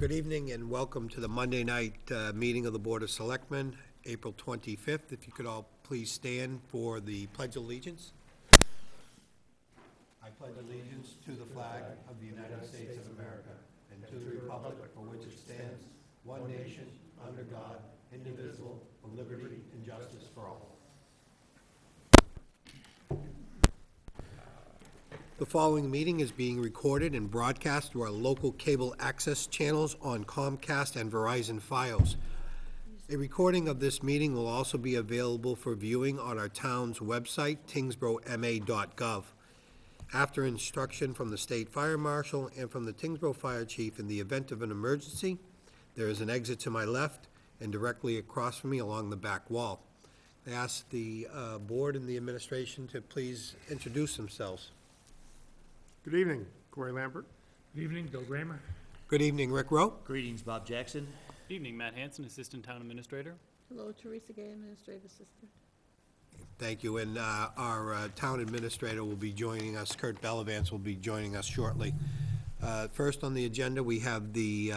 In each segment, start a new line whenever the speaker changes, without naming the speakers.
Good evening and welcome to the Monday night meeting of the Board of Selectmen, April 25th. If you could all please stand for the Pledge of Allegiance. I pledge allegiance to the flag of the United States of America and to the republic for which it stands, one nation, under God, indivisible, with liberty and justice for all. The following meeting is being recorded and broadcast through our local cable access channels on Comcast and Verizon Fios. A recording of this meeting will also be available for viewing on our town's website, tyngsborough.ma.gov. After instruction from the State Fire Marshal and from the Tyngsborough Fire Chief, in the event of an emergency, there is an exit to my left and directly across from me along the back wall. I ask the board and the administration to please introduce themselves.
Good evening, Corey Lambert.
Good evening, Bill Gramer.
Good evening, Rick Rowe.
Greetings, Bob Jackson.
Good evening, Matt Hanson, Assistant Town Administrator.
Hello, Teresa Gay, Administrative Assistant.
Thank you, and our town administrator will be joining us, Kurt Bellavance will be joining us shortly. First on the agenda, we have the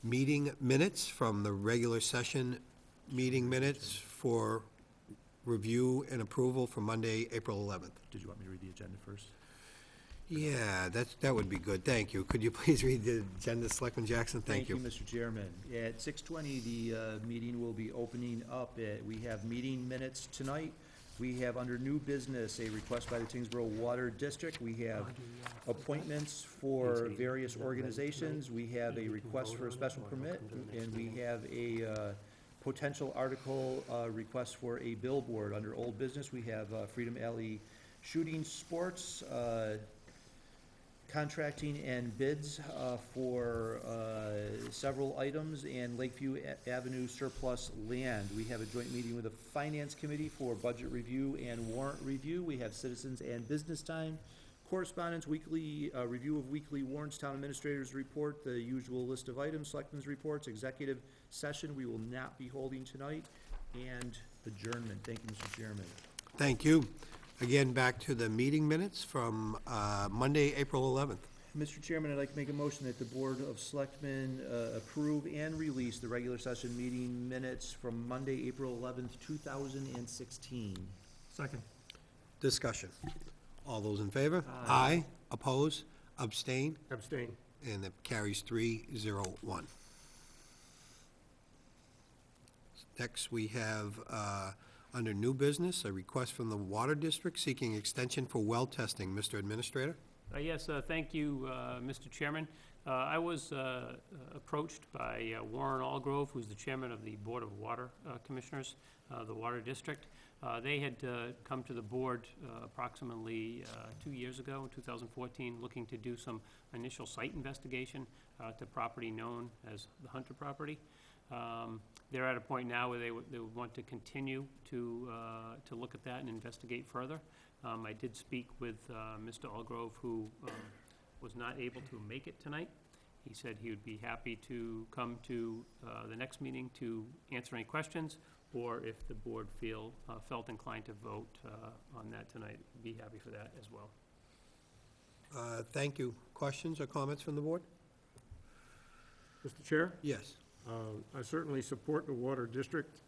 meeting minutes from the regular session meeting minutes for review and approval for Monday, April 11th.
Did you want me to read the agenda first?
Yeah, that would be good, thank you. Could you please read the agenda, Selectman Jackson? Thank you.
Mr. Chairman. At 6:20, the meeting will be opening up. We have meeting minutes tonight. We have under new business a request by the Tyngsborough Water District. We have appointments for various organizations. We have a request for a special permit, and we have a potential article request for a billboard. Under old business, we have Freedom Alley Shooting Sports, contracting and bids for several items, and Lakeview Avenue surplus land. We have a joint meeting with the Finance Committee for budget review and warrant review. We have citizens and business time, correspondence, weekly review of weekly warrants, town administrator's report, the usual list of items, selectmen's reports, executive session we will not be holding tonight, and adjournment. Thank you, Mr. Chairman.
Thank you. Again, back to the meeting minutes from Monday, April 11th.
Mr. Chairman, I'd like to make a motion that the Board of Selectmen approve and release the regular session meeting minutes from Monday, April 11th, 2016.
Second.
Discussion. All those in favor? Aye. Oppose? Abstain?
Abstain.
And it carries 3-0-1. Next, we have, under new business, a request from the Water District seeking extension for well testing. Mr. Administrator?
Yes, thank you, Mr. Chairman. I was approached by Warren Allgrove, who's the chairman of the Board of Water Commissioners, the Water District. They had come to the board approximately 2 years ago, in 2014, looking to do some initial site investigation to property known as the Hunter property. They're at a point now where they would want to continue to look at that and investigate further. I did speak with Mr. Allgrove, who was not able to make it tonight. He said he would be happy to come to the next meeting to answer any questions, or if the board felt inclined to vote on that tonight, be happy for that as well.
Thank you. Questions or comments from the board?
Mr. Chair,
Yes.
I certainly support the Water District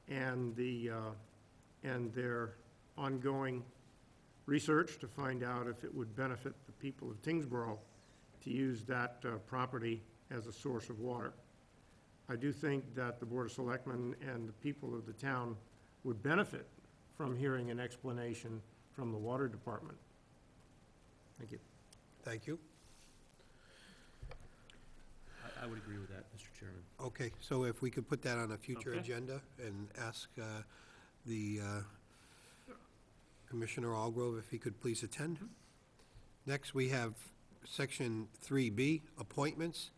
and their ongoing research to find out if it would benefit the people of Tyngsborough to use that property as a source of water. I do think that the Board of Selectmen and the people of the town would benefit from hearing an explanation from the Water Department. Thank you.
Thank you.
I would agree with that, Mr. Chairman.
Okay, so if we could put that on a future
Okay.
agenda and ask the Commissioner Allgrove if he could please attend. Next, we have Section 3B, appointments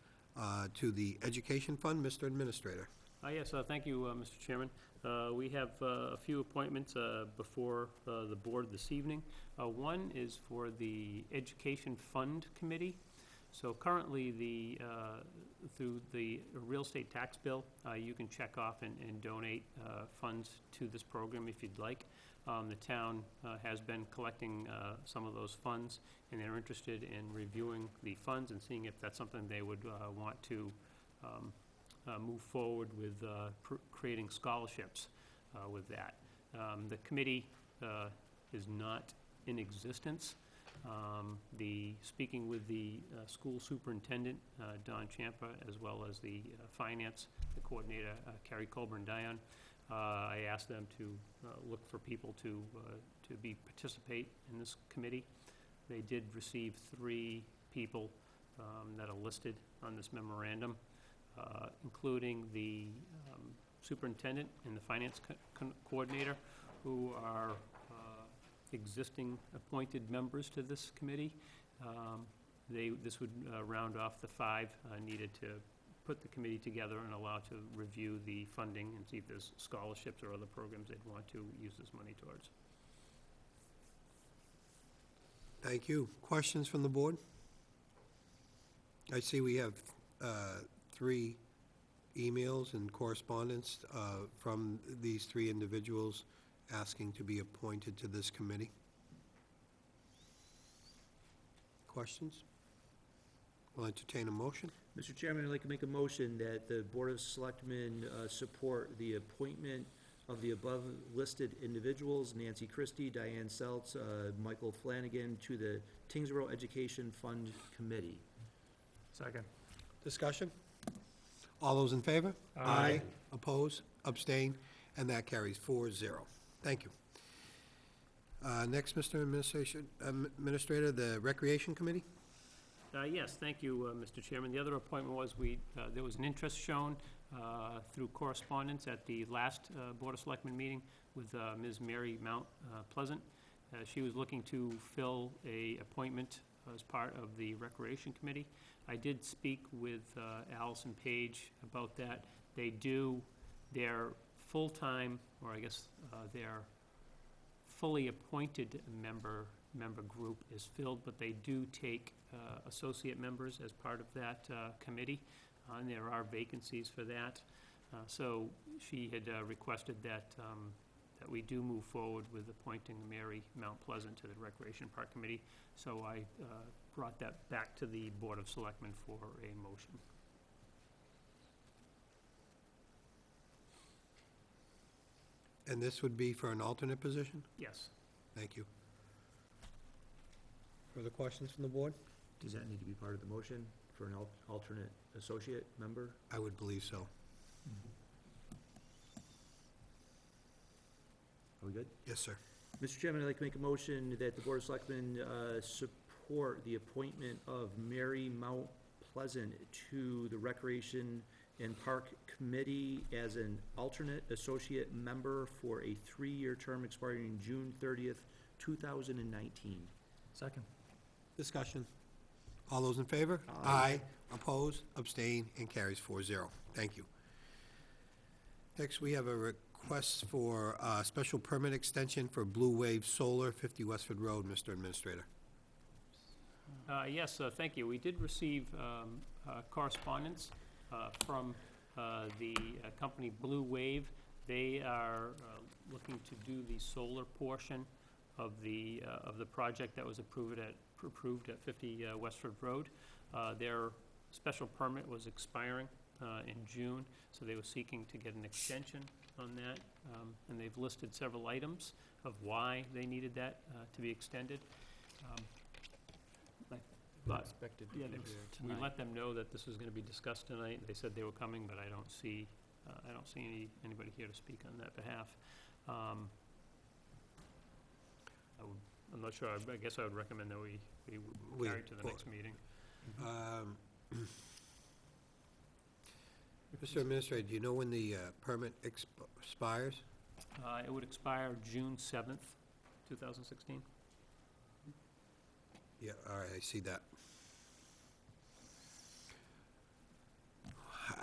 to the Education Fund. Mr. Administrator.
Yes, thank you, Mr. Chairman. We have a few appointments before the board this evening. One is for the Education Fund Committee. So currently, through the real estate tax bill, you can check off and donate funds to this program if you'd like. The town has been collecting some of those funds, and they're interested in reviewing the funds and seeing if that's something they would want to move forward with creating scholarships with that. The committee is not in existence. Speaking with the school superintendent, Don Champa, as well as the finance, the coordinator, Carrie Colburn-Dion, I asked them to look for people to participate in this committee. They did receive 3 people that are listed on this memorandum, including the superintendent and the finance coordinator, who are existing appointed members to this committee. This would round off the 5 needed to put the committee together and allow to review the funding and see if there's scholarships or other programs they'd want to use this money towards.
Thank you. Questions from the board? I see we have 3 emails and correspondence from these 3 individuals asking to be appointed to this committee. Questions? We'll entertain a motion.
Mr. Chairman, I'd like to make a motion that the Board of Selectmen support the appointment of the above-listed individuals, Nancy Christie, Diane Seltz, Michael Flanagan, to the Tyngsborough Education Fund Committee.
Second.
Discussion? All those in favor?
Aye.
Oppose, abstain, and that carries 4-0. Thank you. Next, Mr. Administrator, the Recreation Committee?
Yes, thank you, Mr. Chairman. The other appointment was there was an interest shown through correspondence at the last Board of Selectmen meeting with Ms. Mary Mount Pleasant. She was looking to fill a appointment as part of the Recreation Committee. I did speak with Allison Page about that. Their full-time, or I guess their fully appointed member group is filled, but they do take associate members as part of that committee, and there are vacancies for that. So she had requested that we do move forward with appointing Mary Mount Pleasant to the Recreation Park Committee. So I brought that back to the Board of Selectmen for a motion.
And this would be for an alternate position?
Yes.
Thank you. Further questions from the board?
Does that need to be part of the motion for an alternate associate member?
I would believe so.
Are we good?
Yes, sir.
Mr. Chairman, I'd like to make a motion that the Board of Selectmen support the appointment of Mary Mount Pleasant to the Recreation and Park Committee as an alternate associate member for a 3-year term expiring June 30th, 2019.
Second.
Discussion. All those in favor?
Aye.
Oppose, abstain, and carries 4-0. Thank you. Next, we have a request for a special permit extension for Blue Wave Solar, 50 Westford Road, Mr. Administrator.
Yes, thank you. We did receive correspondence from the company Blue Wave. They are looking to do the solar portion of the project that was approved at 50 Westford Road. Their special permit was expiring in June, so they were seeking to get an extension on that, and they've listed several items of why they needed that to be extended. But
Expected to
yeah,
be here
we
tonight.
let them know that this was going to be discussed tonight. They said they were coming, but I don't see anybody here to speak on that behalf. I'm not sure. I guess I would recommend that we carry it to the next meeting.
Mr. Administrator, do you know when the permit expires?
It would expire June 7th, 2016.
Yeah, all right, I see that.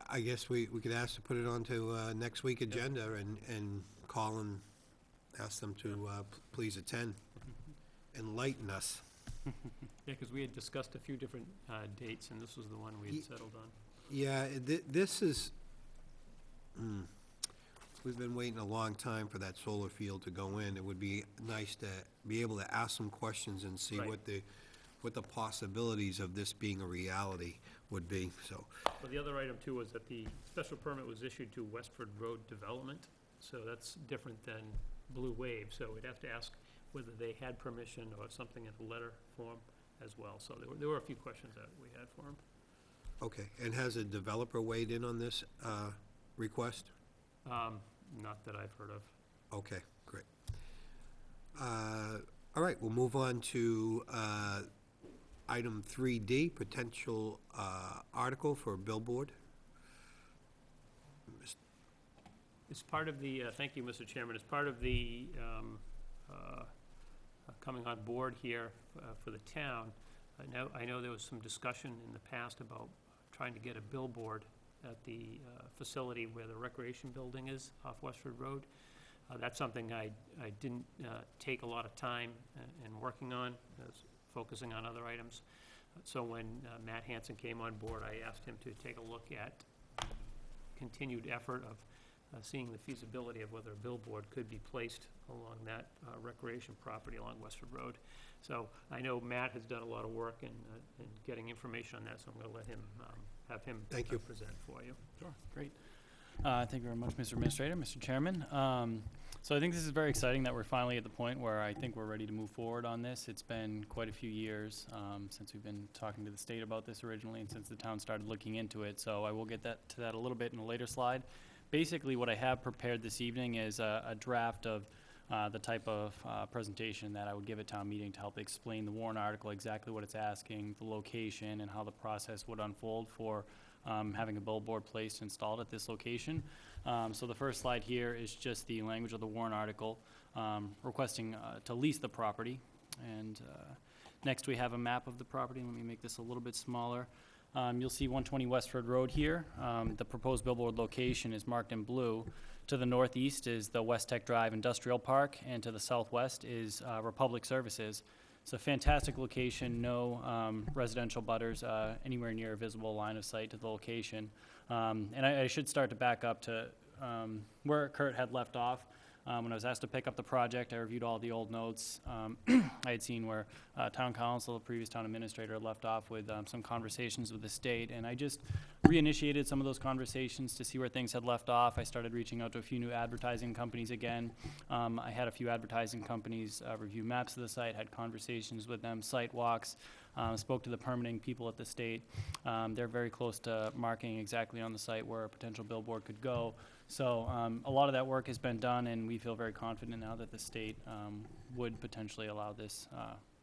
I guess we could ask to put it onto next week agenda and call and ask them to please attend. Enlighten us.
Yeah, because we had discussed a few different dates, and this was the one we had settled on.
Yeah, this is, we've been waiting a long time for that solar field to go in. It would be nice to be able to ask some questions and see
Right.
what the possibilities of this being a reality would be, so.
Well, the other item too was that the special permit was issued to Westford Road Development, so that's different than Blue Wave, so we'd have to ask whether they had permission or something in a letter form as well, so there were a few questions that we had for him.
Okay, and has a developer weighed in on this request?
Not that I've heard of.
Okay, great. All right, we'll move on to item 3D, potential article for a billboard.
It's part of the, thank you, Mr. Chairman, it's part of the coming on board here for the town. I know there was some discussion in the past about trying to get a billboard at the facility where the recreation building is off Westford Road. That's something I didn't take a lot of time in working on, focusing on other items. So when Matt Hanson came on board, I asked him to take a look at the continued effort of seeing the feasibility of whether a billboard could be placed along that recreation property along Westford Road. So I know Matt has done a lot of work in getting information on that, so I'm going to let him, have him
Thank you.
present for you.
Sure, great. Thank you very much, Mr. Administrator, Mr. Chairman. So I think this is very exciting that we're finally at the point where I think we're ready to move forward on this. It's been quite a few years since we've been talking to the state about this originally and since the town started looking into it. So I will get to that a little bit in a later slide. Basically, what I have prepared this evening is a draft of the type of presentation that I would give at town meeting to help explain the warrant article, exactly what it's asking, the location, and how the process would unfold for having a billboard placed installed at this location. So the first slide here is just the language of the warrant article requesting to lease the property. And next we have a map of the property. Let me make this a little bit smaller. You'll see 120 Westford Road here. The proposed billboard location is marked in blue. To the northeast is the West Tech Drive Industrial Park, and to the southwest is Republic Services. It's a fantastic location, no residential butters anywhere near a visible line of sight to the location. And I should start to back up to where Kurt had left off. When I was asked to pick up the project, I reviewed all the old notes. I had seen where town council, the previous town administrator, had left off with some conversations with the state, and I just reinitiated some of those conversations to see where things had left off. I started reaching out to a few new advertising companies again. I had a few advertising companies review maps of the site, had conversations with them, site walks, spoke to the permitting people at the state. They're very close to marking exactly on the site where a potential billboard could go. So a lot of that work has been done, and we feel very confident now that the state would potentially allow this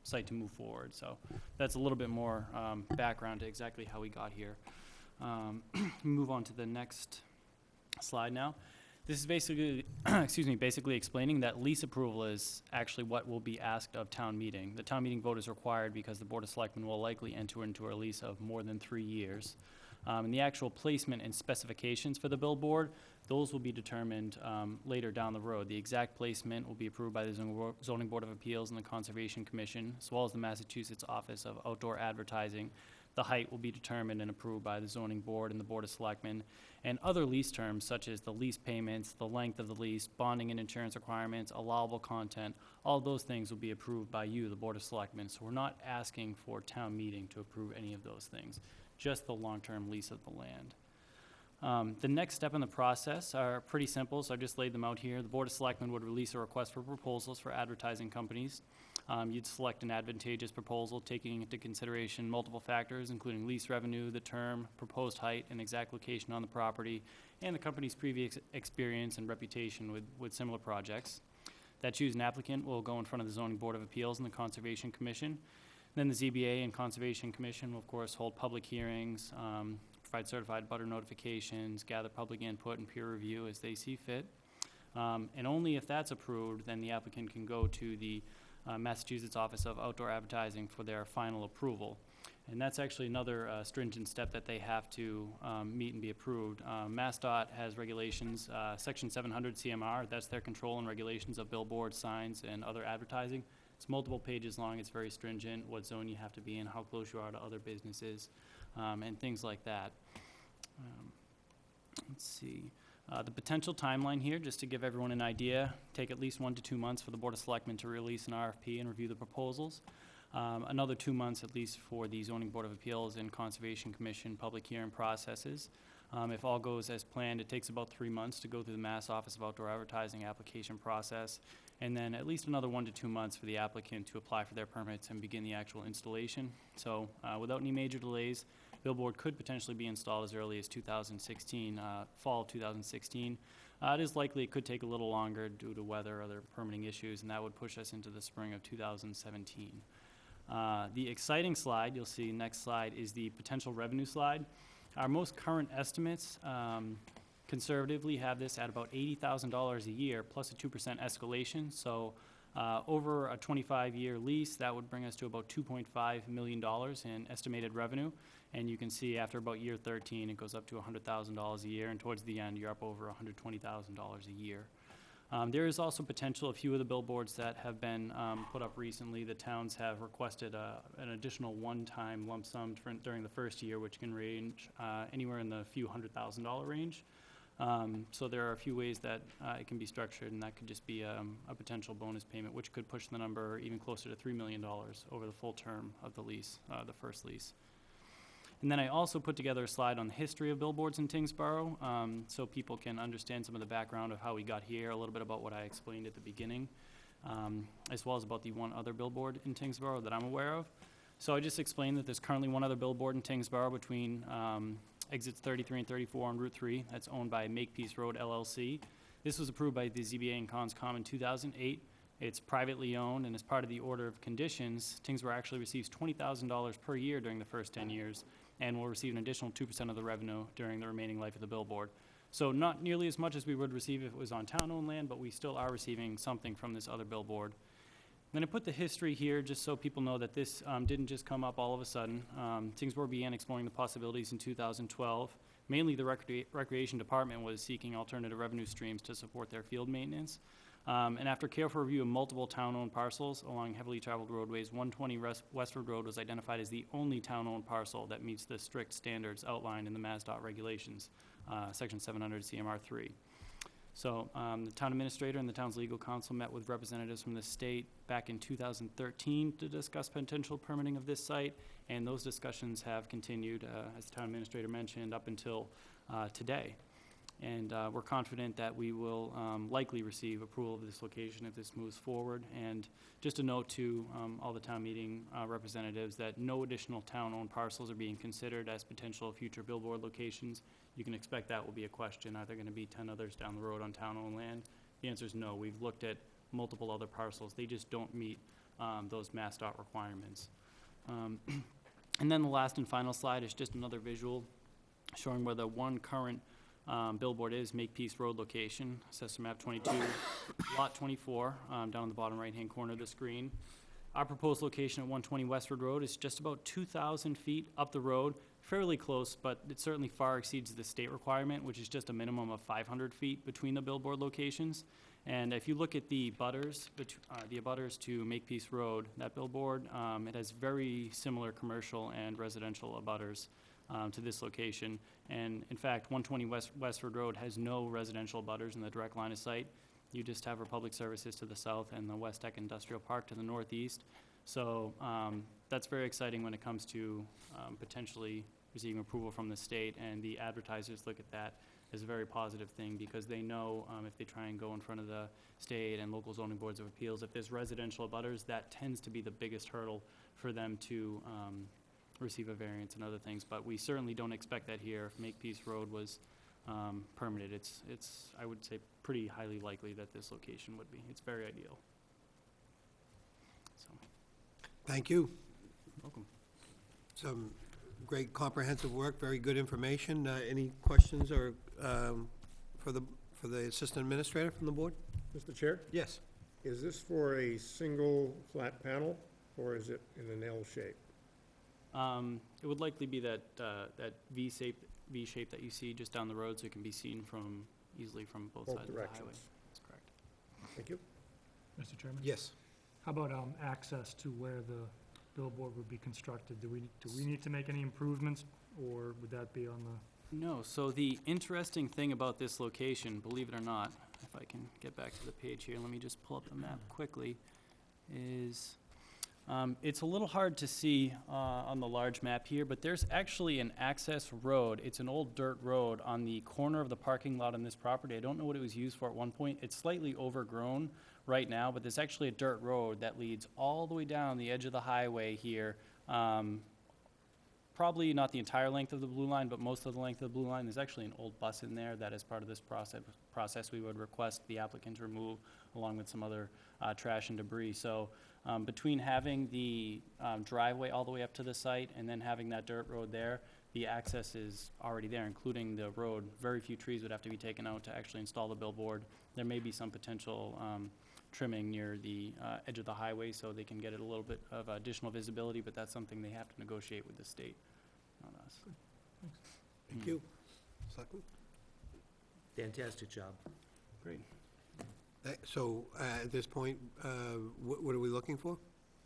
site to move forward. So that's a little bit more background to exactly how we got here. Move on to the next slide now. This is basically, basically explaining that lease approval is actually what will be asked of town meeting. The town meeting vote is required because the Board of Selectmen will likely enter into a lease of more than 3 years. And the actual placement and specifications for the billboard, those will be determined later down the road. The exact placement will be approved by the Zoning Board of Appeals and the Conservation Commission, as well as the Massachusetts Office of Outdoor Advertising. The height will be determined and approved by the Zoning Board and the Board of Selectmen. And other lease terms, such as the lease payments, the length of the lease, bonding and insurance requirements, allowable content, all those things will be approved by you, the Board of Selectmen. So we're not asking for town meeting to approve any of those things, just the long-term lease of the land. The next step in the process are pretty simple, so I just laid them out here. The Board of Selectmen would release a request for proposals for advertising companies. You'd select an advantageous proposal, taking into consideration multiple factors, including lease revenue, the term, proposed height, and exact location on the property, and the company's previous experience and reputation with similar projects. That chosen applicant will go in front of the Zoning Board of Appeals and the Conservation Commission. Then the ZBA and Conservation Commission will, of course, hold public hearings, provide certified butter notifications, gather public input and peer review as they see fit. And only if that's approved, then the applicant can go to the Massachusetts Office of Outdoor Advertising for their final approval. And that's actually another stringent step that they have to meet and be approved. MassDOT has regulations, Section 700 CMR, that's their control and regulations of billboards, signs, and other advertising. It's multiple pages long, it's very stringent, what zone you have to be in, how close you are to other businesses, and things like that. Let's see. The potential timeline here, just to give everyone an idea, take at least 1 to 2 months for the Board of Selectmen to release an RFP and review the proposals. Another 2 months at least for the Zoning Board of Appeals and Conservation Commission public hearing processes. If all goes as planned, it takes about 3 months to go through the Mass Office of Outdoor Advertising application process, and then at least another 1 to 2 months for the applicant to apply for their permits and begin the actual installation. So without any major delays, billboard could potentially be installed as early as 2016, fall of 2016. It is likely it could take a little longer due to weather or other permitting issues, and that would push us into the spring of 2017. The exciting slide, you'll see next slide, is the potential revenue slide. Our most current estimates conservatively have this at about $80,000 a year plus a 2% escalation. So over a 25-year lease, that would bring us to about $2.5 million in estimated revenue. And you can see after about year 13, it goes up to $100,000 a year, and towards the end, you're up over $120,000 a year. There is also potential, a few of the billboards that have been put up recently, the towns have requested an additional one-time lump sum during the first year, which can range anywhere in the few $100,000 range. So there are a few ways that it can be structured, and that could just be a potential bonus payment, which could push the number even closer to $3 million over the full term of the lease, the first lease. And then I also put together a slide on the history of billboards in Tyngsborough, so people can understand some of the background of how we got here, a little bit about what I explained at the beginning, as well as about the one other billboard in Tyngsborough that I'm aware of. So I just explained that there's currently one other billboard in Tyngsborough between exits 33 and 34 on Route 3. That's owned by Makepeace Road LLC. This was approved by the ZBA and CONSCOM in 2008. It's privately owned, and as part of the order of conditions, Tyngsborough actually receives $20,000 per year during the first 10 years, and will receive an additional 2% of the revenue during the remaining life of the billboard. So not nearly as much as we would receive if it was on town-owned land, but we still are receiving something from this other billboard. Then I put the history here just so people know that this didn't just come up all of a sudden. Tyngsborough began exploring the possibilities in 2012. Mainly the Recreation Department was seeking alternative revenue streams to support their field maintenance. And after careful review of multiple town-owned parcels along heavily traveled roadways, 120 Westford Road was identified as the only town-owned parcel that meets the strict standards outlined in the MassDOT regulations, Section 700 CMR 3. So the town administrator and the town's legal counsel met with representatives from the state back in 2013 to discuss potential permitting of this site, and those discussions have continued, as the town administrator mentioned, up until today. And we're confident that we will likely receive approval of this location if this moves forward. And just a note to all the town meeting representatives that no additional town-owned parcels are being considered as potential future billboard locations. You can expect that will be a question. Are there going to be 10 others down the road on town-owned land? The answer is no. We've looked at multiple other parcels. They just don't meet those MassDOT requirements. And then the last and final slide is just another visual showing where the one current billboard is, Makepeace Road location, Assessor Map 22, Lot 24, down in the bottom right-hand corner of the screen. Our proposed location at 120 Westford Road is just about 2,000 feet up the road, fairly close, but it certainly far exceeds the state requirement, which is just a minimum of 500 feet between the billboard locations. And if you look at the abutters to Makepeace Road, that billboard, it has very similar commercial and residential abutters to this location. And in fact, 120 Westford Road has no residential abutters in the direct line of sight. You just have Republic Services to the south and the West Tech Industrial Park to the northeast. So that's very exciting when it comes to potentially receiving approval from the state, and the advertisers look at that as a very positive thing, because they know if they try and go in front of the state and local zoning boards of appeals, if there's residential abutters, that tends to be the biggest hurdle for them to receive a variance and other things. But we certainly don't expect that here. If Makepeace Road was permitted, it's I would say pretty highly likely that this location would be. It's very ideal. So,
Thank you.
welcome.
Some great comprehensive work, very good information. Any questions or for the Assistant Administrator from the board?
Mr. Chair,
Yes.
is this for a single flat panel, or is it in an L shape?
It would likely be that V shape that you see just down the road, so it can be seen easily from both
Both
sides of the highway.
directions.
That's correct.
Thank you.
Mr. Chairman?
Yes.
How about access to where the billboard would be constructed? Do we need to make any improvements, or would that be on the?
No, so the interesting thing about this location, believe it or not, if I can get back to the page here, let me just pull up the map quickly, is It's a little hard to see on the large map here, but there's actually an access road. It's an old dirt road on the corner of the parking lot on this property. I don't know what it was used for at one point. It's slightly overgrown right now, but there's actually a dirt road that leads all the way down the edge of the highway here. Probably not the entire length of the blue line, but most of the length of the blue line. There's actually an old bus in there that, as part of this process we would request the applicant to remove, along with some other trash and debris. So between having the driveway all the way up to the site and then having that dirt road there, the access is already there, including the road. Very few trees would have to be taken out to actually install the billboard. There may be some potential trimming near the edge of the highway so they can get it a little bit of additional visibility, but that's something they have to negotiate with the state, not us.
Thank you. Selectman?
Fantastic job.
Great.
So, at this point, what are we looking for?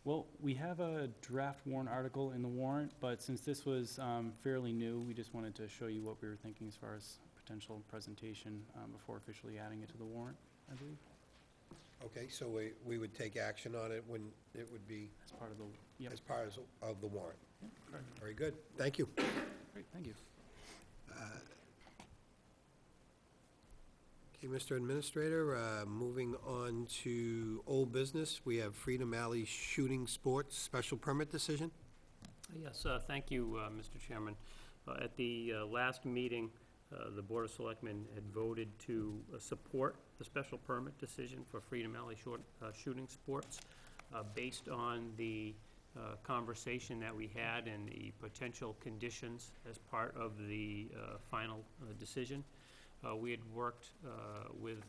Well, we have a draft warrant article in the warrant, but since this was fairly new, we just wanted to show you what we were thinking as far as potential presentation before officially adding it to the warrant, I believe,
Okay, so we would take action on it when it would be
as part of the, yep.
as part of the warrant.
Yep, correct.
Very good. Thank you.
Great, thank you.
Okay, Mr. Administrator, moving on to old business, we have Freedom Alley Shooting Sports Special Permit Decision.
Yes, thank you, Mr. Chairman. At the last meeting, the Board of Selectmen had voted to support the special permit decision for Freedom Alley Shooting Sports based on the conversation that we had and the potential conditions as part of the final decision. We had worked with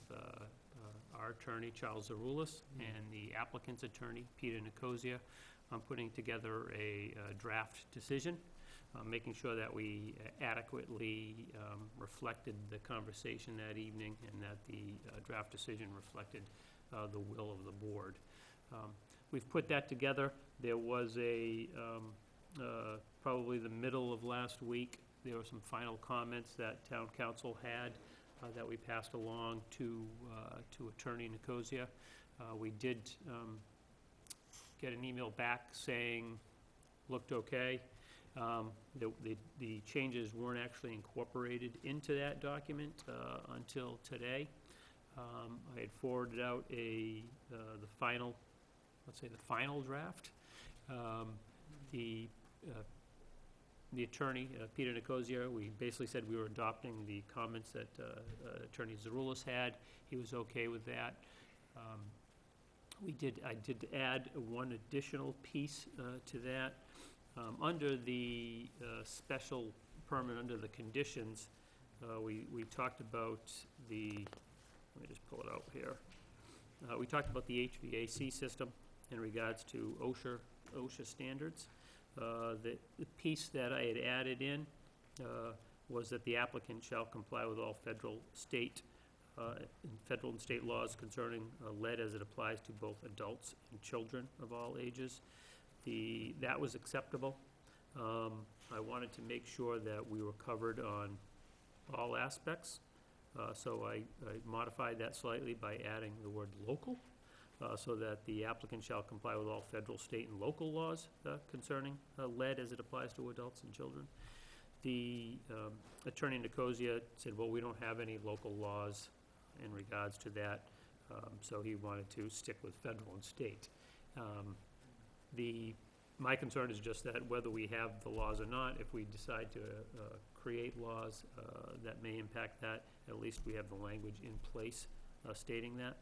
our attorney, Charles Zaroulis, and the applicant's attorney, Peter Nicosia, on putting together a draft decision, making sure that we adequately reflected the conversation that evening and that the draft decision reflected the will of the board. We've put that together. There was probably the middle of last week, there were some final comments that town council had that we passed along to Attorney Nicosia. We did get an email back saying, looked okay. The changes weren't actually incorporated into that document until today. I had forwarded out the final, let's say the final draft. The attorney, Peter Nicosia, we basically said we were adopting the comments that Attorney Zaroulis had. He was okay with that. I did add one additional piece to that. Under the special permit, under the conditions, we talked about let me just pull it out here. We talked about the HVAC system in regards to OSHA standards. The piece that I had added in was that the applicant shall comply with all federal and state laws concerning lead as it applies to both adults and children of all ages. That was acceptable. I wanted to make sure that we were covered on all aspects, so I modified that slightly by adding the word local. So that the applicant shall comply with all federal, state, and local laws concerning lead as it applies to adults and children. The Attorney Nicosia said, well, we don't have any local laws in regards to that, so he wanted to stick with federal and state. My concern is just that whether we have the laws or not, if we decide to create laws that may impact that, at least we have the language in place stating that.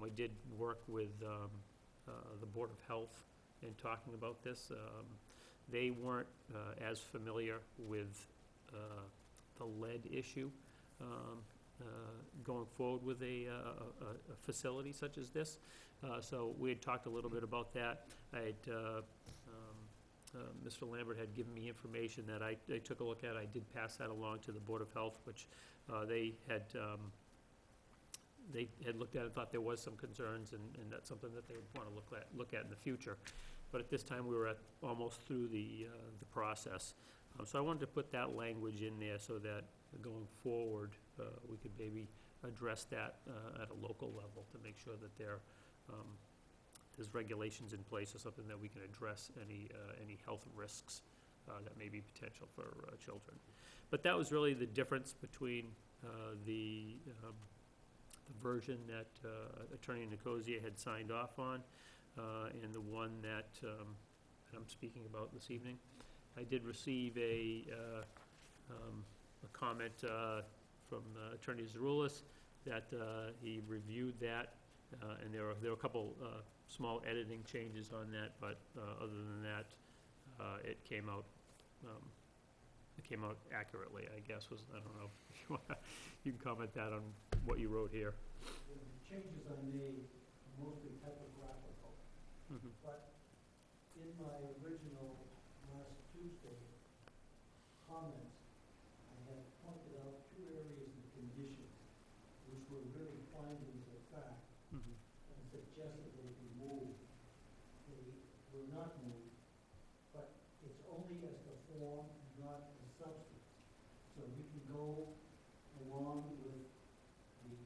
We did work with the Board of Health in talking about this. They weren't as familiar with the lead issue going forward with a facility such as this. So we had talked a little bit about that. Mr. Lambert had given me information that I took a look at. I did pass that along to the Board of Health, which they had looked at and thought there was some concerns, and that's something that they would want to look at in the future. But at this time, we were almost through the process. So I wanted to put that language in there so that going forward, we could maybe address that at a local level to make sure that they're there's regulations in place or something that we can address any health risks that may be potential for children. But that was really the difference between the version that Attorney Nicosia had signed off on and the one that I'm speaking about this evening. I did receive a comment from Attorney Zaroulis that he reviewed that, and there were a couple small editing changes on that, but other than that, it came out accurately, I guess. I don't know if you wanna, you can comment that on what you wrote here.
The changes I made are mostly typographical, but in my original last Tuesday comments, I had pointed out 2 areas of conditions which were really findings of fact and suggested they be moved. They were not moved, but it's only as the form, not the substance. So we can go along with the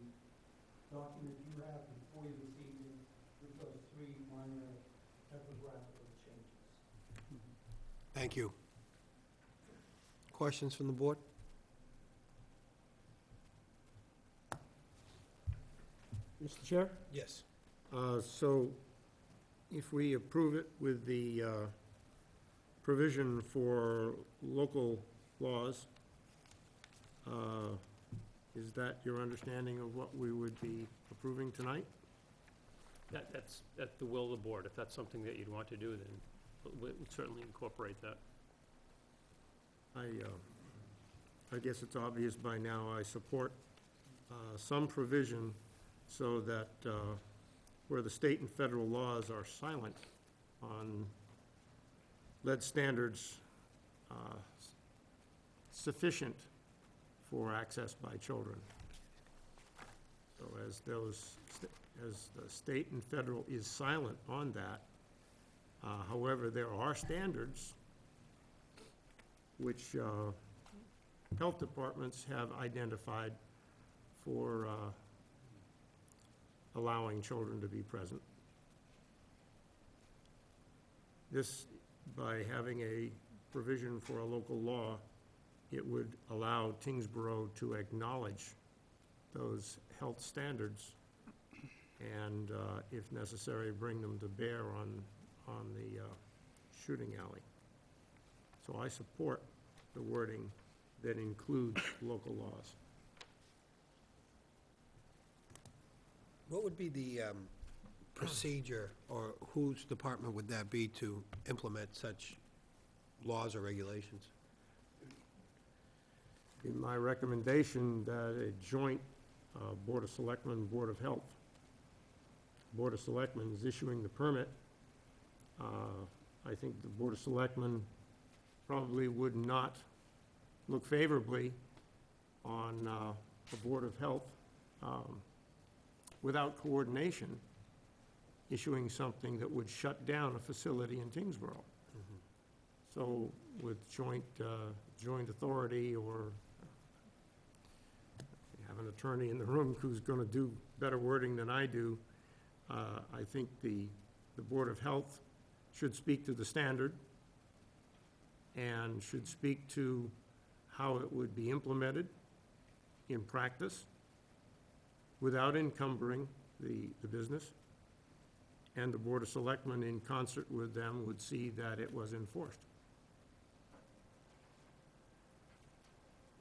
document you have before you this evening with those 3 minor typographical changes.
Thank you. Questions from the board?
Mr. Chair?
Yes.
So if we approve it with the provision for local laws, is that your understanding of what we would be approving tonight?
That's at the will of the board. If that's something that you'd want to do, then we'd certainly incorporate that.
I guess it's obvious by now, I support some provision so that where the state and federal laws are silent on lead standards sufficient for access by children. So as the state and federal is silent on that, however, there are standards which health departments have identified for allowing children to be present. This, by having a provision for a local law, it would allow Tyngsborough to acknowledge those health standards and, if necessary, bring them to bear on the shooting alley. So I support the wording that includes local laws.
What would be the procedure, or whose department would that be to implement such laws or regulations?
In my recommendation that a joint Board of Selectmen, Board of Health, Board of Selectmen is issuing the permit, I think the Board of Selectmen probably would not look favorably on the Board of Health without coordination, issuing something that would shut down a facility in Tyngsborough. So with joint authority, or you have an attorney in the room who's going to do better wording than I do, I think the Board of Health should speak to the standard and should speak to how it would be implemented in practice without encumbering the business. And the Board of Selectmen, in concert with them, would see that it was enforced.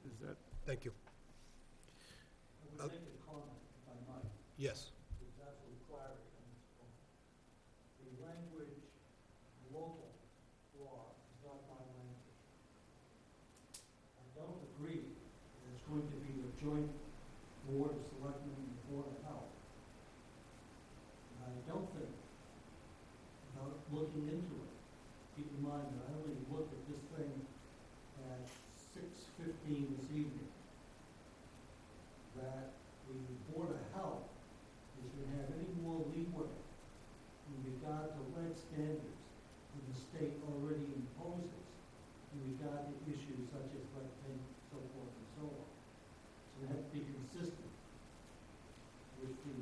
Is that?
Thank you.
I would make a comment, if I might.
Yes.
There's absolute clarity on this point. The language, local law, is not my language. I don't agree that it's going to be the joint Board of Selectmen and the Board of Health. And I don't think, without looking into it, keep in mind that I only looked at this thing at 6:15 this evening, that the Board of Health is going to have any more leeway in regard to lead standards than the state already imposes in regard to issues such as lead paint, so forth and so on. So they have to be consistent with the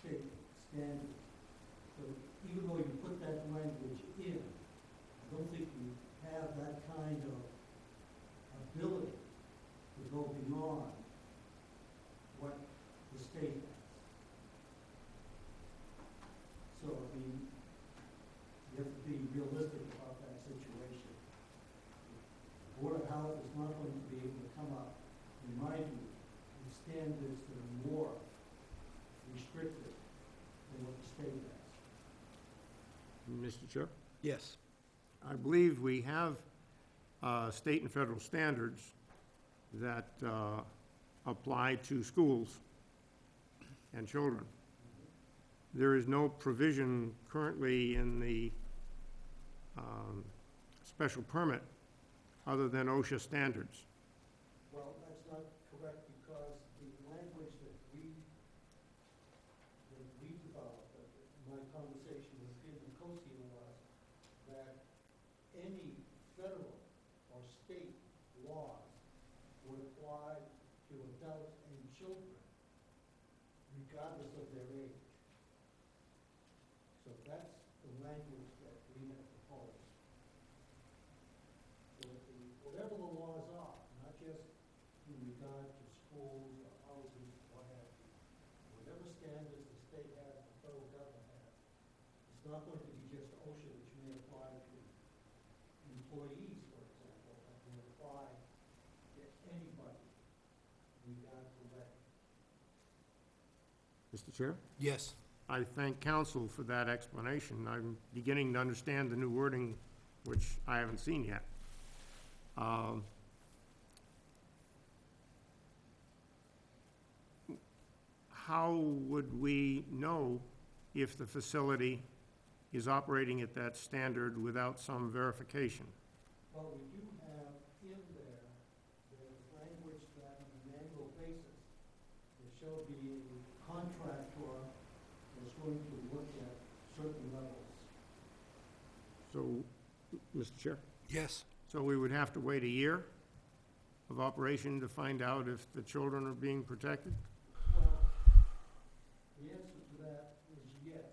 state standards.
Chair?
Yes.
I believe we have state and federal standards that apply to schools and children. There is no provision currently in the special permit other than OSHA standards.
Well, that's not correct, because the language that we developed, my conversation with Peter Nicosia was that any federal or state laws would apply to adults and children, regardless of their age. So that's the language that we have proposed. So that whatever the laws are, not just in regard to schools or houses, what have you, whatever standards the state has, the federal government has, it's not going to be just OSHA, which may apply to employees, for example, but will apply to anybody in regard to lead.
Mr. Chair?
Yes.
I thank council for that explanation. I'm beginning to understand the new wording, which I haven't seen yet. How would we know if the facility is operating at that standard without some verification?
Well, we do have in there, there's language that on an annual basis, there shall be a contractor that's going to look at certain levels.
So, Mr. Chair?
Yes.
So we would have to wait a year of operation to find out if the children are being protected?
Well, the answer to that is yes,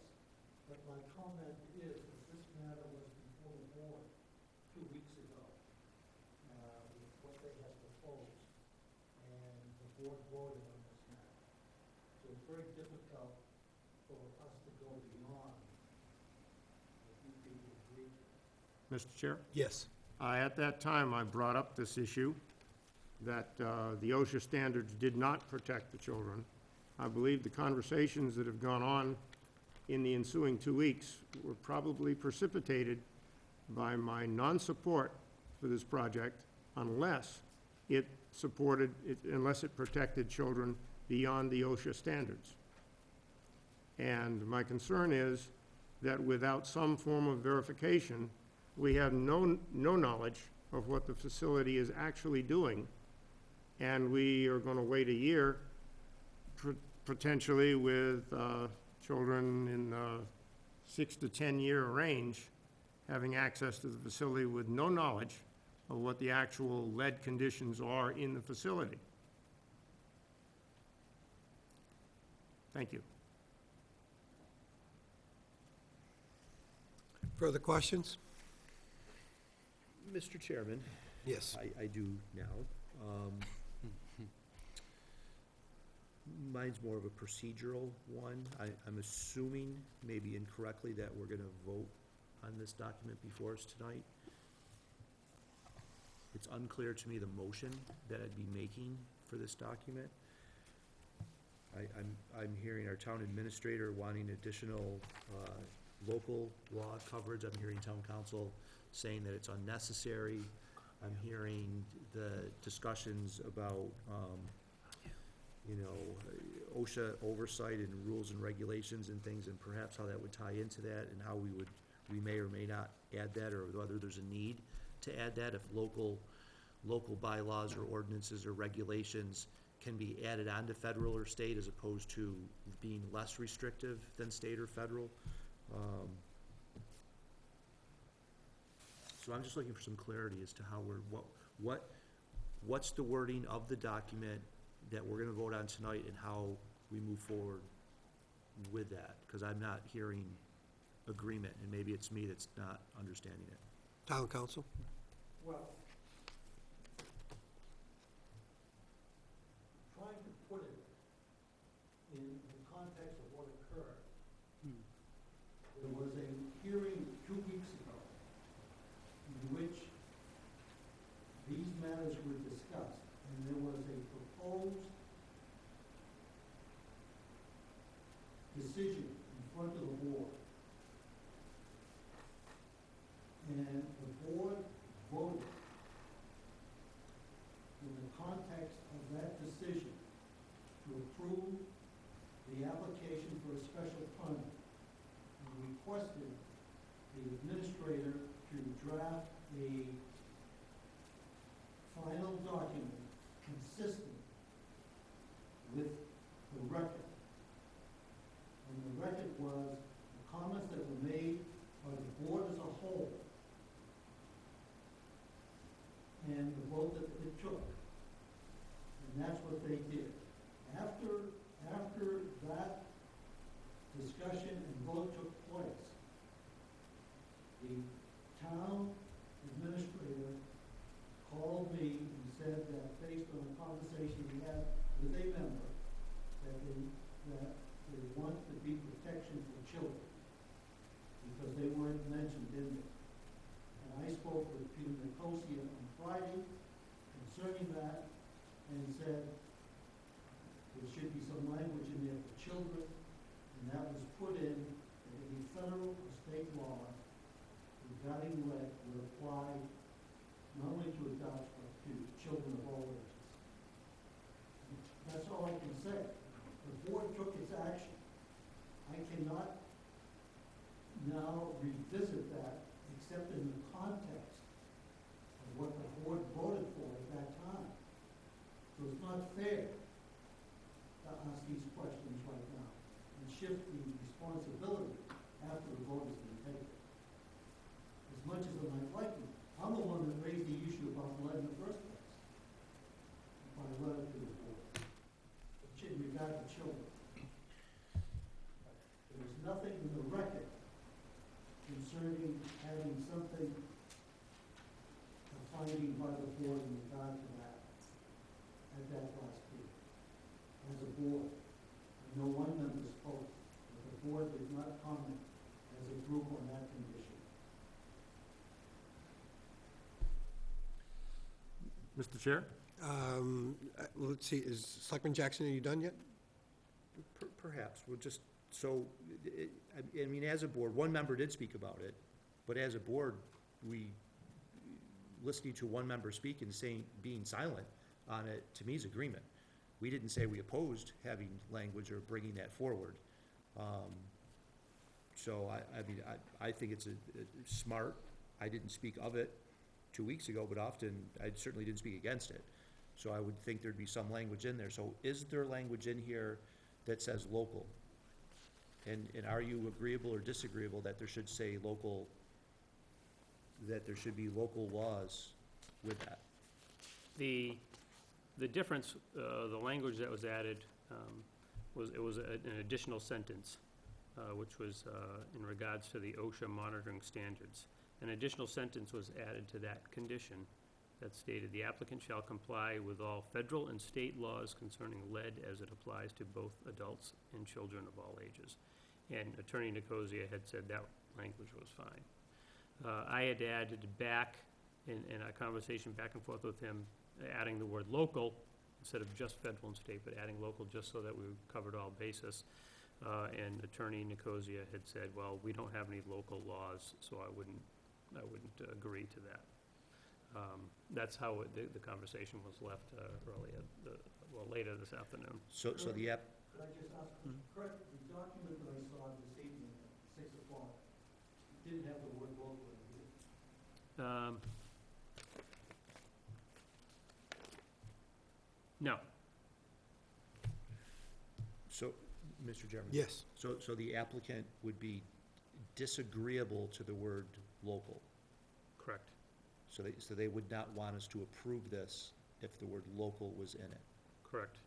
but my comment is that this matter was before the board 2 weeks ago, with what they had proposed, and the board voted on this matter. So it's very difficult for us to go beyond what you people agreed to.
Mr. Chair?
Yes.
At that time, I brought up this issue, that the OSHA standards did not protect the children. I believe the conversations that have gone on in the ensuing 2 weeks were probably precipitated by my non-support for this project unless it protected children beyond the OSHA standards. And my concern is that without some form of verification, we have no knowledge of what the facility is actually doing, and we are going to wait a year, potentially with children in the 6 to 10 year range, having access to the facility with no knowledge of what the actual lead conditions are in the facility. Thank you.
Further questions?
Mr. Chairman,
Yes.
I do now. Mine's more of a procedural one. I'm assuming, maybe incorrectly, that we're gonna vote on this document before us tonight. It's unclear to me the motion that I'd be making for this document. I'm hearing our town administrator wanting additional, local law coverage. I'm hearing town council saying that it's unnecessary. I'm hearing the discussions about, OSHA oversight and rules and regulations and things, and perhaps how that would tie into that, and how we may or may not add that, or whether there's a need to add that, if local bylaws or ordinances or regulations can be added on to federal or state as opposed to being less restrictive than state or federal. So I'm just looking for some clarity as to how what's the wording of the document that we're gonna vote on tonight, and how we move forward with that, because I'm not hearing agreement, and maybe it's me that's not understanding it.
Town council?
Well, trying to put it in the context of what occurred. There was a hearing 2 weeks ago in which these matters were discussed, and there was a proposed decision in front of the board. context of that decision to approve the application for a special permit, and requested the administrator to draft a final document consistent with the record. And the record was the comments that were made by the board as a whole and the vote that it took. And that's what they did. After that discussion and vote took place, the town administrator called me and said that based on a conversation he had with a member, that they want to be protection for children, because they weren't mentioned in it. And I spoke with Peter Nicosia on Friday concerning that, and said there should be some language in there for children, and that was put in, that any federal or state law regarding lead would apply not only to adults, but to children of all ages. That's all I can say. The board took its action. I cannot now revisit that except in the context of what the board voted for at that time. So it's not fair to ask these questions right now and shift the responsibility after the vote has been taken. As much as I might like to, I'm the one that raised the issue about lead in the first place by letter to the board, in regard to children. There's nothing in the record concerning having something, a finding by the board in regard to that at that last meeting. As a board, no one member spoke, but the board did not comment as a group on that condition.
Mr. Chair?
Let's see, is Selectman Jackson, are you done yet?
Perhaps, we'll just, so, I mean, as a board, one member did speak about it, but as a board, listening to one member speak and being silent on it, to me, is agreement. We didn't say we opposed having language or bringing that forward. So I think it's smart. I didn't speak of it 2 weeks ago, but often, I certainly didn't speak against it. So I would think there'd be some language in there. So is there language in here that says local? And are you agreeable or disagreeable that there should say local, that there should be local laws with that?
The difference, the language that was added, was an additional sentence, which was in regards to the OSHA monitoring standards. An additional sentence was added to that condition that stated, the applicant shall comply with all federal and state laws concerning lead as it applies to both adults and children of all ages. And Attorney Nicosia had said that language was fine. I had added back, in our conversation back and forth with him, adding the word local instead of just federal and state, but adding local just so that we covered all bases. And Attorney Nicosia had said, well, we don't have any local laws, so I wouldn't agree to that. That's how the conversation was left later this afternoon.
So the app,
Could I just ask, correct, the document that I saw this evening at 6 o'clock, didn't have the word local in it.
No.
so, Mr. Chairman?
Yes.
So the applicant would be disagreeable to the word local?
Correct.
So they would not want us to approve this if the word local was in it?
Correct.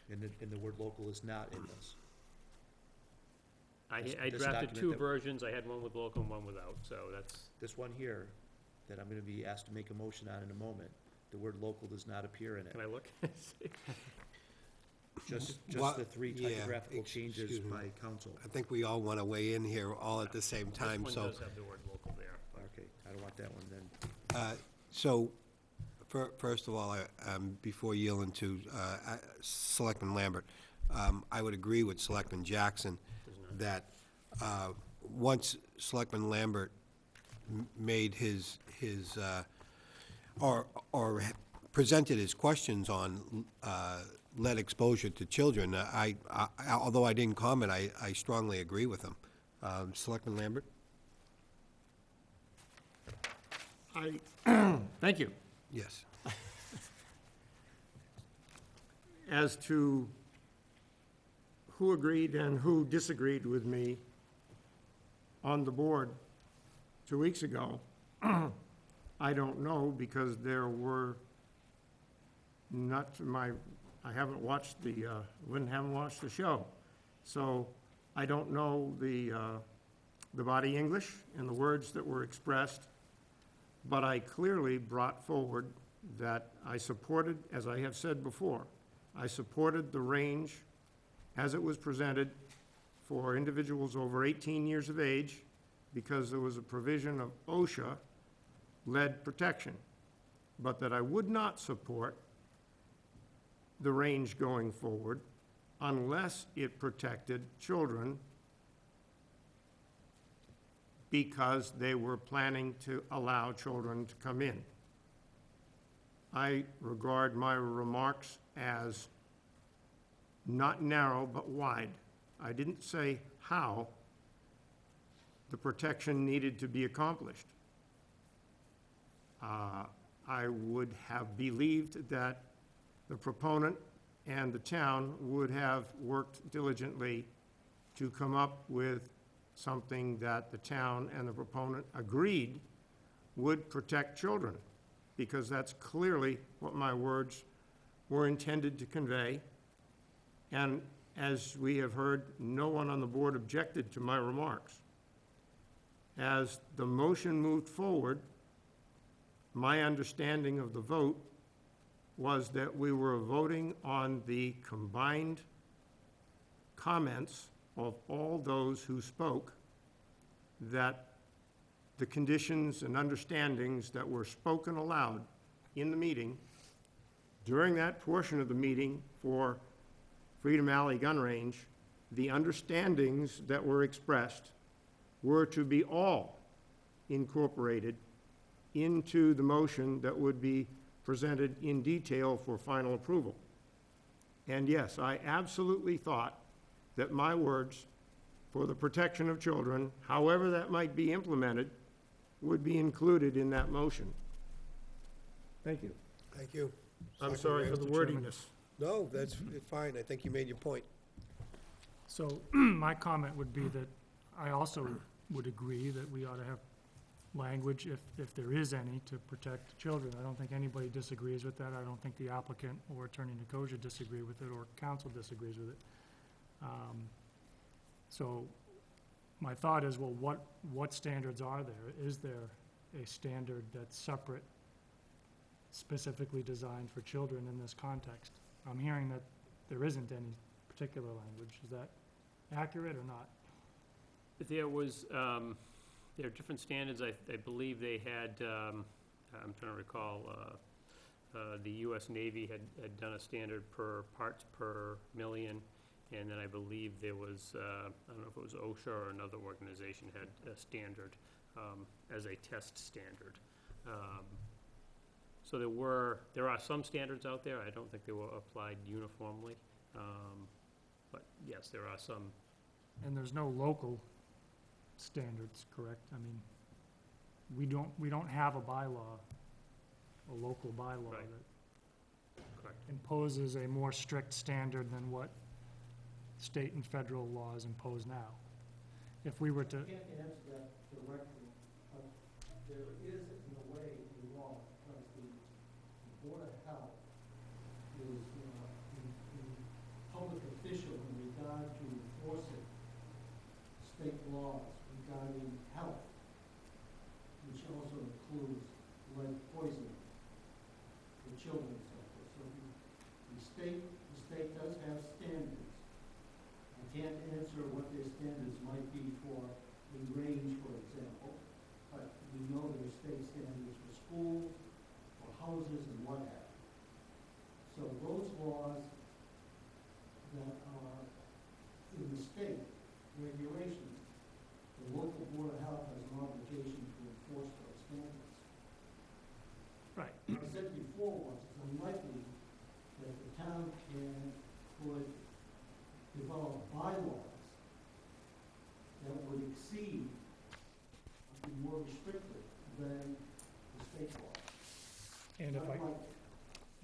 And the word local is not in this?
I
This
drafted
document
two
that-
versions. I had one with local and one without, so that's,
This one here, that I'm gonna be asked to make a motion on in a moment, the word local does not appear in it.
can I look?
Just
Well,
the three
yeah,
typographical changes
excuse me.
by council.
I think we all want to weigh in here all at the same time,
This
so.
one does have the word local there.
Okay, I don't want that one then.
So, first of all, before yielding to Selectman Lambert, I would agree with Selectman Jackson that once Selectman Lambert made his or presented as questions on lead exposure to children. Although I didn't comment, I strongly agree with them. Selectman Lambert?
Thank you.
Yes.
As to who agreed and who disagreed with me on the board 2 weeks ago, I don't know, because there were I haven't watched haven't watched the show. So I don't know the body English and the words that were expressed, but I clearly brought forward that I supported, as I have said before, I supported the range as it was presented for individuals over 18 years of age, because there was a provision of OSHA lead protection, but that I would not support the range going forward unless it protected children, because they were planning to allow children to come in. I regard my remarks as not narrow, but wide. I didn't say how the protection needed to be accomplished. I would have believed that the proponent and the town would have worked diligently to come up with something that the town and the proponent agreed would protect children, because that's clearly what my words were intended to convey. And as we have heard, no one on the board objected to my remarks. As the motion moved forward, my understanding of the vote was that we were voting on the combined comments of all those who spoke, that the conditions and understandings that were spoken aloud in the meeting, during that portion of the meeting for Freedom Alley Gun Range, the understandings that were expressed were to be all incorporated into the motion that would be presented in detail for final approval. And yes, I absolutely thought that my words for the protection of children, however that might be implemented, would be included in that motion. Thank you.
Thank you.
I'm sorry for the wordiness.
No, that's fine. I think you made your point.
So my comment would be that I also would agree that we ought to have language, if there is any, to protect children. I don't think anybody disagrees with that. I don't think the applicant or Attorney Nicosia disagree with it, or council disagrees with it. So my thought is, well, what standards are there? Is there a standard that's separate, specifically designed for children in this context? I'm hearing that there isn't any particular language. Is that accurate or not?
There was, there are different standards. I believe they had, I'm trying to recall, the US Navy had done a standard per parts per million, and then I believe there was, I don't know if it was OSHA or another organization had a standard as a test standard. So there are some standards out there. I don't think they were applied uniformly, but yes, there are some.
And there's no local standards, correct? I mean, we don't have a bylaw, a local bylaw
Right.
that
Correct.
imposes a more strict standard than what state and federal laws impose now. If we were to,
I can't answer that directly, but there is, in a way, a law, because the Board of Health is in public official in regard to enforcing state laws regarding health, which also includes lead poisoning for children and so forth. So the state does have standards. I can't answer what their standards might be for a range, for example, but we know there are state standards for schools, for houses, and what have you. So those laws that are in the state regulations, the local Board of Health has an obligation to enforce those standards.
right,
before was, it's unlikely that the town could develop bylaws that would exceed, be more restrictive than the state law.
And
Not likely.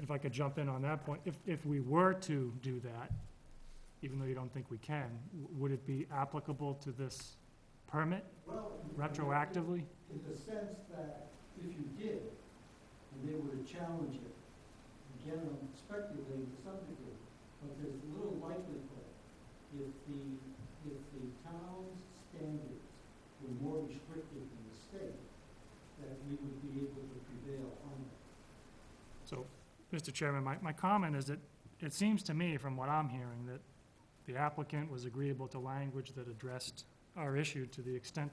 if I could jump in on that point, if we were to do that, even though you don't think we can, would it be applicable to this permit
Well,
retroactively?
in the sense that if you did, and they were to challenge it, again, I'm speculating to some degree, but there's little likelihood if the town's standards were more restrictive than the state, that we would be able to prevail on that.
So, Mr. Chairman, my comment is that it seems to me, from what I'm hearing, that the applicant was agreeable to language that addressed our issue to the extent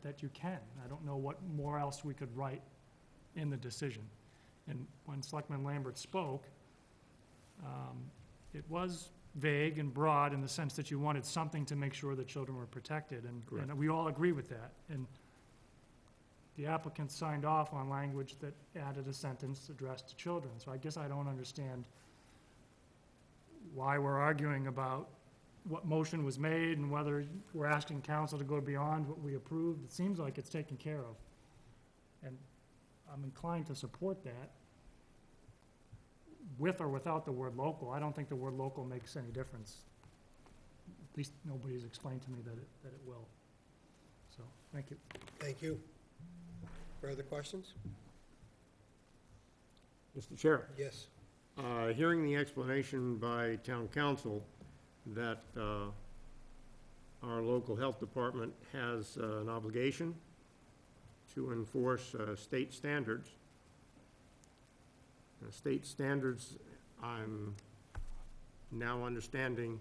that you can. I don't know what more else we could write in the decision. And when Selectman Lambert spoke, it was vague and broad in the sense that you wanted something to make sure that children were protected, and we all agree with that. And the applicant signed off on language that added a sentence addressed to children. So I guess I don't understand why we're arguing about what motion was made and whether we're asking council to go beyond what we approved. It seems like it's taken care of. And I'm inclined to support that, with or without the word local. I don't think the word local makes any difference. At least nobody's explained to me that it will. So, thank you.
Thank you. Further questions?
Mr. Chair,
Yes.
hearing the explanation by town council that our local health department has an obligation to enforce state standards. State standards, I'm now understanding,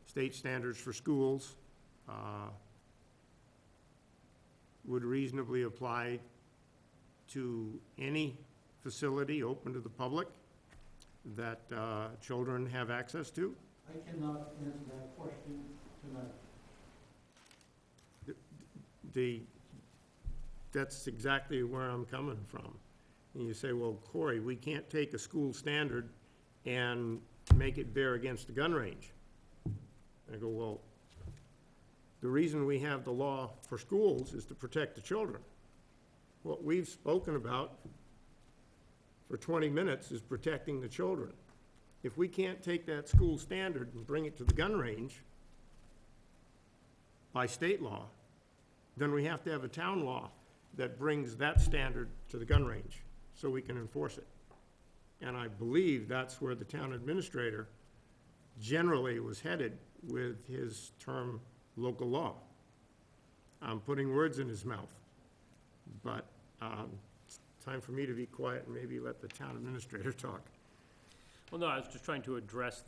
state standards for schools would reasonably apply to any facility open to the public that children have access to.
I cannot answer that question tonight.
That's exactly where I'm coming from. And you say, well, Corey, we can't take a school standard and make it bear against a gun range. I go, well, the reason we have the law for schools is to protect the children. What we've spoken about for 20 minutes is protecting the children. If we can't take that school standard and bring it to the gun range by state law, then we have to have a town law that brings that standard to the gun range so we can enforce it. And I believe that's where the town administrator generally was headed with his term local law. I'm putting words in his mouth, but it's time for me to be quiet and maybe let the town administrator talk.
Well, no, I was just trying to address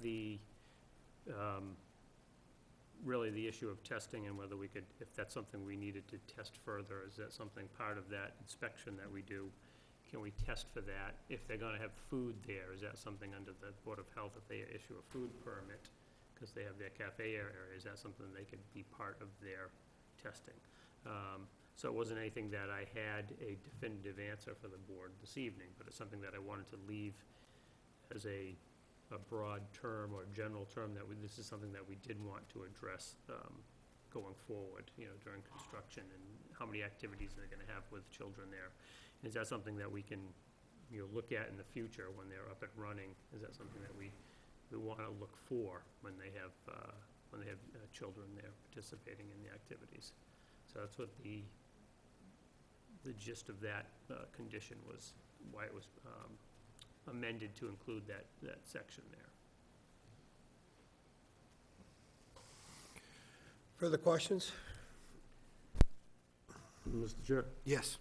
really the issue of testing and whether we could, if that's something we needed to test further, is that something part of that inspection that we do? Can we test for that? If they're gonna have food there, is that something under the Board of Health, if they issue a food permit, because they have their cafe area, is that something they could be part of their testing? So it wasn't anything that I had a definitive answer for the board this evening, but it's something that I wanted to leave as a broad term or general term that this is something that we did want to address going forward, during construction, and how many activities they're gonna have with children there. Is that something that we can, look at in the future when they're up and running? Is that something that we wanna look for when they have children there participating in the activities? So that's what the gist of that condition was, why it was amended to include that section there.
Further questions?
Mr. Chair,
Yes.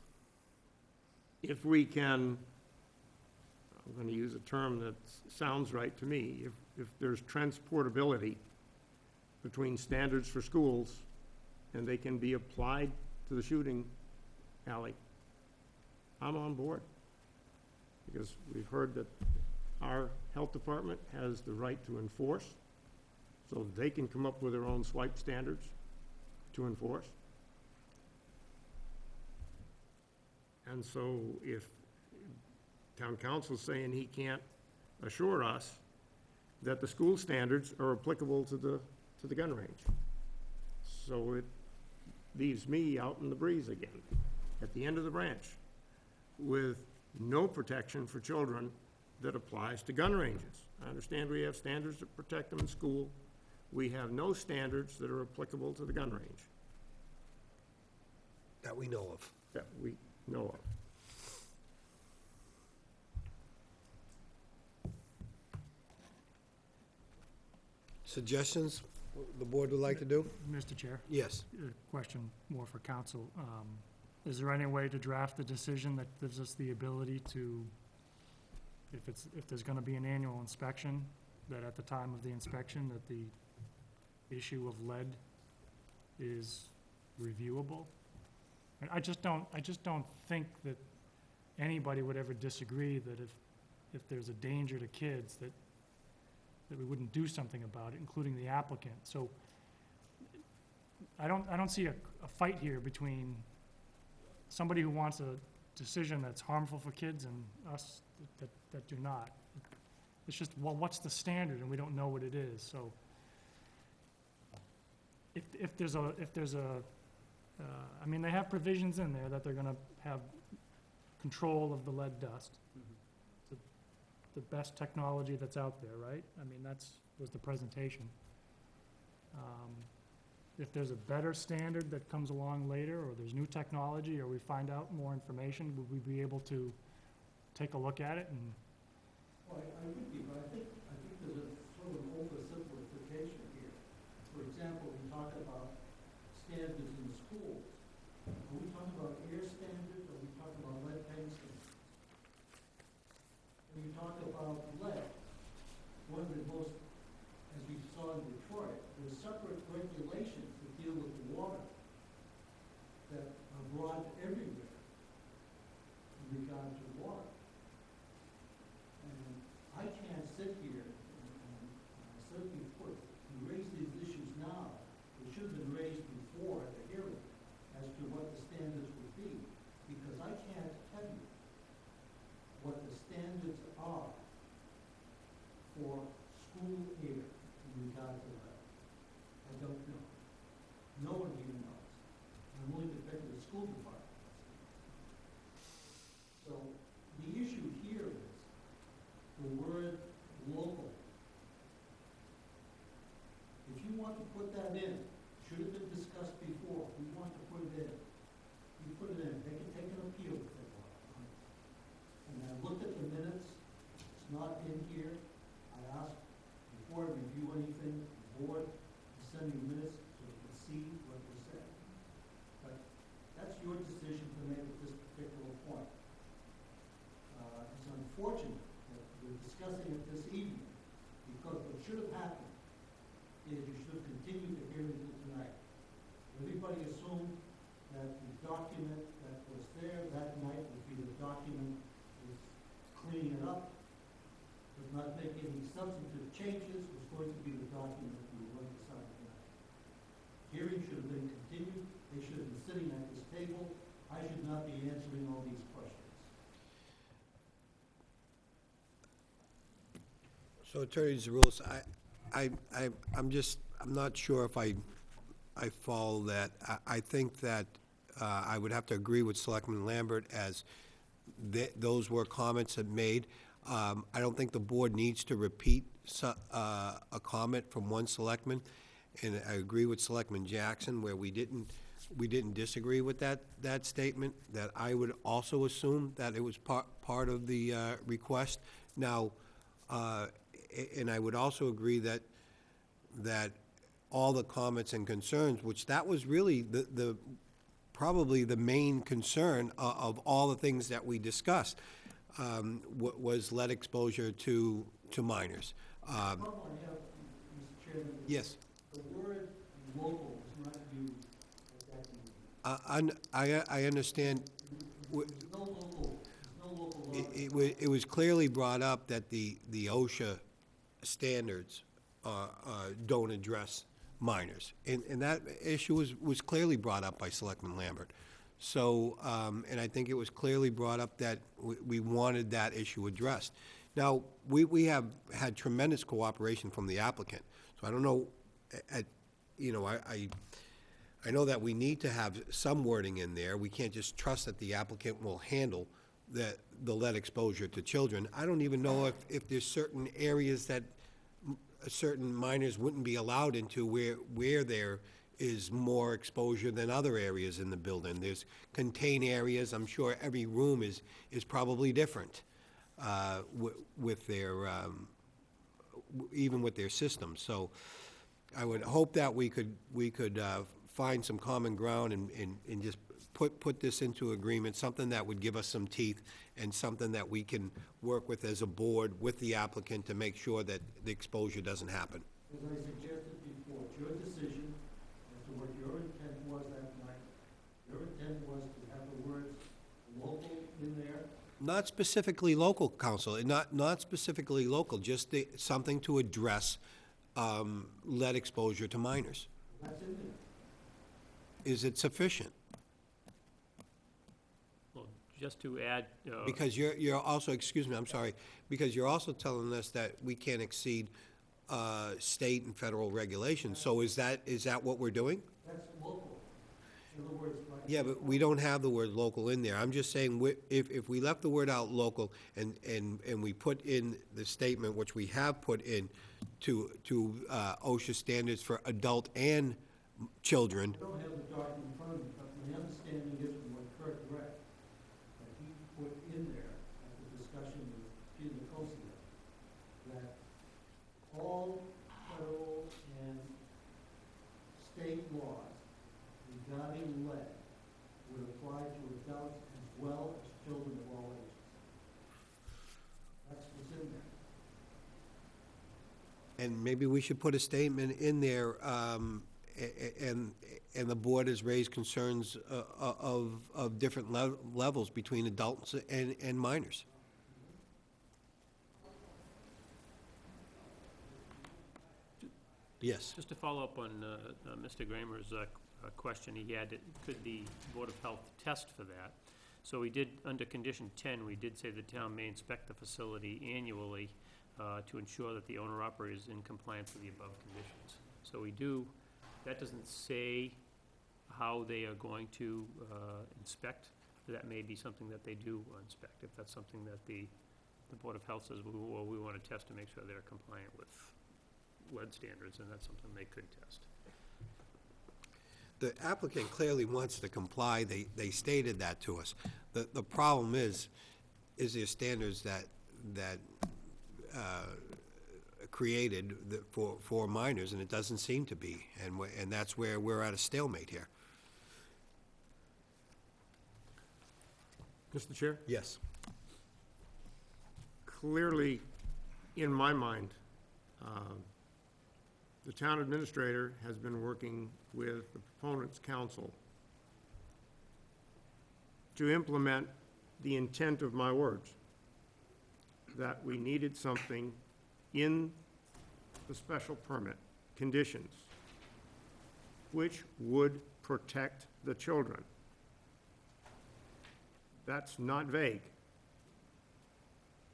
if we can, I'm gonna use a term that sounds right to me, if there's transportability between standards for schools and they can be applied to the shooting alley, I'm on board. Because we've heard that our health department has the right to enforce, so they can come up with their own swipe standards to enforce. And so if town council's saying he can't assure us that the school standards are applicable to the gun range. So it leaves me out in the breeze again, at the end of the branch, with no protection for children that applies to gun ranges. I understand we have standards that protect them in school. We have no standards that are applicable to the gun range
That we know of.
that we know of.
Suggestions the board would like to do?
Mr. Chair,
Yes.
a question more for council. Is there any way to draft a decision that gives us the ability to, if there's gonna be an annual inspection, that at the time of the inspection, that the issue of lead is reviewable? And I just don't think that anybody would ever disagree that if there's a danger to kids, that we wouldn't do something about it, including the applicant. So I don't see a fight here between somebody who wants a decision that's harmful for kids and us that do not. It's just, well, what's the standard, and we don't know what it is, so if there's a, I mean, they have provisions in there that they're gonna have control of the lead dust. The best technology that's out there, right? I mean, was the presentation. If there's a better standard that comes along later, or there's new technology, or we find out more information, would we be able to take a look at it and?
Well, I would be, but I think there's a sort of oversimplification here. For example, we talk about standards in the schools. Are we talking about air standards, or are we talking about lead paint standards? When you talk about lead, one of the most, as we saw in Detroit, there's separate regulations that deal with the water that are broad everywhere in regard to water. And I can't sit here and certainly raise these issues now. They should have been raised before at the hearing as to what the standards would be, because I can't tell you what the standards are for school air in regard to that. I don't know. No one even knows. I'm only defending the school department. So the issue here is the word local. If you want to put that in, should have been discussed before, we want to put it in. You put it in, they can take an appeal if they want. And I looked at the minutes, it's not in here. I asked, before I review anything, the board to send me minutes so we can see what was said. But that's your decision to make at this particular point. It's unfortunate that we're discussing it this evening, because what should have happened is you should have continued the hearing to tonight. Everybody assumed that the document that was there that night would be the document was cleaning it up, was not making any substantive changes, was going to be the document we were going to sign tonight. Hearing should have been continued, they should have been sitting at this table, I should not be answering all these questions.
So Attorney Zaroulis, I'm not sure if I follow that. I think that I would have to agree with Selectman Lambert as those were comments that made. I don't think the board needs to repeat a comment from one selectman. And I agree with Selectman Jackson where we didn't disagree with that statement, that I would also assume that it was part of the request. Now, and I would also agree that all the comments and concerns, which that was really probably the main concern of all the things that we discussed, was lead exposure to minors.
The problem I have, Mr. Chairman, is
Yes.
the word local is not used at that meeting.
I understand.
There's no local law.
It was clearly brought up that the OSHA standards don't address minors. And that issue was clearly brought up by Selectman Lambert. So, and I think it was clearly brought up that we wanted that issue addressed. Now, we have had tremendous cooperation from the applicant, so I don't know, you know, I know that we need to have some wording in there. We can't just trust that the applicant will handle the lead exposure to children. I don't even know if there's certain areas that certain minors wouldn't be allowed into where there is more exposure than other areas in the building. There's contained areas, I'm sure every room is probably different with their, even with their systems. So I would hope that we could find some common ground and just put this into agreement, something that would give us some teeth and something that we can work with as a board with the applicant to make sure that the exposure doesn't happen.
As I suggested before, it's your decision as to what your intent was that night. Your intent was to have the words local in there.
Not specifically local, council, not specifically local, just something to address lead exposure to minors.
That's in there.
Is it sufficient?
Well, just to add,
Because you're also, excuse me, I'm sorry, because you're also telling us that we can't exceed state and federal regulations. So is that what we're doing?
That's local. In other words, like.
Yeah, but we don't have the word local in there. I'm just saying, if we left the word out local and we put in the statement, which we have put in, to OSHA standards for adult and children.
I don't have the document in front of me, but my understanding is from what Kurt read, that he put in there at the discussion with Peter Nicosia, that all federal and state laws regarding lead would apply to adults as well as children of all ages. That's what's in there.
And maybe we should put a statement in there, and the board has raised concerns of different levels between adults and minors. Yes.
just to follow up on Mr. Gramer's question he had, could the Board of Health test for that? So we did, under condition 10, we did say the town may inspect the facility annually to ensure that the owner-operator is in compliance with the above conditions. So we do, that doesn't say how they are going to inspect. That may be something that they do inspect, if that's something that the Board of Health says, well, we want to test to make sure they're compliant with lead standards, and that's something they could test.
The applicant clearly wants to comply. They stated that to us. The problem is there standards that created for minors, and it doesn't seem to be, and that's where we're at a stalemate here.
Mr. Chair?
Yes.
Clearly, in my mind, the town administrator has been working with the proponents' council to implement the intent of my words, that we needed something in the special permit conditions which would protect the children. That's not vague.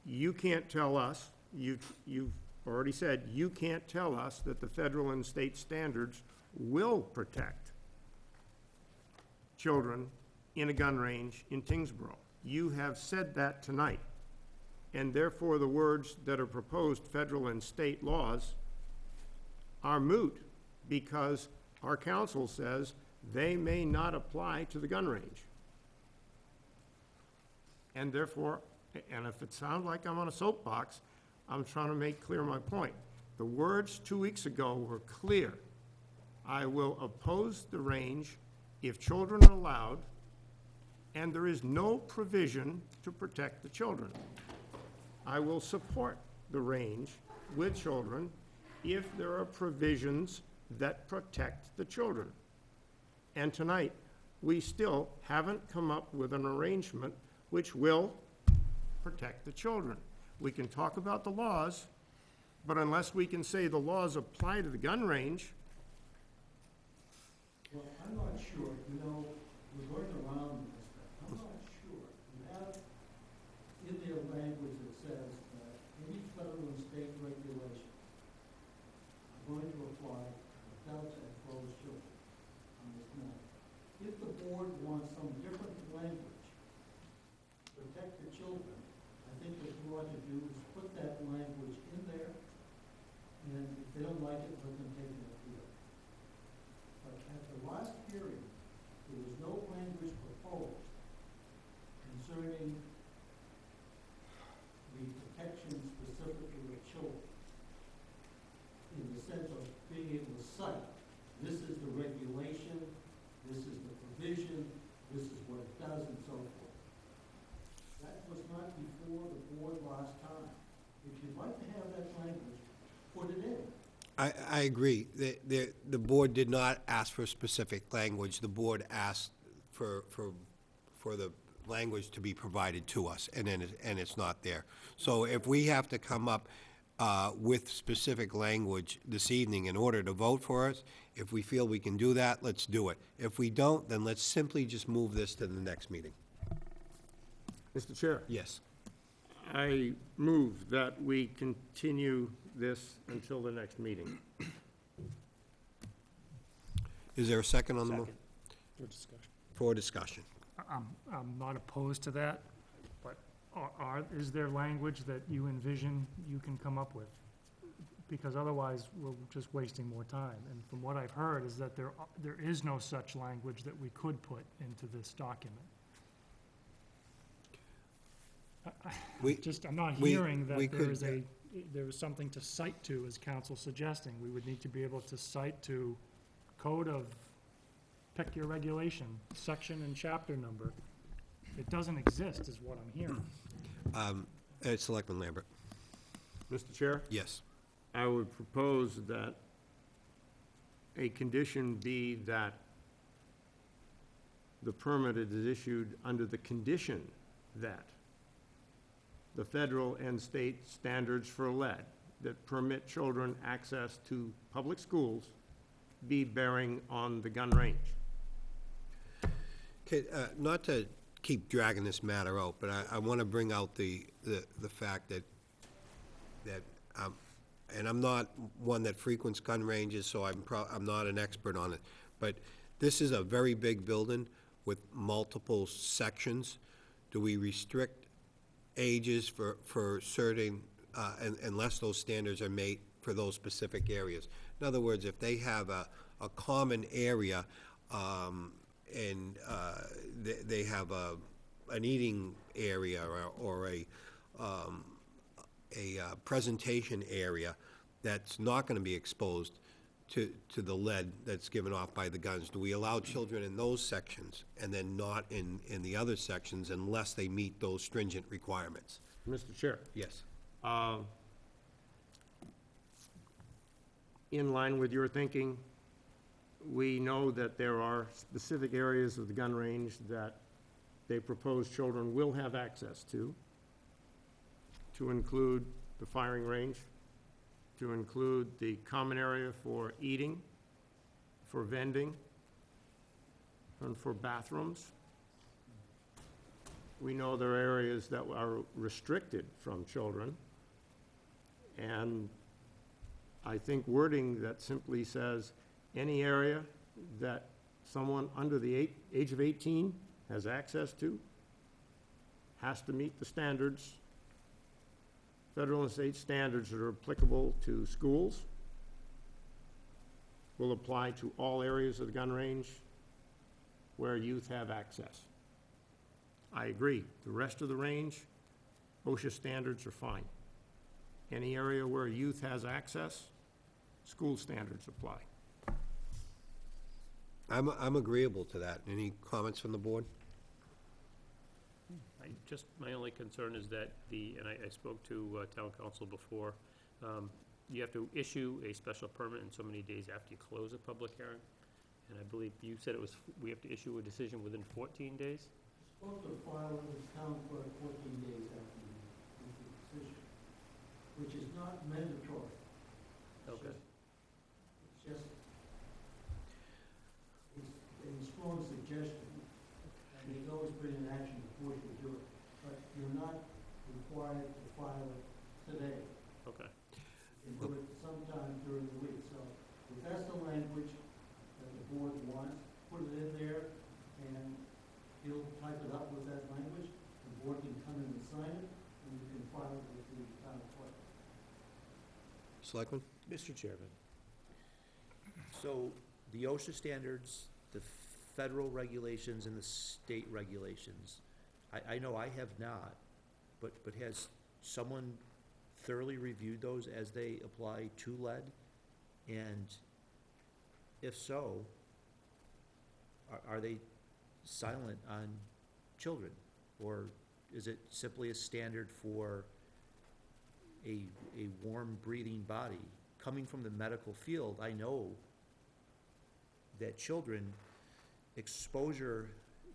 You can't tell us, you've already said, you can't tell us that the federal and state standards will protect children in a gun range in Tyngsborough. You have said that tonight, and therefore the words that are proposed, federal and state laws, are moot because our council says they may not apply to the gun range. And therefore, and if it sounds like I'm on a soapbox, I'm trying to make clear my point. The words 2 weeks ago were clear. I will oppose the range if children are allowed, and there is no provision to protect the children. I will support the range with children if there are provisions that protect the children. And tonight, we still haven't come up with an arrangement which will protect the children. We can talk about the laws, but unless we can say the laws apply to the gun range.
Well, I'm not sure, you know, we're going around like it, let them take an appeal. But at the last hearing, there was no language proposed concerning the protection specifically of children, in the sense of being able to cite, this is the regulation, this is the provision, this is what it does, and so forth. That was not before the board last time. If you'd like to have that language, put it in.
I agree. The board did not ask for specific language. The board asked for the language to be provided to us, and it's not there. So if we have to come up with specific language this evening in order to vote for us, if we feel we can do that, let's do it. If we don't, then let's simply just move this to the next meeting.
Mr. Chair,
Yes.
I move that we continue this until the next meeting.
Is there a second on the motion?
For discussion.
For discussion.
I'm not opposed to that, but is there language that you envision you can come up with? Because otherwise, we're just wasting more time. And from what I've heard is that there is no such language that we could put into this document. I'm not hearing that there is something to cite to, as council suggesting. We would need to be able to cite to code of, pick your regulation, section and chapter number. It doesn't exist, is what I'm hearing.
Selectman Lambert.
Mr. Chair,
Yes.
I would propose that a condition be that the permit is issued under the condition that the federal and state standards for lead that permit children access to public schools be bearing on the gun range.
Okay, not to keep dragging this matter out, but I want to bring out the fact that, and I'm not one that frequents gun ranges, so I'm not an expert on it, but this is a very big building with multiple sections. Do we restrict ages for certain, unless those standards are made for those specific areas? In other words, if they have a common area, and they have an eating area or a presentation area that's not going to be exposed to the lead that's given off by the guns, do we allow children in those sections and then not in the other sections unless they meet those stringent requirements?
Mr. Chair,
Yes.
in line with your thinking, we know that there are specific areas of the gun range that they propose children will have access to include the firing range, to include the common area for eating, for vending, and for bathrooms. We know there are areas that are restricted from children, and I think wording that simply says any area that someone under the age of 18 has access to has to meet the standards, federal and state standards that are applicable to schools, will apply to all areas of the gun range where youth have access. I agree. The rest of the range, OSHA standards are fine. Any area where youth has access, school standards apply.
I'm agreeable to that. Any comments from the board?
My only concern is that and I spoke to town council before, you have to issue a special permit in so many days after you close a public hearing. And I believe you said we have to issue a decision within 14 days?
Supposed to file with the town clerk 14 days after the decision, which is not mandatory.
Okay.
It's a strong suggestion. And you can always bring an action before you do it, but you're not required to file it today.
Okay.
You can do it sometime during the week. So if that's the language that the board wants, put it in there, and he'll type it up with that language. The board can come in and sign it, and you can file it with the town clerk.
Selectman?
Mr. Chairman, So the OSHA standards, the federal regulations and the state regulations, I know I have not, but has someone thoroughly reviewed those as they apply to lead? And if so, are they silent on children? Or is it simply a standard for a warm breathing body? Coming from the medical field, I know that children, exposure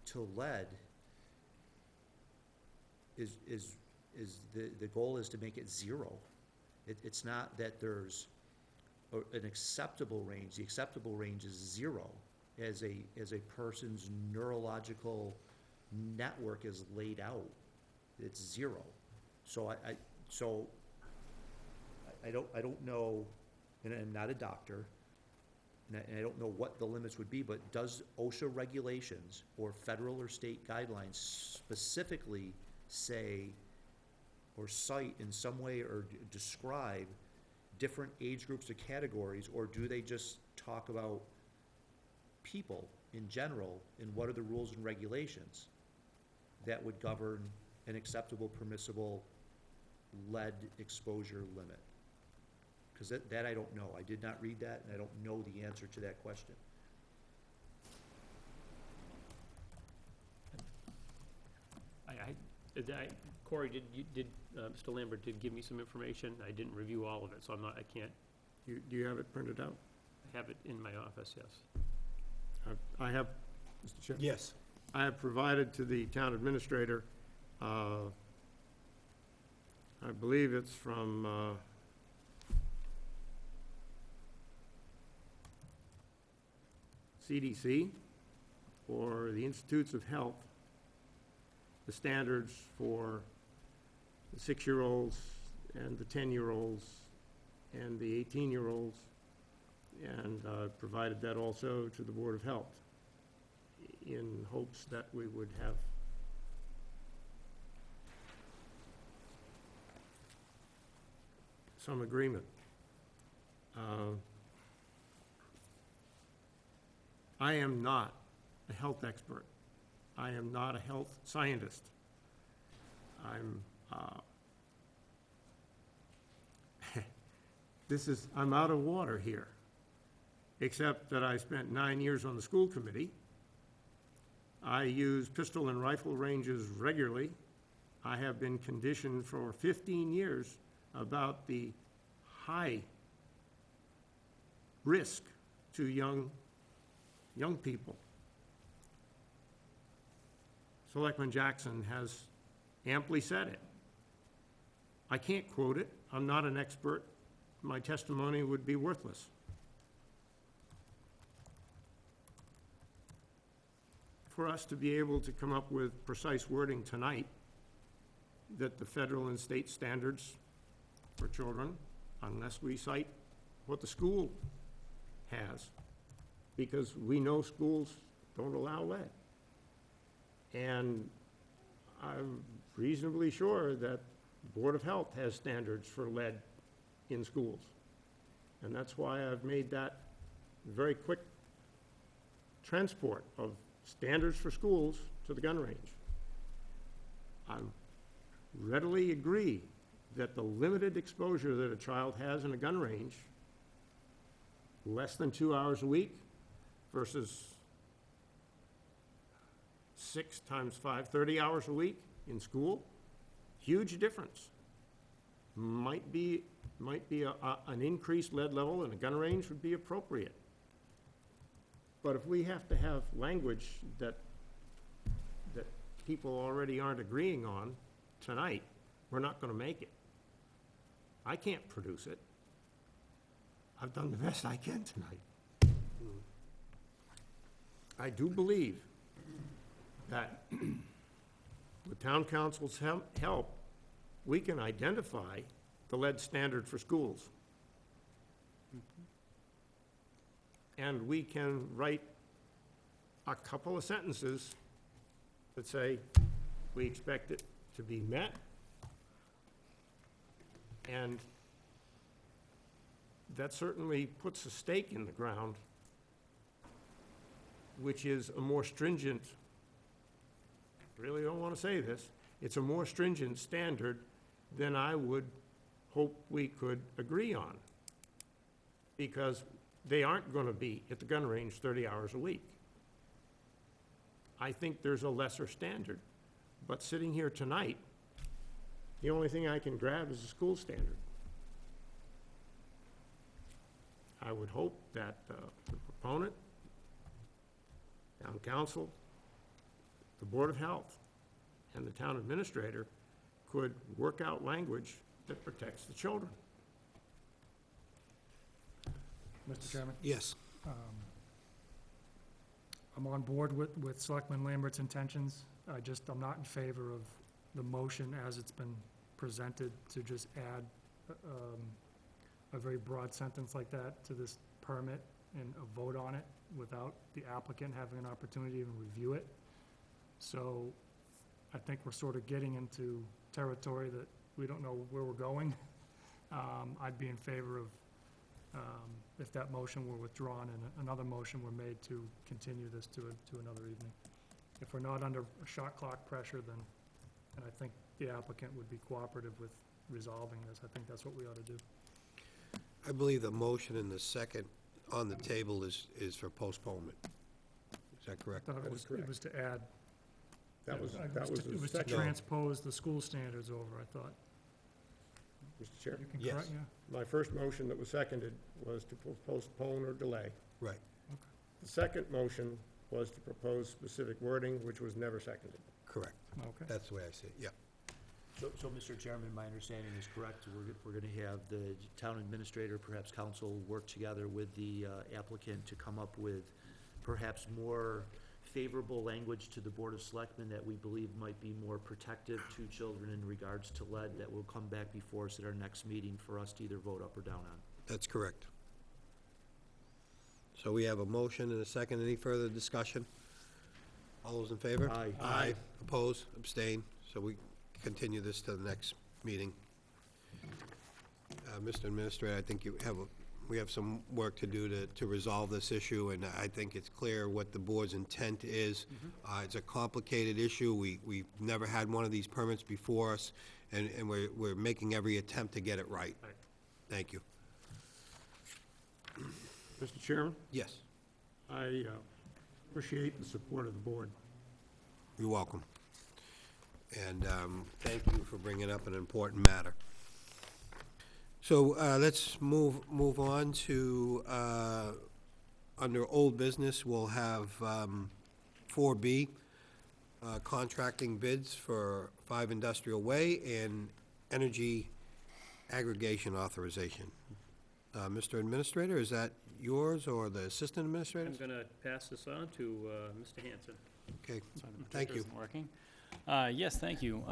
to lead is the goal is to make it zero. It's not that there's an acceptable range. The acceptable range is zero as a person's neurological network is laid out. It's zero. So I don't know, and I'm not a doctor, and I don't know what the limits would be, but does OSHA regulations or federal or state guidelines specifically say or cite in some way or describe different age groups or categories, or do they just talk about people in general and what are the rules and regulations that would govern an acceptable, permissible lead exposure limit? Because that I don't know. I did not read that, and I don't know the answer to that question.
Corey, Mr. Lambert did give me some information. I didn't review all of it, so I can't,
Do you have it printed out?
have it in my office, yes.
I have, Mr. Chair?
Yes.
I have provided to the town administrator, I believe it's from, CDC or the Institutes of Health, the standards for the 6-year-olds and the 10-year-olds and the 18-year-olds, and provided that also to the Board of Health in hopes that we would have some agreement. I am not a health expert. I am not a health scientist. I'm out of water here, except that I spent 9 years on the school committee. I use pistol and rifle ranges regularly. I have been conditioned for 15 years about the high risk to young people. Selectman Jackson has amply said it. I can't quote it. I'm not an expert. My testimony would be worthless. For us to be able to come up with precise wording tonight that the federal and state standards for children, unless we cite what the school has, because we know schools don't allow lead. And I'm reasonably sure that Board of Health has standards for lead in schools. And that's why I've made that very quick transport of standards for schools to the gun range. I readily agree that the limited exposure that a child has in a gun range, less than 2 hours a week versus 6 times 5, 30 hours a week in school, huge difference. Might be an increased lead level in a gun range would be appropriate. But if we have to have language that people already aren't agreeing on tonight, we're not going to make it. I can't produce it. I've done the best I can tonight. I do believe that with town council's help, we can identify the lead standard for schools. And we can write a couple of sentences that say, we expect it to be met, and that certainly puts a stake in the ground which is a more stringent, really don't want to say this, it's a more stringent standard than I would hope we could agree on. Because they aren't going to be at the gun range 30 hours a week. I think there's a lesser standard. But sitting here tonight, the only thing I can grab is the school standard. I would hope that the proponent, town council, the Board of Health, and the town administrator could work out language that protects the children.
Mr. Chairman,
Yes.
I'm on board with Selectman Lambert's intentions. I'm not in favor of the motion as it's been presented to just add a very broad sentence like that to this permit and a vote on it without the applicant having an opportunity to even review it. So I think we're sort of getting into territory that we don't know where we're going. I'd be in favor of, if that motion were withdrawn and another motion were made to continue this to another evening. If we're not under a shot clock pressure, then I think the applicant would be cooperative with resolving this. I think that's what we ought to do.
I believe the motion in the second on the table is for postponement. Is that correct?
I thought it was to add.
That was
It
the
was to
second.
transpose the school standards over, I thought.
Mr. Chair,
You can
Yes.
correct, yeah?
my first motion that was seconded was to postpone or delay.
Right.
The second motion was to propose specific wording, which was never seconded.
Correct.
Okay.
That's the way I see it, yeah.
So, Mr. Chairman, my understanding is correct. We're going to have the town administrator, perhaps council, work together with the applicant to come up with perhaps more favorable language to the Board of Selectmen that we believe might be more protective to children in regards to lead, that will come back before us at our next meeting for us to either vote up or down on.
That's correct. So we have a motion and a second. Any further discussion? All those in favor?
Aye.
Aye. Oppose, abstain. So we continue this to the next meeting. Mr. Administrator, I think we have some work to do to resolve this issue, and I think it's clear what the board's intent is. It's a complicated issue. We've never had one of these permits before us, and we're making every attempt to get it right.
Right.
Thank you.
Mr. Chairman,
Yes,
I appreciate the support of the board.
you're welcome. And thank you for bringing up an important matter. So let's move on to, under old business, we'll have 4B, contracting bids for 5 Industrial Way and energy aggregation authorization. Mr. Administrator, is that yours or the Assistant Administrator?
I'm going to pass this on to Mr. Hanson.
Okay,
Sorry, the
Thank
clicker
you.
isn't working. Yes, thank you.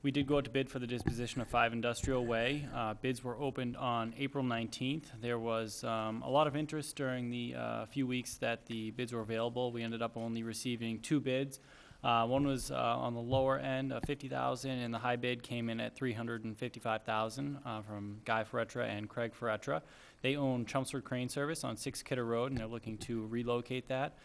We did go out to bid for the disposition of 5 Industrial Way. Bids were opened on April 19th. There was a lot of interest during the few weeks that the bids were available. We ended up only receiving 2 bids. One was on the lower end of $50,000, and the high bid came in at $355,000 from Guy Ferretra and Craig Ferretra. They own Chelmsford Crane Service on 6 Kidder Road, and they're looking to relocate that.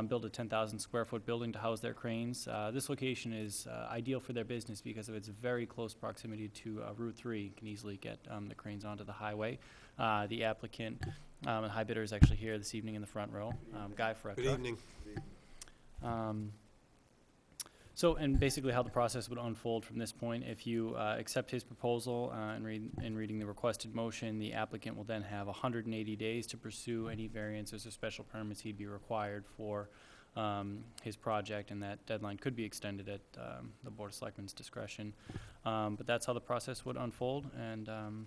Build a 10,000 square foot building to house their cranes. This location is ideal for their business because of its very close proximity to Route 3. Can easily get the cranes onto the highway. The applicant and high bidder is actually here this evening in the front row, Guy Ferretra.
Good evening.
So, and basically how the process would unfold from this point, if you accept his proposal in reading the requested motion, the applicant will then have 180 days to pursue any variances or special permits he'd be required for his project, and that deadline could be extended at the Board of Selectmen's discretion. But that's how the process would unfold, and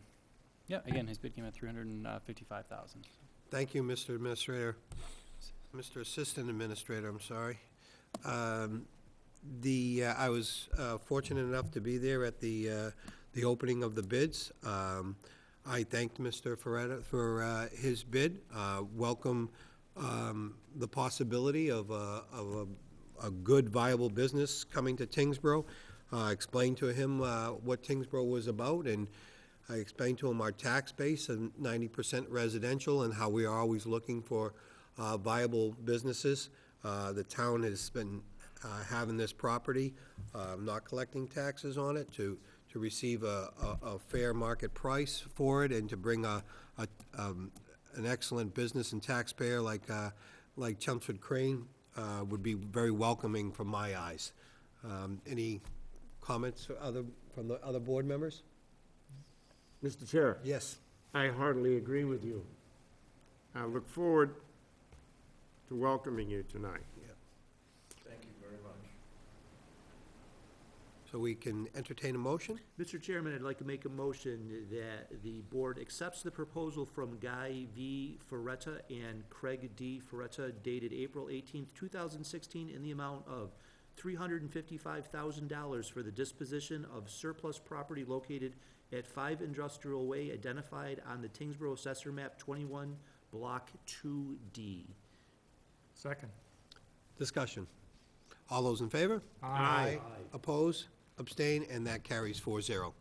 yeah, again, his bid came at $355,000.
Thank you, Mr. Administrator. Mr. Assistant Administrator, I'm sorry. I was fortunate enough to be there at the opening of the bids. I thanked Mr. Ferretra for his bid. Welcome the possibility of a good, viable business coming to Tyngsborough. Explained to him what Tyngsborough was about, and I explained to him our tax base and 90% residential, and how we are always looking for viable businesses. The town has been having this property, not collecting taxes on it, to receive a fair market price for it, and to bring an excellent business and taxpayer like Chelmsford Crane would be very welcoming from my eyes. Any comments from the other board members?
Mr. Chair,
Yes.
I heartily agree with you. I look forward to welcoming you tonight.
Thank you very much.
So we can entertain a motion?
Mr. Chairman, I'd like to make a motion that the board accepts the proposal from Guy V. Ferretta and Craig D. Ferretta dated April 18th, 2016, in the amount of $355,000 for the disposition of surplus property located at 5 Industrial Way, identified on the Tyngsborough Assessor Map 21, Block 2D.
Second.
Discussion. All those in favor?
Aye.
Oppose, abstain, and that carries 4-0.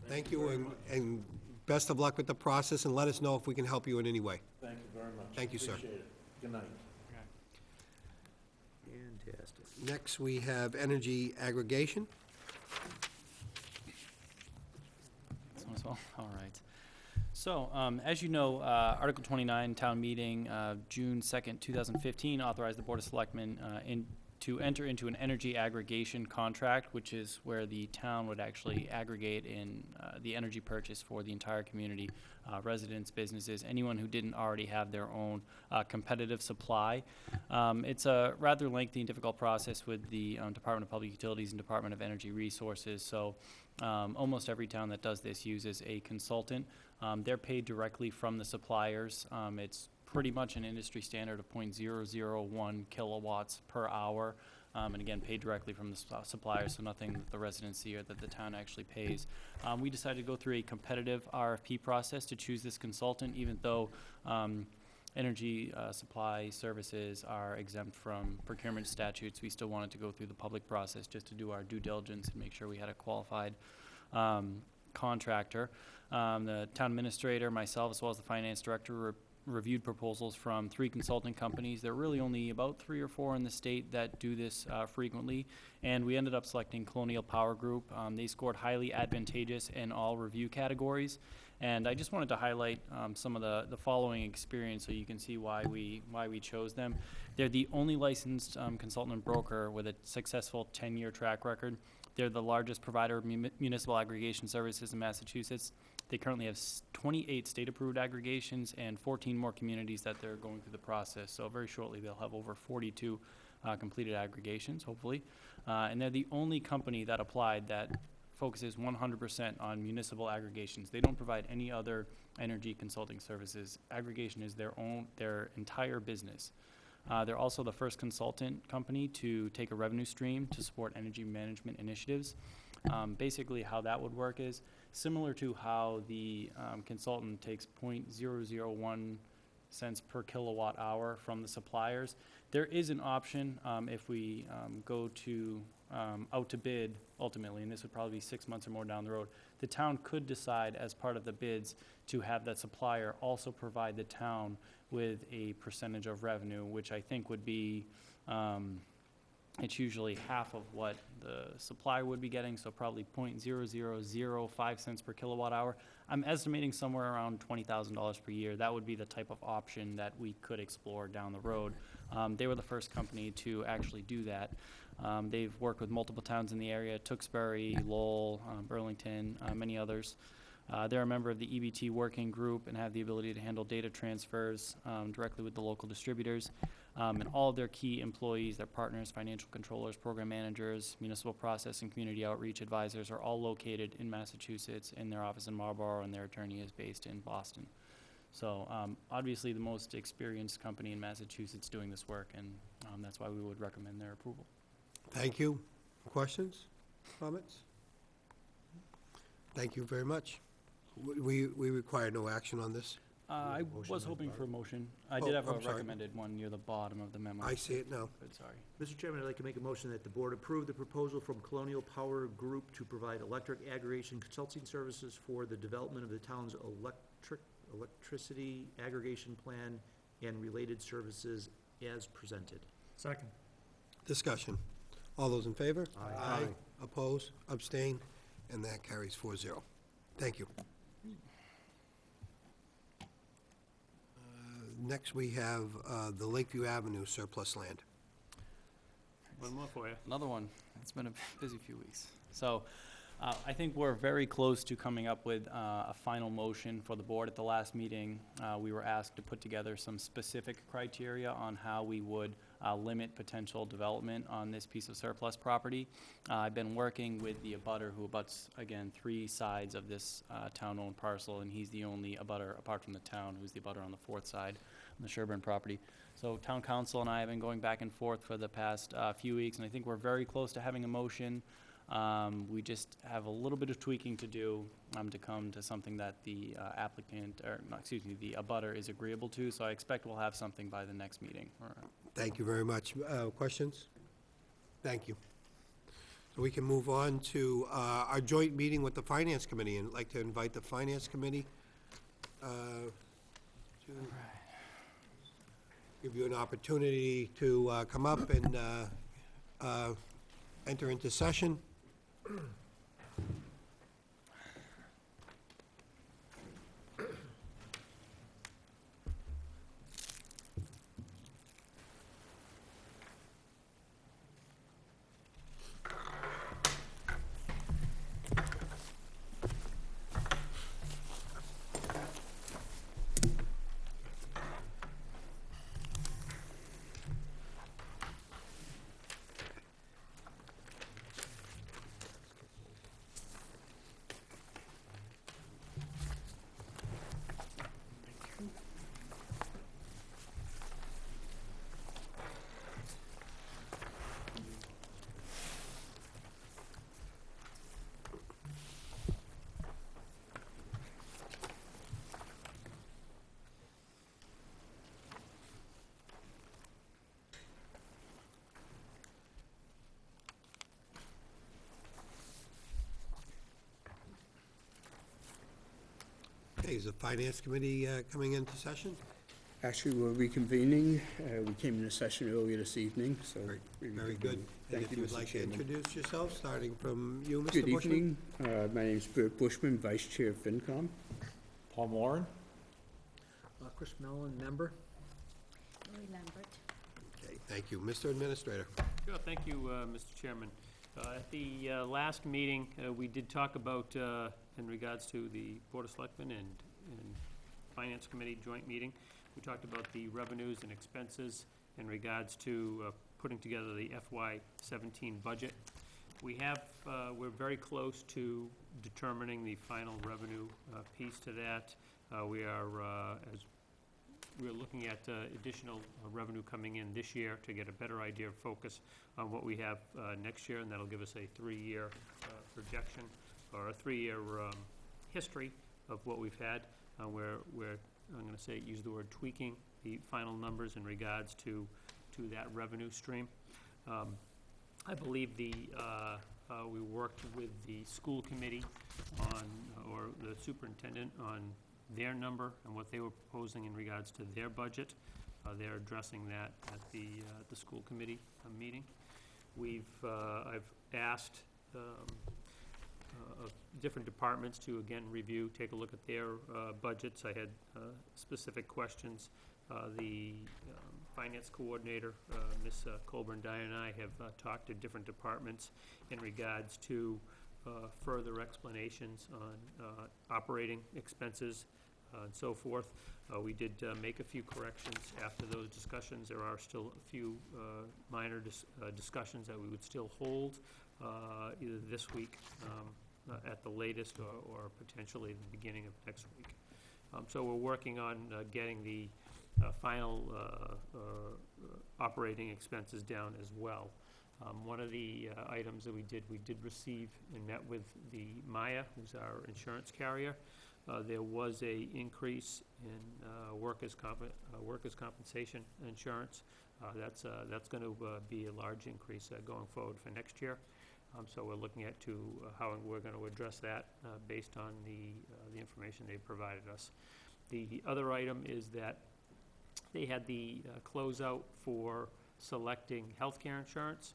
Thank you, and best of luck with the process, and let us know if we can help you in any way.
Thank you very much.
Thank you, sir.
Appreciate it. Good night.
Okay.
Fantastic.
Next, we have energy aggregation.
This one as well? All right. So, as you know, Article 29, Town Meeting, June 2nd, 2015, authorized the Board of Selectmen to enter into an energy aggregation contract, which is where the town would actually aggregate in the energy purchase for the entire community, residents, businesses, anyone who didn't already have their own competitive supply. It's a rather lengthy and difficult process with the Department of Public Utilities and Department of Energy Resources. So almost every town that does this uses a consultant. They're paid directly from the suppliers. It's pretty much an industry standard of 0.001 kilowatts per hour, and again, paid directly from the suppliers, so nothing that the residents see or that the town actually pays. We decided to go through a competitive RFP process to choose this consultant, even though energy supply services are exempt from procurement statutes. We still wanted to go through the public process just to do our due diligence and make sure we had a qualified contractor. The town administrator, myself, as well as the finance director, reviewed proposals from 3 consulting companies. There are really only about 3 or 4 in the state that do this frequently, and we ended up selecting Colonial Power Group. They scored highly advantageous in all review categories, and I just wanted to highlight some of the following experience so you can see why we chose them. They're the only licensed consultant and broker with a successful 10-year track record. They're the largest provider of municipal aggregation services in Massachusetts. They currently have 28 state-approved aggregations and 14 more communities that they're going through the process. So very shortly, they'll have over 42 completed aggregations, hopefully. And they're the only company that applied that focuses 100% on municipal aggregations. They don't provide any other energy consulting services. Aggregation is their entire business. They're also the first consultant company to take a revenue stream to support energy management initiatives. Basically, how that would work is similar to how the consultant takes 0.001 cents per kilowatt hour from the suppliers. There is an option if we go to out to bid ultimately, and this would probably be 6 months or more down the road. The town could decide as part of the bids to have that supplier also provide the town with a percentage of revenue, which I think would be it's usually half of what the supplier would be getting, so probably 0.0005 cents per kilowatt hour. I'm estimating somewhere around $20,000 per year. That would be the type of option that we could explore down the road. They were the first company to actually do that. They've worked with multiple towns in the area, Tewksbury, Lowell, Burlington, many others. They're a member of the EBT working group and have the ability to handle data transfers directly with the local distributors. And all of their key employees, their partners, financial controllers, program managers, municipal process, and community outreach advisors are all located in Massachusetts in their office in Marlborough, and their attorney is based in Boston. So obviously the most experienced company in Massachusetts doing this work, and that's why we would recommend their approval.
Thank you. Questions, comments? Thank you very much. We require no action on this.
I was hoping for a motion. I did have a
I'm sorry.
recommended one near the bottom of the memo.
I see it now.
Good, sorry.
Mr. Chairman, I'd like to make a motion that the board approve the proposal from Colonial Power Group to provide electric aggregation consulting services for the development of the town's electricity aggregation plan and related services as presented.
Second.
Discussion. All those in favor?
Aye.
Oppose, abstain, and that carries 4-0. Thank you. Next, we have the Lakeview Avenue surplus land.
One more for you.
Another one. It's been a busy few weeks. So I think we're very close to coming up with a final motion for the board. At the last meeting, we were asked to put together some specific criteria on how we would limit potential development on this piece of surplus property. I've been working with the abutter who abuts, again, 3 sides of this town-owned parcel, and he's the only abutter, apart from the town, who's the abutter on the 4th side, on the Sherburne property. So town council and I have been going back and forth for the past few weeks, and I think we're very close to having a motion. We just have a little bit of tweaking to do to come to something that the applicant, or, no, excuse me, the abutter is agreeable to, so I expect we'll have something by the next meeting.
Thank you very much. Questions? Thank you. So we can move on to our joint meeting with the Finance Committee, and I'd like to invite the Finance Committee to give you an opportunity to come up and enter into session. Okay, is the Finance Committee coming into session?
Actually, we're reconvening. We came into session earlier this evening, so. we're
Very
reconvening.
good. And
Thank
if
you,
you would
Mr.
like to
Chairman.
introduce yourself, starting from you, Mr.
Good
Bushman?
evening. My name's Bert Bushman, Vice Chair of FinCom.
Paul Moran?
Chris Mellon, member.
Lori Lambert.
Okay, thank you. Mr. Administrator?
Sure, thank you, Mr. Chairman. At the last meeting, we did talk about, in regards to the Board of Selectmen and Finance Committee joint meeting, we talked about the revenues and expenses in regards to putting together the FY17 budget. We have, we're very close to determining the final revenue piece to that. We are, as we're looking at additional revenue coming in this year to get a better idea of focus on what we have next year, and that'll give us a 3-year projection, or a 3-year history of what we've had. We're I'm going to say, use the word tweaking the final numbers in regards to that revenue stream. I believe we worked with the school committee on, or the superintendent on their number and what they were proposing in regards to their budget. They're addressing that at the school committee meeting. I've asked of different departments to, again, review, take a look at their budgets. I had specific questions. The finance coordinator, Ms. Colburn-Dyer, and I have talked to different departments in regards to further explanations on operating expenses and so forth. We did make a few corrections after those discussions. There are still a few minor discussions that we would still hold either this week at the latest, or potentially the beginning of next week. So we're working on getting the final operating expenses down as well. One of the items that we did receive and met with the Maya, who's our insurance carrier. There was a increase in workers' compensation insurance. That's going to be a large increase going forward for next year. So we're looking at how we're going to address that based on the information they've provided us. The other item is that They had the closeout for selecting healthcare insurance.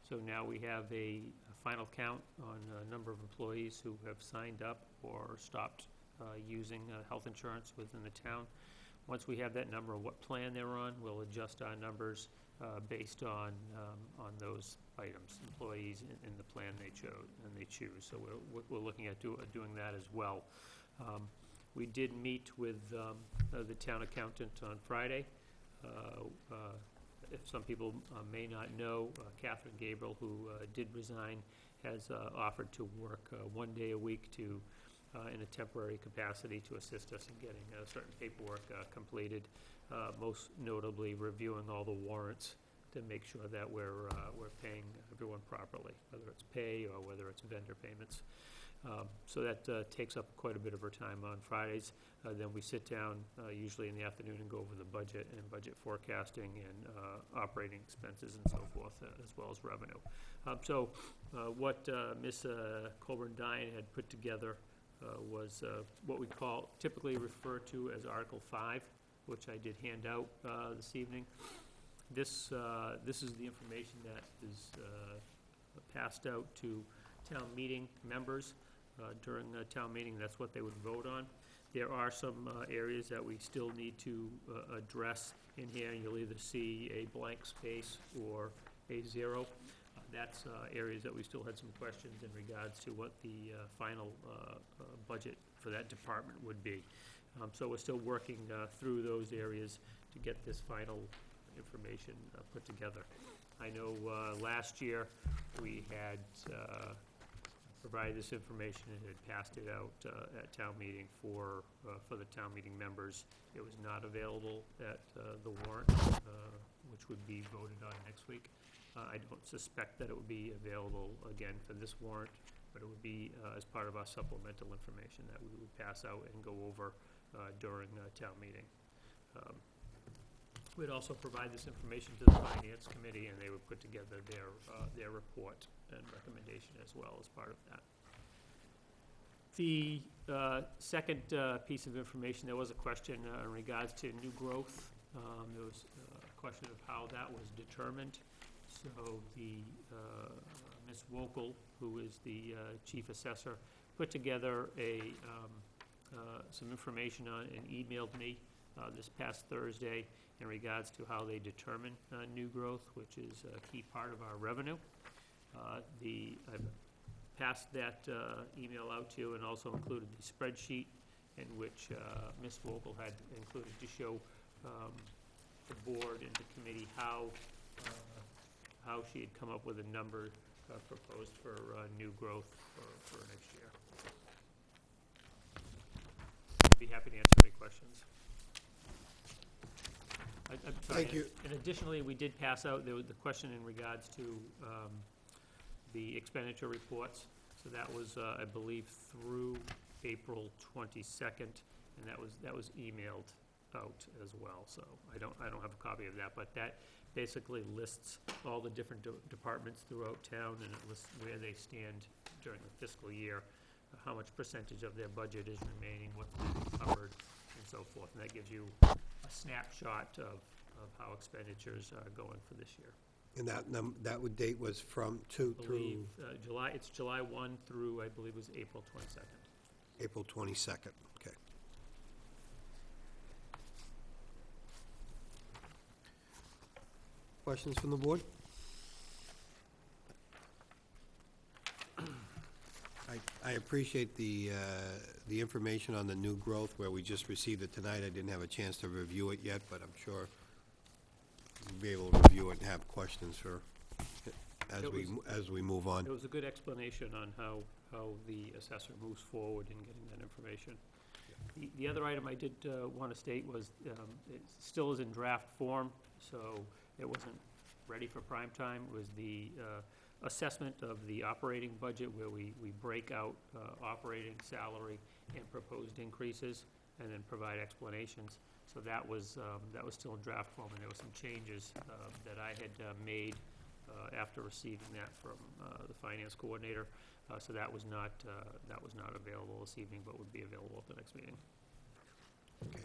So now we have a final count on a number of employees who have signed up or stopped using health insurance within the town. Once we have that number of what plan they're on, we'll adjust our numbers based on those items, employees in the plan they choose. So we're looking at doing that as well. We did meet with the town accountant on Friday. If some people may not know, Catherine Gabriel, who did resign, has offered to work 1 day a week to, in a temporary capacity, to assist us in getting certain paperwork completed, most notably reviewing all the warrants to make sure that we're paying everyone properly, whether it's pay or whether it's vendor payments. So that takes up quite a bit of our time on Fridays. Then we sit down, usually in the afternoon, and go over the budget and budget forecasting and operating expenses and so forth, as well as revenue. So what Ms. Colburn-Dine had put together was what we typically refer to as Article 5, which I did hand out this evening. This is the information that is passed out to town meeting members during the town meeting. That's what they would vote on. There are some areas that we still need to address in here, and you'll either see a blank space or a 0. That's areas that we still had some questions in regards to what the final budget for that department would be. So we're still working through those areas to get this final information put together. I know last year we had provided this information and had passed it out at town meeting for the town meeting members. It was not available at the warrant, which would be voted on next week. I don't suspect that it would be available again for this warrant, but it would be as part of our supplemental information that we would pass out and go over during town meeting. We'd also provide this information to the Finance Committee, and they would put together their report and recommendation as well as part of that. The second piece of information, there was a question in regards to new growth. There was a question of how that was determined. So the Ms. Wokel, who is the chief assessor, put together some information on and emailed me this past Thursday in regards to how they determine new growth, which is a key part of our revenue. I've passed that email out to you and also included the spreadsheet in which Ms. Vogel had included to show the board and the committee how she had come up with a number proposed for new growth for next year. I'd be happy to answer any questions. I'm sorry.
Thank you.
And additionally, we did pass out the question in regards to the expenditure reports. So that was, I believe, through April 22nd, and that was emailed out as well. So I don't have a copy of that, but that basically lists all the different departments throughout town, and it lists where they stand during the fiscal year, how much percentage of their budget is remaining, what's been covered, and so forth. And that gives you a snapshot of how expenditures are going for this year.
And that date was from
I believe it's July 1 through, I believe, was April 22nd.
April 22nd, okay. Questions from the board? I appreciate the information on the new growth where we just received it tonight. I didn't have a chance to review it yet, but I'm sure we'll be able to review it and have questions for, as we move on.
It was a good explanation on how the assessor moves forward in getting that information. The other item I did want to state was it still is in draft form, so it wasn't ready for prime time. It was the assessment of the operating budget where we break out operating, salary, and proposed increases, and then provide explanations. So that was still in draft form, and there were some changes that I had made after receiving that from the finance coordinator. So that was not available this evening, but would be available at the next meeting.
Okay.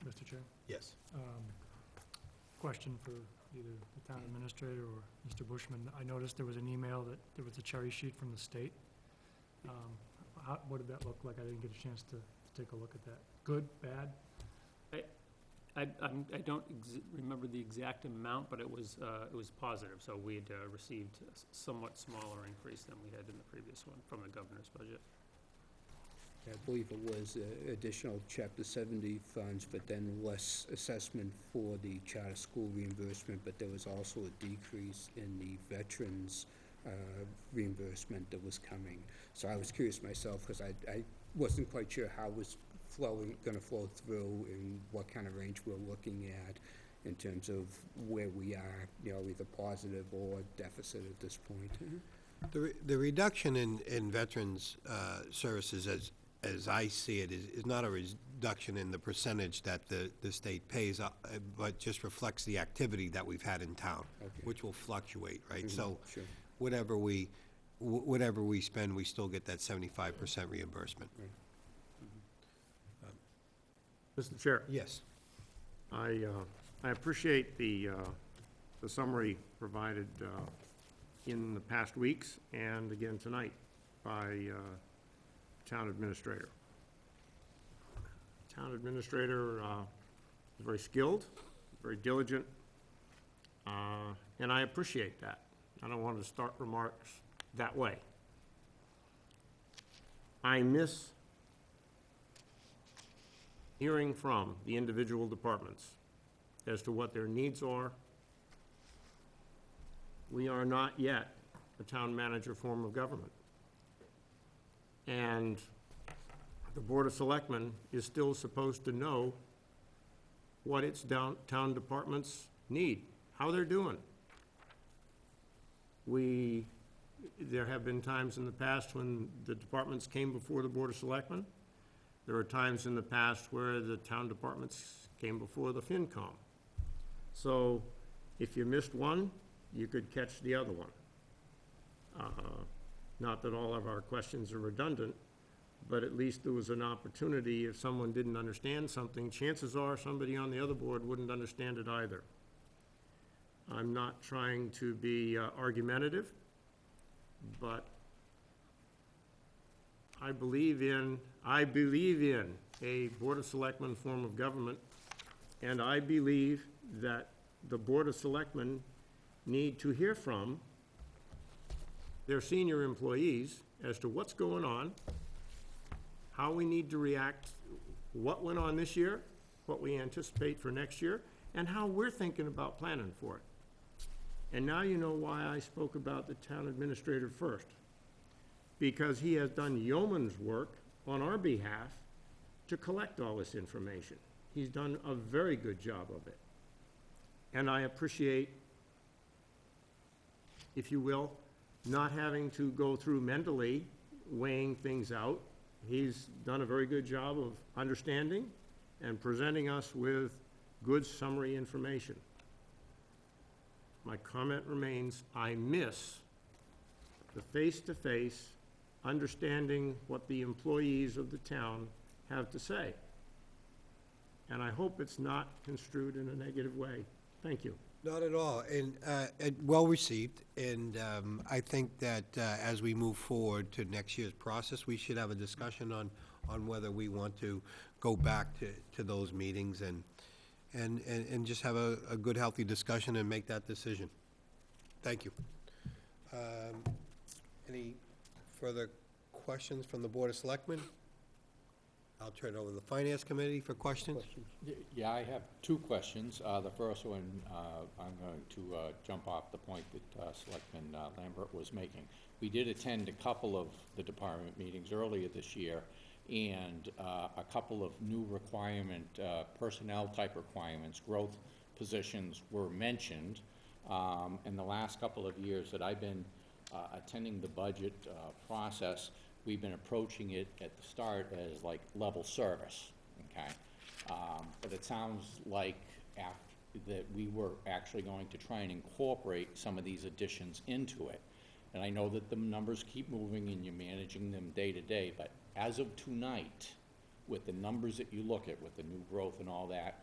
Mr. Chair.
Yes.
Question for either the town administrator or Mr. Bushman. I noticed there was an email that there was a cherry sheet from the state. What did that look like? I didn't get a chance to take a look at that. Good, bad?
I don't remember the exact amount, but it was positive, so we had received a somewhat smaller increase than we had in the previous one from the governor's budget.
I believe it was additional Chapter 70 funds, but then less assessment for the charter school reimbursement, but there was also a decrease in the veterans' reimbursement that was coming. So I was curious myself, because I wasn't quite sure how it was gonna flow through and what kind of range we're looking at in terms of where we are, either positive or deficit at this point.
The reduction in veterans' services, as I see it, is not a reduction in the percentage that the state pays, but just reflects the activity that we've had in town,
Okay.
which will fluctuate, right?
Mhm,
So
sure.
whatever we spend, we still get that 75% reimbursement.
Mr. Chair,
Yes.
I appreciate the summary provided in the past weeks and again tonight by town administrator. Town administrator is very skilled, very diligent, and I appreciate that. I don't want to start remarks that way. I miss hearing from the individual departments as to what their needs are. We are not yet a town manager form of government. And the Board of Selectmen is still supposed to know what its town departments need, how they're doing. There have been times in the past when the departments came before the Board of Selectmen. There are times in the past where the town departments came before the FinCom. So if you missed one, you could catch the other one. Not that all of our questions are redundant, but at least there was an opportunity. If someone didn't understand something, chances are somebody on the other board wouldn't understand it either. I'm not trying to be argumentative, but I believe in a Board of Selectmen form of government, and I believe that the Board of Selectmen need to hear from their senior employees as to what's going on, how we need to react, what went on this year, what we anticipate for next year, and how we're thinking about planning for it. And now you know why I spoke about the town administrator first. Because he has done yeoman's work on our behalf to collect all this information. He's done a very good job of it. And I appreciate, if you will, not having to go through mentally weighing things out. He's done a very good job of understanding and presenting us with good summary information. My comment remains, I miss the face-to-face understanding what the employees of the town have to say. And I hope it's not construed in a negative way. Thank you.
Not at all, and well-received, and I think that as we move forward to next year's process, we should have a discussion on whether we want to go back to those meetings and just have a good, healthy discussion and make that decision. Thank you. Any further questions from the Board of Selectmen? I'll turn it over to the Finance Committee for questions.
Yeah, I have two questions. The first one, I'm going to jump off the point that Selectman Lambert was making. We did attend a couple of the department meetings earlier this year, and a couple of new personnel type requirements, growth positions were mentioned. In the last couple of years that I've been attending the budget process, we've been approaching it at the start as like level service, okay? But it sounds like that we were actually going to try and incorporate some of these additions into it. And I know that the numbers keep moving and you're managing them day to day, but as of tonight, with the numbers that you look at, with the new growth and all that,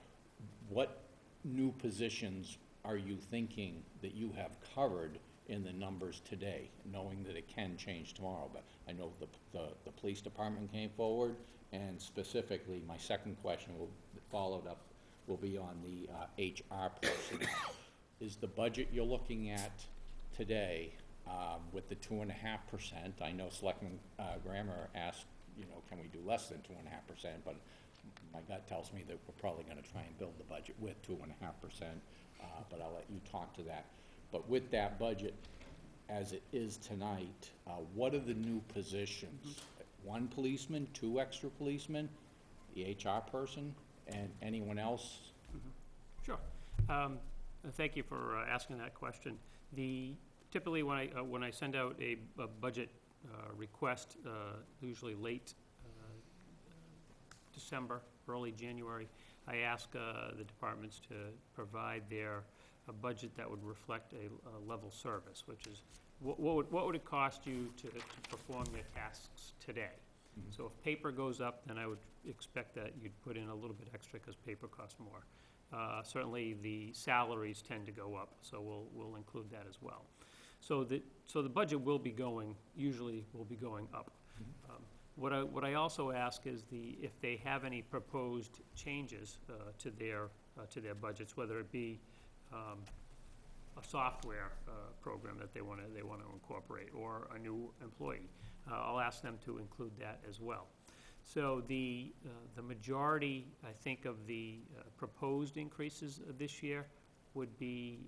what new positions are you thinking that you have covered in the numbers today, knowing that it can change tomorrow? But I know the police department came forward, and specifically, my second question followed up will be on the HR person. Is the budget you're looking at today with the 2.5%? I know Selectman Grammer asked, can we do less than 2.5%? But my gut tells me that we're probably going to try and build the budget with 2.5%. But I'll let you talk to that. But with that budget, as it is tonight, what are the new positions? One policeman, 2 extra policemen, the HR person, and anyone else?
Sure. Thank you for asking that question. Typically, when I send out a budget request, usually late December, early January, I ask the departments to provide a budget that would reflect a level service, which is what would it cost you to perform your tasks today?
Mhm.
So if paper goes up, then I would expect that you'd put in a little bit extra because paper costs more. Certainly, the salaries tend to go up, so we'll include that as well. So the budget usually will be going up. What I also ask is if they have any proposed changes to their budgets, whether it be a software program that they want to incorporate, or a new employee, I'll ask them to include that as well. So the majority, I think, of the proposed increases this year would be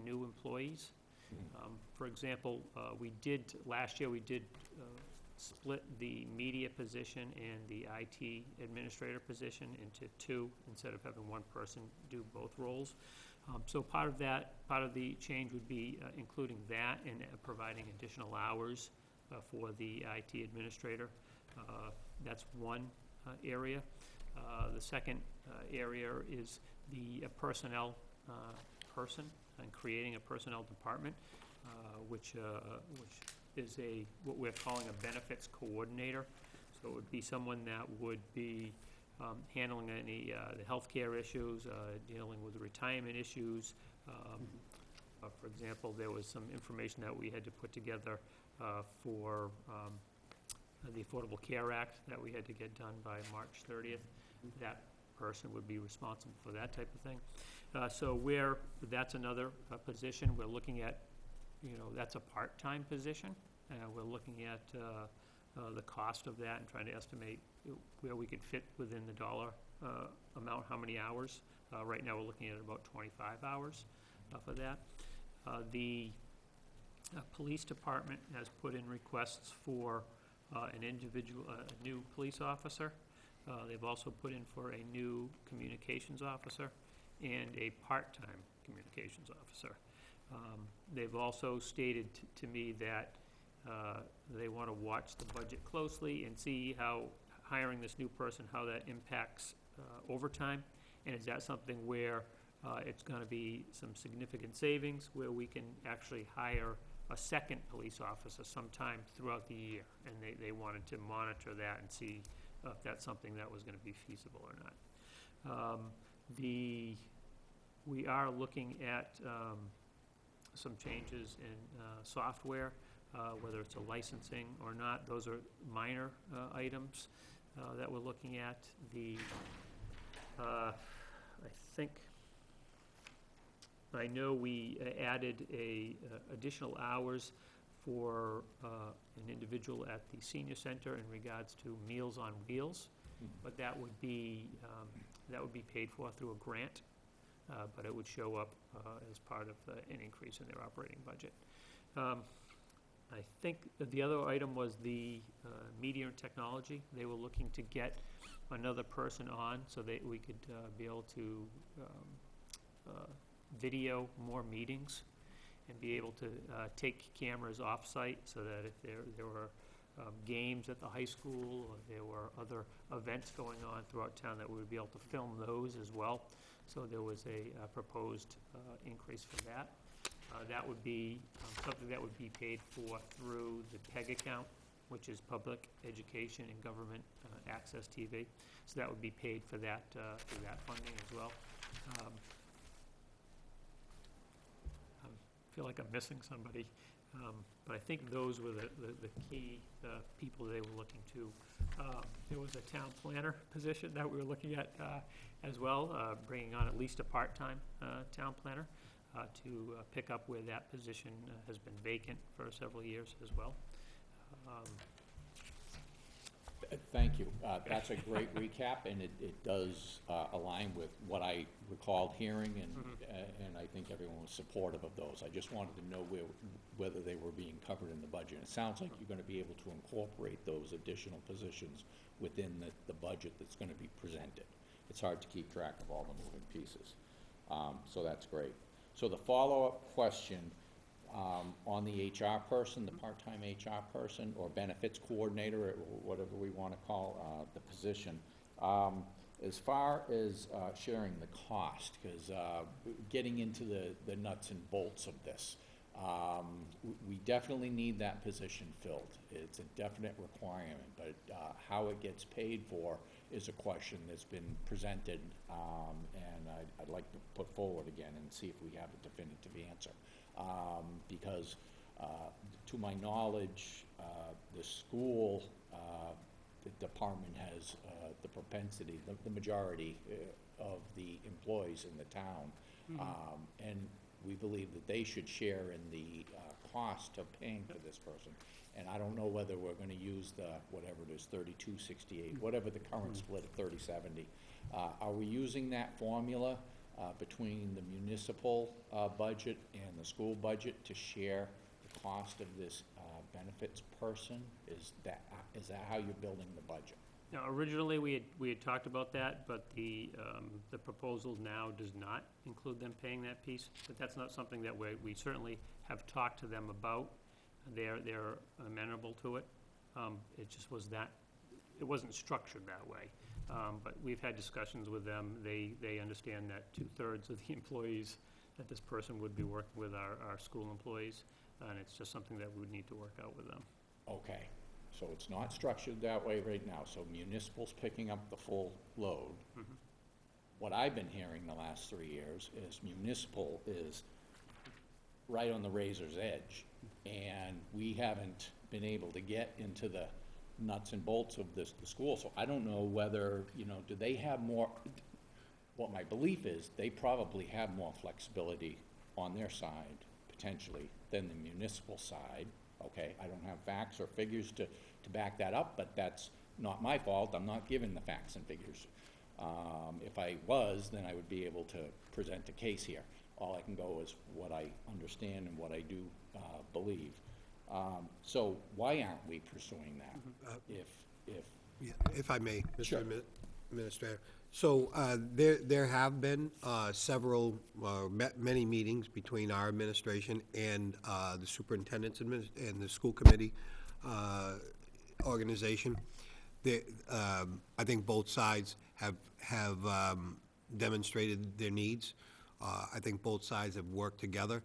new employees. For example, last year we did split the media position and the IT administrator position into 2 instead of having one person do both roles. So part of the change would be including that and providing additional hours for the IT administrator. That's one area. The second area is the personnel person, and creating a personnel department, which is what we're calling a benefits coordinator. So it would be someone that would be handling any the healthcare issues, dealing with retirement issues. For example, there was some information that we had to put together for the Affordable Care Act that we had to get done by March 30th. That person would be responsible for that type of thing. So that's another position. We're looking at, that's a part-time position. We're looking at the cost of that and trying to estimate where we could fit within the dollar amount, how many hours. Right now, we're looking at about 25 hours for that. The police department has put in requests for a new police officer. They've also put in for a new communications officer and a part-time communications officer. They've also stated to me that they want to watch the budget closely and see how hiring this new person, how that impacts overtime, and is that something where it's going to be some significant savings, where we can actually hire a second police officer sometime throughout the year, and they wanted to monitor that and see if that's something that was going to be feasible or not. We are looking at some changes in software, whether it's a licensing or not. Those are minor items that we're looking at. I know we added additional hours for an individual at the senior center in regards to Meals on Wheels, but that would be paid for through a grant, but it would show up as part of an increase in their operating budget. I think that the other item was the media and technology. They were looking to get another person on so that we could be able to video more meetings and be able to take cameras off-site, so that if there were games at the high school, or there were other events going on throughout town, that we would be able to film those as well. So there was a proposed increase for that. That would be something that would be paid for through the PEG account, which is Public Education and Government Access TV. So that would be paid for that through that funding as well. I feel like I'm missing somebody, but I think those were the key people they were looking to. There was a town planner position that we were looking at as well, bringing on at least a part-time town planner to pick up where that position has been vacant for several years as well.
Thank you. That's a great recap, and it does align with what I recalled hearing, and I think everyone was supportive of those. I just wanted to know whether they were being covered in the budget. It sounds like you're going to be able to incorporate those additional positions within the budget that's going to be presented. It's hard to keep track of all the moving pieces. So that's great. So the follow-up question, on the HR person, the part-time HR person, or benefits coordinator, or whatever we want to call the position. As far as sharing the cost, because getting into the nuts and bolts of this, we definitely need that position filled. It's a definite requirement, but how it gets paid for is a question that's been presented, and I'd like to put forward again and see if we have a definitive answer. Because to my knowledge, the school the department has the propensity, the majority of the employees in the town, and we believe that they should share in the cost of paying for this person. And I don't know whether we're going to use the, whatever it is, 32/68, whatever the current split of 30/70. Are we using that formula between the municipal budget and the school budget to share the cost of this benefits person? Is that how you're building the budget?
Now, originally, we had talked about that, but the proposal now does not include them paying that piece. But that's not something that we certainly have talked to them about. They're amenable to it. It just was that, it wasn't structured that way. But we've had discussions with them. They understand that 2/3 of the employees that this person would be working with are school employees, and it's just something that we would need to work out with them.
Okay, so it's not structured that way right now, so municipal's picking up the full load. What I've been hearing the last 3 years is municipal is right on the razor's edge, and we haven't been able to get into the nuts and bolts of the school, so I don't know whether, do they have more, what my belief is, they probably have more flexibility on their side, potentially, than the municipal side, okay? I don't have facts or figures to back that up, but that's not my fault. I'm not given the facts and figures. If I was, then I would be able to present a case here. All I can go is what I understand and what I do believe. So why aren't we pursuing that?
If I may,
Sure.
Mr. Administrator. So there have been several, many meetings between our administration and the superintendent's and the school committee organization. I think both sides have demonstrated their needs. I think both sides have worked together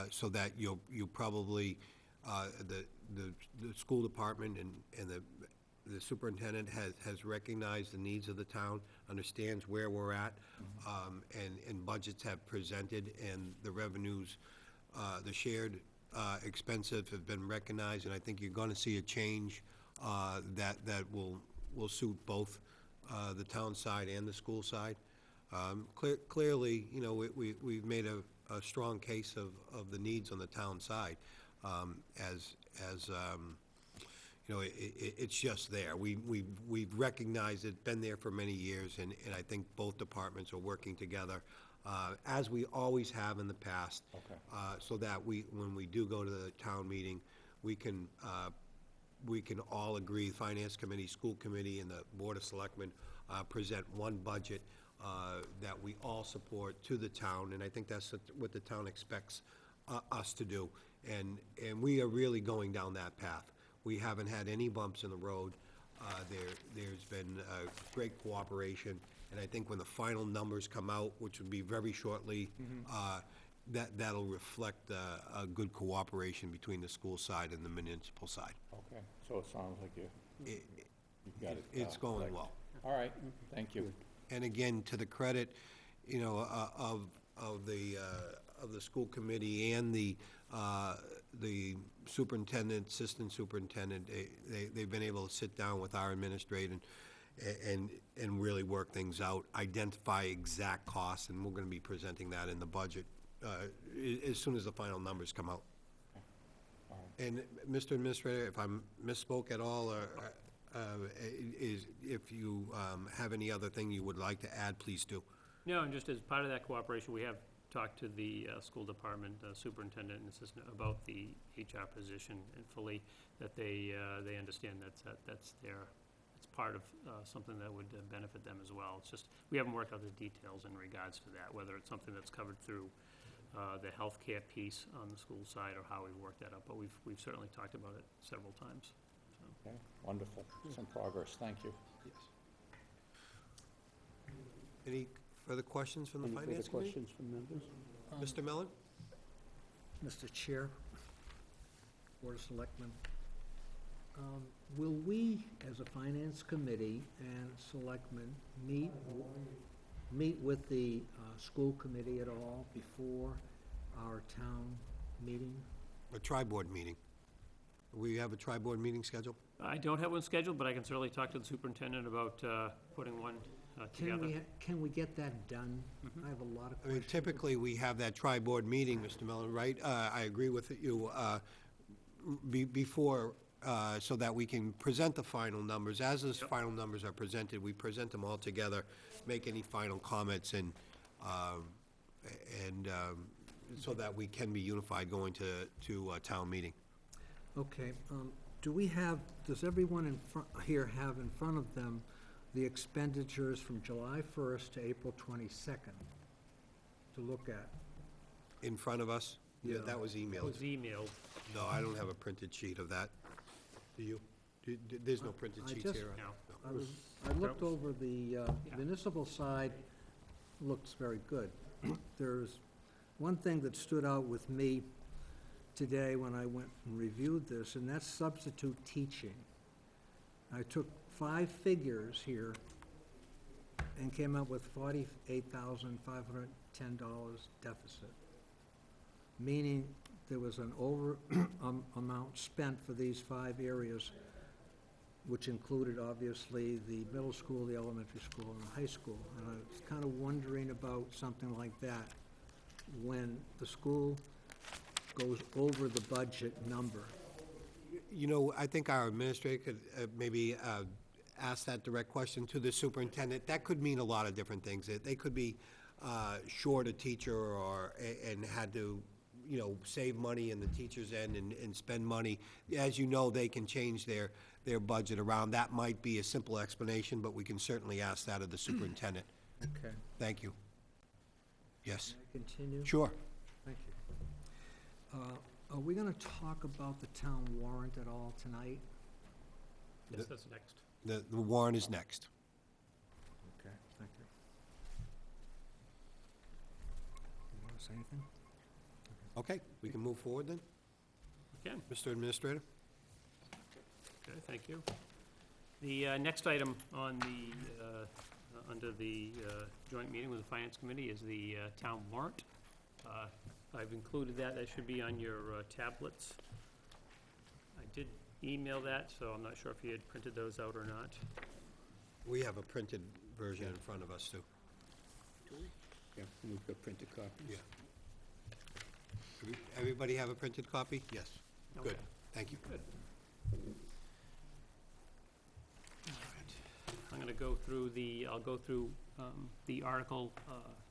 so that you probably, the school department and the superintendent has recognized the needs of the town, understands where we're at, and budgets have presented, and the revenues, the shared expenses have been recognized, and I think you're gonna see a change that will suit both the town side and the school side. Clearly, we've made a strong case of the needs on the town side, it's just there. We've recognized it, been there for many years, and I think both departments are working together, as we always have in the past.
Okay.
So that when we do go to the town meeting, we can all agree, Finance Committee, School Committee, and the Board of Selectmen, present one budget that we all support to the town, and I think that's what the town expects us to do. And we are really going down that path. We haven't had any bumps in the road. There's been great cooperation, and I think when the final numbers come out, which will be very shortly, that'll reflect a good cooperation between the school side and the municipal side.
Okay, so it sounds like you've got it.
It's going
right.
well.
All right, thank you.
And again, to the credit, you know, of the school committee and the superintendent, assistant superintendent, they've been able to sit down with our administrator and really work things out, identify exact costs, and we're gonna be presenting that in the budget, as soon as the final numbers come out. And, Mr. Administrator, if I misspoke at all, or, if you have any other thing you would like to add, please do.
No, and just as part of that cooperation, we have talked to the school department superintendent and assistant about the HR position, and fully that they understand that's it's part of something that would benefit them as well. It's just, we haven't worked out the details in regards to that, whether it's something that's covered through the healthcare piece on the school side, or how we've worked that out, but we've certainly talked about it several times.
Okay, wonderful. Some progress. Thank you.
Yes. Any further questions from the
Any further
Finance Committee?
questions from members?
Mr. Mellon?
Mr. Chair, Board of Selectmen, will we, as a Finance Committee and Selectmen, meet with the school committee at all before our town meeting?
A tri-board meeting. We have a tri-board meeting scheduled?
I don't have one scheduled, but I can certainly talk to the superintendent about putting one together.
Can we get that done? I have a lot of
I mean,
questions.
typically, we have that tri-board meeting, Mr. Mellon, right? I agree with you, before, so that we can present the final numbers. As those final numbers are presented, we present them all together, make any final comments, and so that we can be unified going to a town meeting.
Okay, does everyone here have in front of them the expenditures from July 1st to April 22nd to look at?
In front of us?
Yeah.
That was
It
emailed.
was emailed.
No, I don't have a printed sheet of that. Do you? There's no printed
I
sheets
just-
here?
No.
I looked over the municipal side, looks very good. There's one thing that stood out with me today when I went and reviewed this, and that's substitute teaching. I took 5 figures here and came up with $48,510 deficit, meaning there was an over amount spent for these 5 areas, which included obviously the middle school, the elementary school, and the high school. And I was kind of wondering about something like that when the school goes over the budget number.
You know, I think our administrator could maybe ask that direct question to the superintendent. That could mean a lot of different things. They could be short a teacher and had to, you know, save money in the teacher's end and spend money. As you know, they can change their budget around. That might be a simple explanation, but we can certainly ask that of the superintendent.
Okay.
Thank you. Yes?
Can I continue?
Sure.
Thank you. Are we gonna talk about the town warrant at all tonight?
Yes, that's next.
The warrant is next.
Okay, thank you. You wanna say anything?
Okay, we can move forward then?
Okay.
Mr. Administrator?
Okay, thank you. The next item on under the joint meeting with the Finance Committee is the town warrant. I've included that. That should be on your tablets. I did email that, so I'm not sure if you had printed those out or not.
We have a printed version in front of us, too.
Yeah, we've got printed copies.
Yeah. Everybody have a printed copy? Yes. Good,
Okay.
thank you.
Good. I'm gonna go through I'll go through the article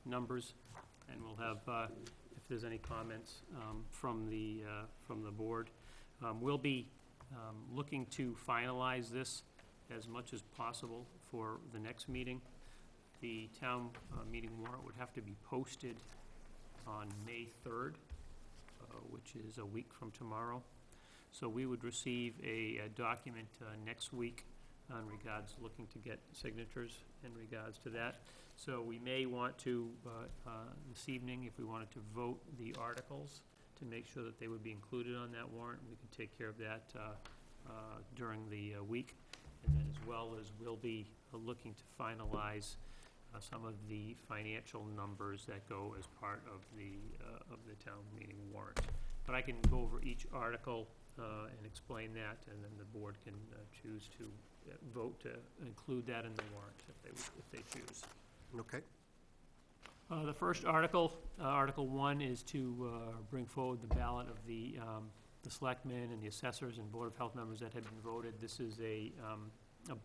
numbers, and we'll have, if there's any comments from the board. We'll be looking to finalize this as much as possible for the next meeting. The town meeting warrant would have to be posted on May 3rd, which is a week from tomorrow. So we would receive a document next week in regards, looking to get signatures in regards to that. So we may want to, this evening, if we wanted to vote the articles to make sure that they would be included on that warrant, we can take care of that during the week. And then as well as we'll be looking to finalize some of the financial numbers that go as part of the town meeting warrant. But I can go over each article and explain that, and then the board can choose to vote to include that in the warrant if they choose.
Okay.
The first article, Article 1, is to bring forward the ballot of the selectmen and the assessors and Board of Health members that have been voted. This is a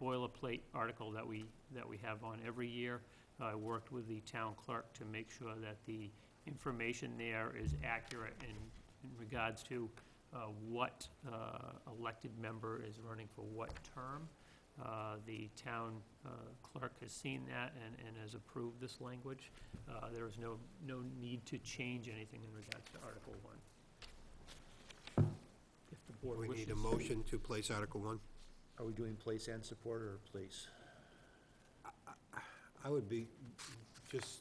boilerplate article that we have on every year. I worked with the town clerk to make sure that the information there is accurate in regards to what elected member is running for what term. The town clerk has seen that and has approved this language. There is no need to change anything in regards to Article 1. If the board
We
wishes.
need a motion to place Article 1.
Are we doing place and support or place?
I would be just,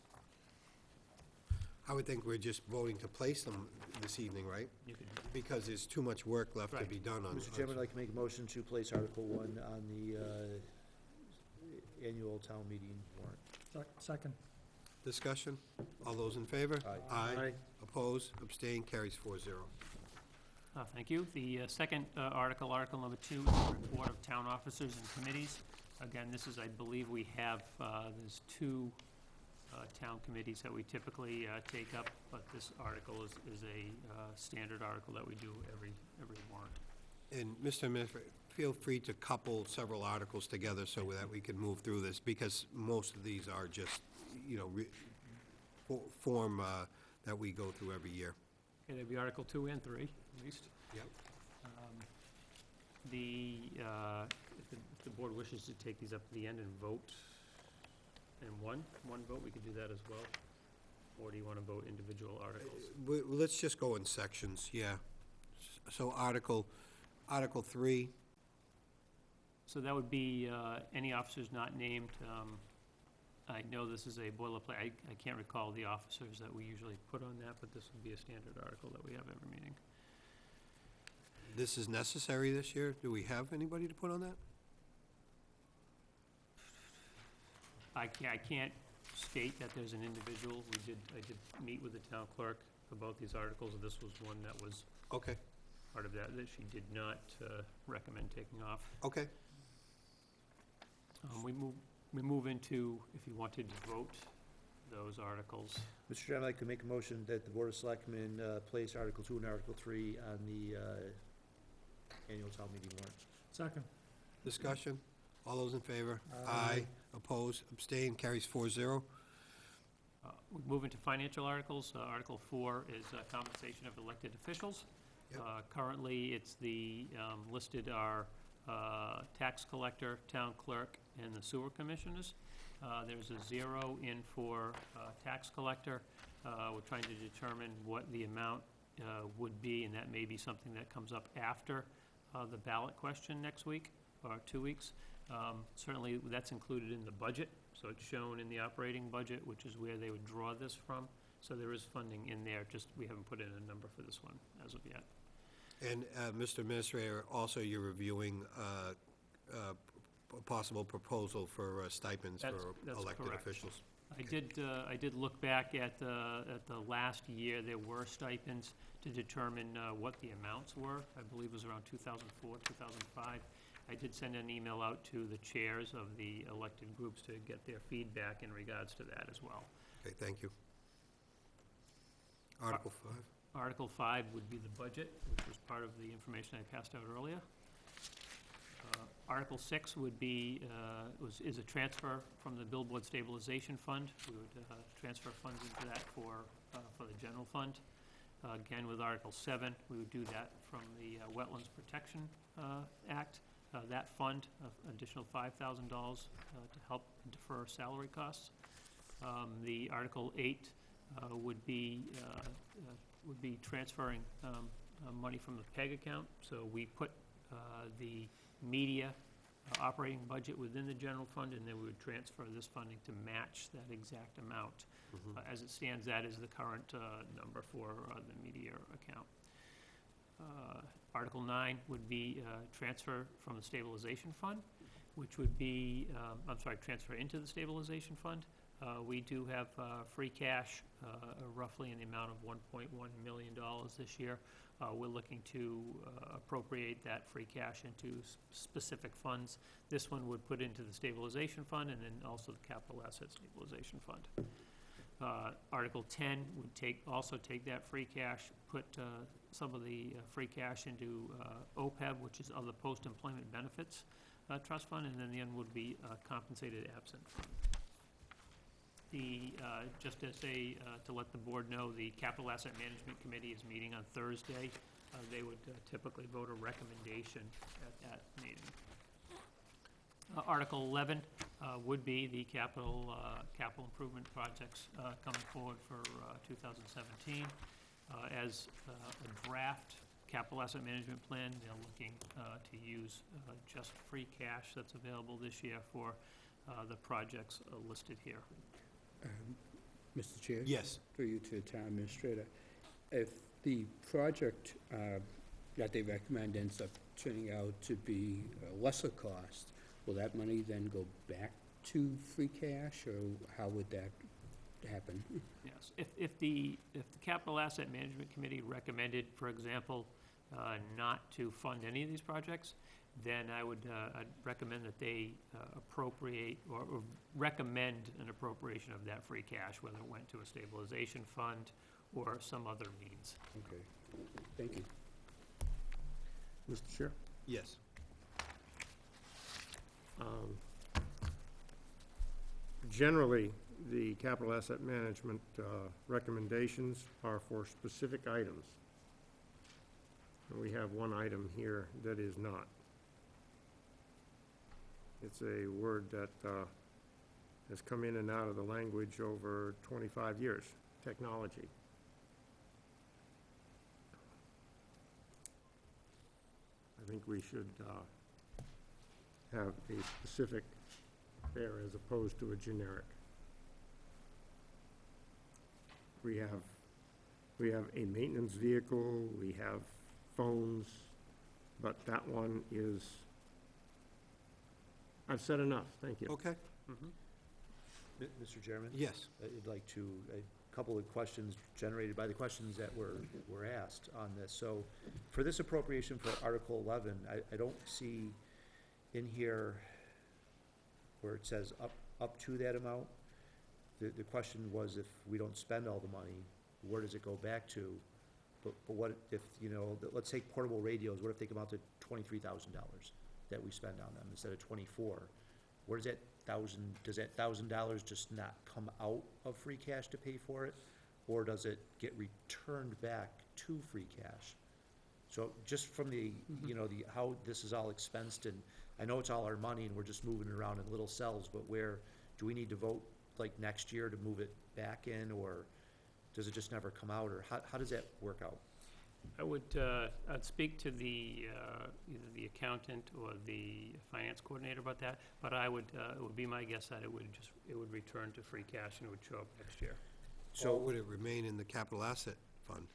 I would think we're just voting to place them this evening, right?
You could,
Because there's too much work left to
Right.
be done on.
Mr. Chairman, I'd like to make a motion to place Article 1 on the annual town meeting warrant.
Second.
Discussion? All those in favor?
Aye.
Aye. Opposed? Abstained? Carries 4-0.
thank you. The second article, Article number 2, is the report of town officers and committees. Again, this is, I believe we have, there's 2 town committees that we typically take up, but this article is a standard article that we do every warrant.
And Mr. Administrator, feel free to couple several articles together so that we can move through this, because most of these are just, form that we go through every year.
Okay, there'd be Article 2 and 3, at least.
Yep.
If the board wishes to take these up to the end and vote in one vote, we could do that as well. Or do you want to vote individual articles?
Let's just go in sections, yeah. So Article 3,
So that would be any officers not named. I know this is a boilerplate. I can't recall the officers that we usually put on that, but this would be a standard article that we have every meeting.
this is necessary this year? Do we have anybody to put on that?
I can't state that there's an individual. I did meet with the town clerk about these articles, and this was one that was
Okay,
part of that she did not recommend taking off.
okay.
We move into, if you wanted to vote those articles.
Mr. Chairman, I'd like to make a motion that the Board of Selectmen place Article 2 and Article 3 on the annual town meeting warrant.
Second.
Discussion? All those in favor?
Aye.
Opposed? Abstained? Carries 4-0.
We move into financial articles. Article 4 is compensation of elected officials.
Yep.
Currently, it's listed are tax collector, town clerk, and the sewer commissioners. There's a 0 in for tax collector. We're trying to determine what the amount would be, and that may be something that comes up after the ballot question next week, or 2 weeks. Certainly, that's included in the budget, so it's shown in the operating budget, which is where they would draw this from. So there is funding in there, just we haven't put in a number for this one as of yet.
And, Mr. Administrator, also you're reviewing a possible proposal for stipends
That's
for elected
correct.
officials.
I did look back at the last year. There were stipends to determine what the amounts were. I believe it was around 2004, 2005. I did send an email out to the chairs of the elected groups to get their feedback in regards to that as well.
Okay, thank you. Article 5.
Article 5 would be the budget, which was part of the information I passed out earlier. Article 6 would be, is a transfer from the Billboard Stabilization Fund. We would transfer funds into that for the general fund. Again, with Article 7, we would do that from the Wetlands Protection Act. That fund, additional $5,000 to help defer salary costs. The Article 8 would be transferring money from the PEG account. So we put the media operating budget within the general fund, and then we would transfer this funding to match that exact amount. As it stands, that is the current number for the media account. Article 9 would be transfer from the stabilization fund, which would be, transfer into the stabilization fund. We do have free cash roughly in the amount of $1.1 million this year. We're looking to appropriate that free cash into specific funds. This one would put into the stabilization fund and then also the capital asset stabilization fund. Article 10 would also take that free cash, put some of the free cash into OPEB, which is other post-employment benefits trust fund, and then the end would be compensated absent fund. Just as to let the board know, the Capital Asset Management Committee is meeting on Thursday. They would typically vote a recommendation at that meeting. Article 11 would be the capital improvement projects coming forward for 2017. As a draft capital asset management plan, they're looking to use just free cash that's available this year for the projects listed here.
Mr. Chair?
Yes.
Through you to the town administrator. If the project that they recommend ends up turning out to be a lesser cost, will that money then go back to free cash, or how would that happen?
Yes, if the Capital Asset Management Committee recommended, for example, not to fund any of these projects, then I'd recommend that they appropriate or recommend an appropriation of that free cash, whether it went to a stabilization fund or some other means.
Okay, thank you.
Mr. Chair?
Yes.
Generally, the capital asset management recommendations are for specific items. And we have one item here that is not. It's a word that has come in and out of the language over 25 years, technology. I think we should have a specific there as opposed to a generic. We have a maintenance vehicle, we have phones, but that one is, I've said enough, thank you.
Okay.
Mr. Chairman?
Yes.
I'd like to, a couple of questions generated by the questions that were asked on this. So for this appropriation for Article 11, I don't see in here where it says up to that amount. The question was, if we don't spend all the money, where does it go back to? But what if, let's take portable radios, what if they come out to $23,000 that we spend on them instead of 24? Where does that $1,000 just not come out of free cash to pay for it? Or does it get returned back to free cash? So just from the, how this is all expensed, and I know it's all our money and we're just moving it around in little cells, but where, do we need to vote like next year to move it back in, or does it just never come out, or how does that work out?
I'd speak to the, either the accountant or the finance coordinator about that, but it would be my guess that it would return to free cash and it would show up next year.
So would it remain in the capital asset fund?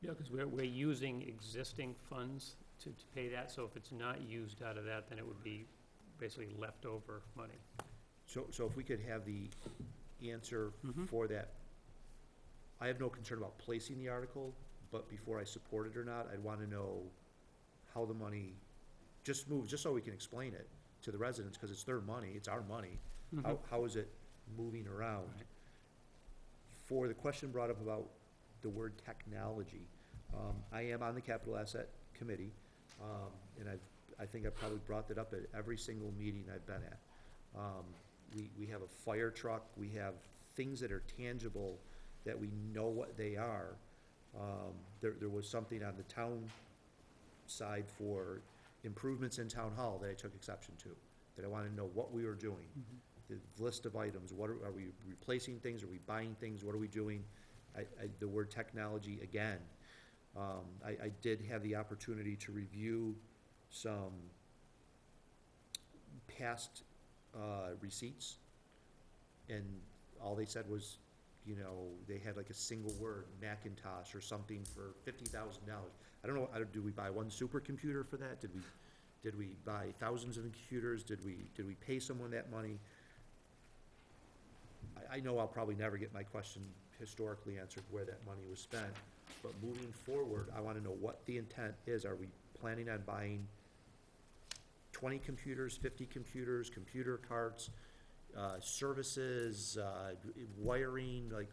Yeah, because we're using existing funds to pay that, so if it's not used out of that, then it would be basically leftover money.
So if we could have the answer for that. I have no concern about placing the article, but before I support it or not, I'd want to know how the money just moves, just so we can explain it to the residents, because it's their money, it's our money. How is it moving around?
Right.
For the question brought up about the word technology, I am on the Capital Asset Committee, and I think I've probably brought that up at every single meeting I've been at. We have a fire truck, we have things that are tangible that we know what they are. There was something on the town side for improvements in town hall that I took exception to, that I wanted to know what we were doing. The list of items, are we replacing things, are we buying things, what are we doing? The word technology, again, I did have the opportunity to review some past receipts, and all they said was, they had like a single word, Macintosh or something, for $50,000. I don't know, did we buy one supercomputer for that? Did we buy thousands of computers? Did we pay someone that money? I know I'll probably never get my question historically answered where that money was spent, but moving forward, I wanna know what the intent is. Are we planning on buying 20 computers, 50 computers, computer carts, services, wiring, like,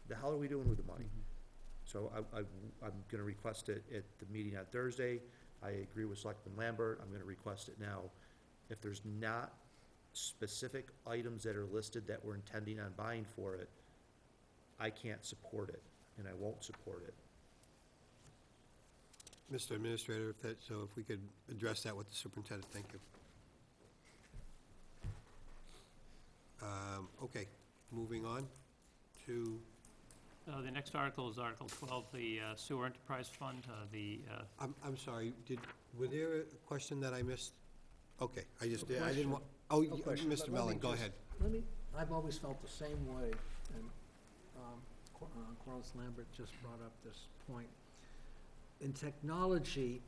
the hell are we doing with the money? So I'm gonna request it at the meeting on Thursday. I agree with Selectman Lambert, I'm gonna request it now. If there's not specific items that are listed that we're intending on buying for it, I can't support it, and I won't support it.
Mr. Administrator, if we could address that with the superintendent, thank you. Okay, moving on to,
The next article is Article 12, the Sewer Enterprise Fund,
I'm sorry, was there a question that I missed? Okay, I
question.
didn't want, oh,
No question,
Mr.
but
Mellon, go ahead.
I've always felt the same way, and Corliss Lambert just brought up this point. In technology,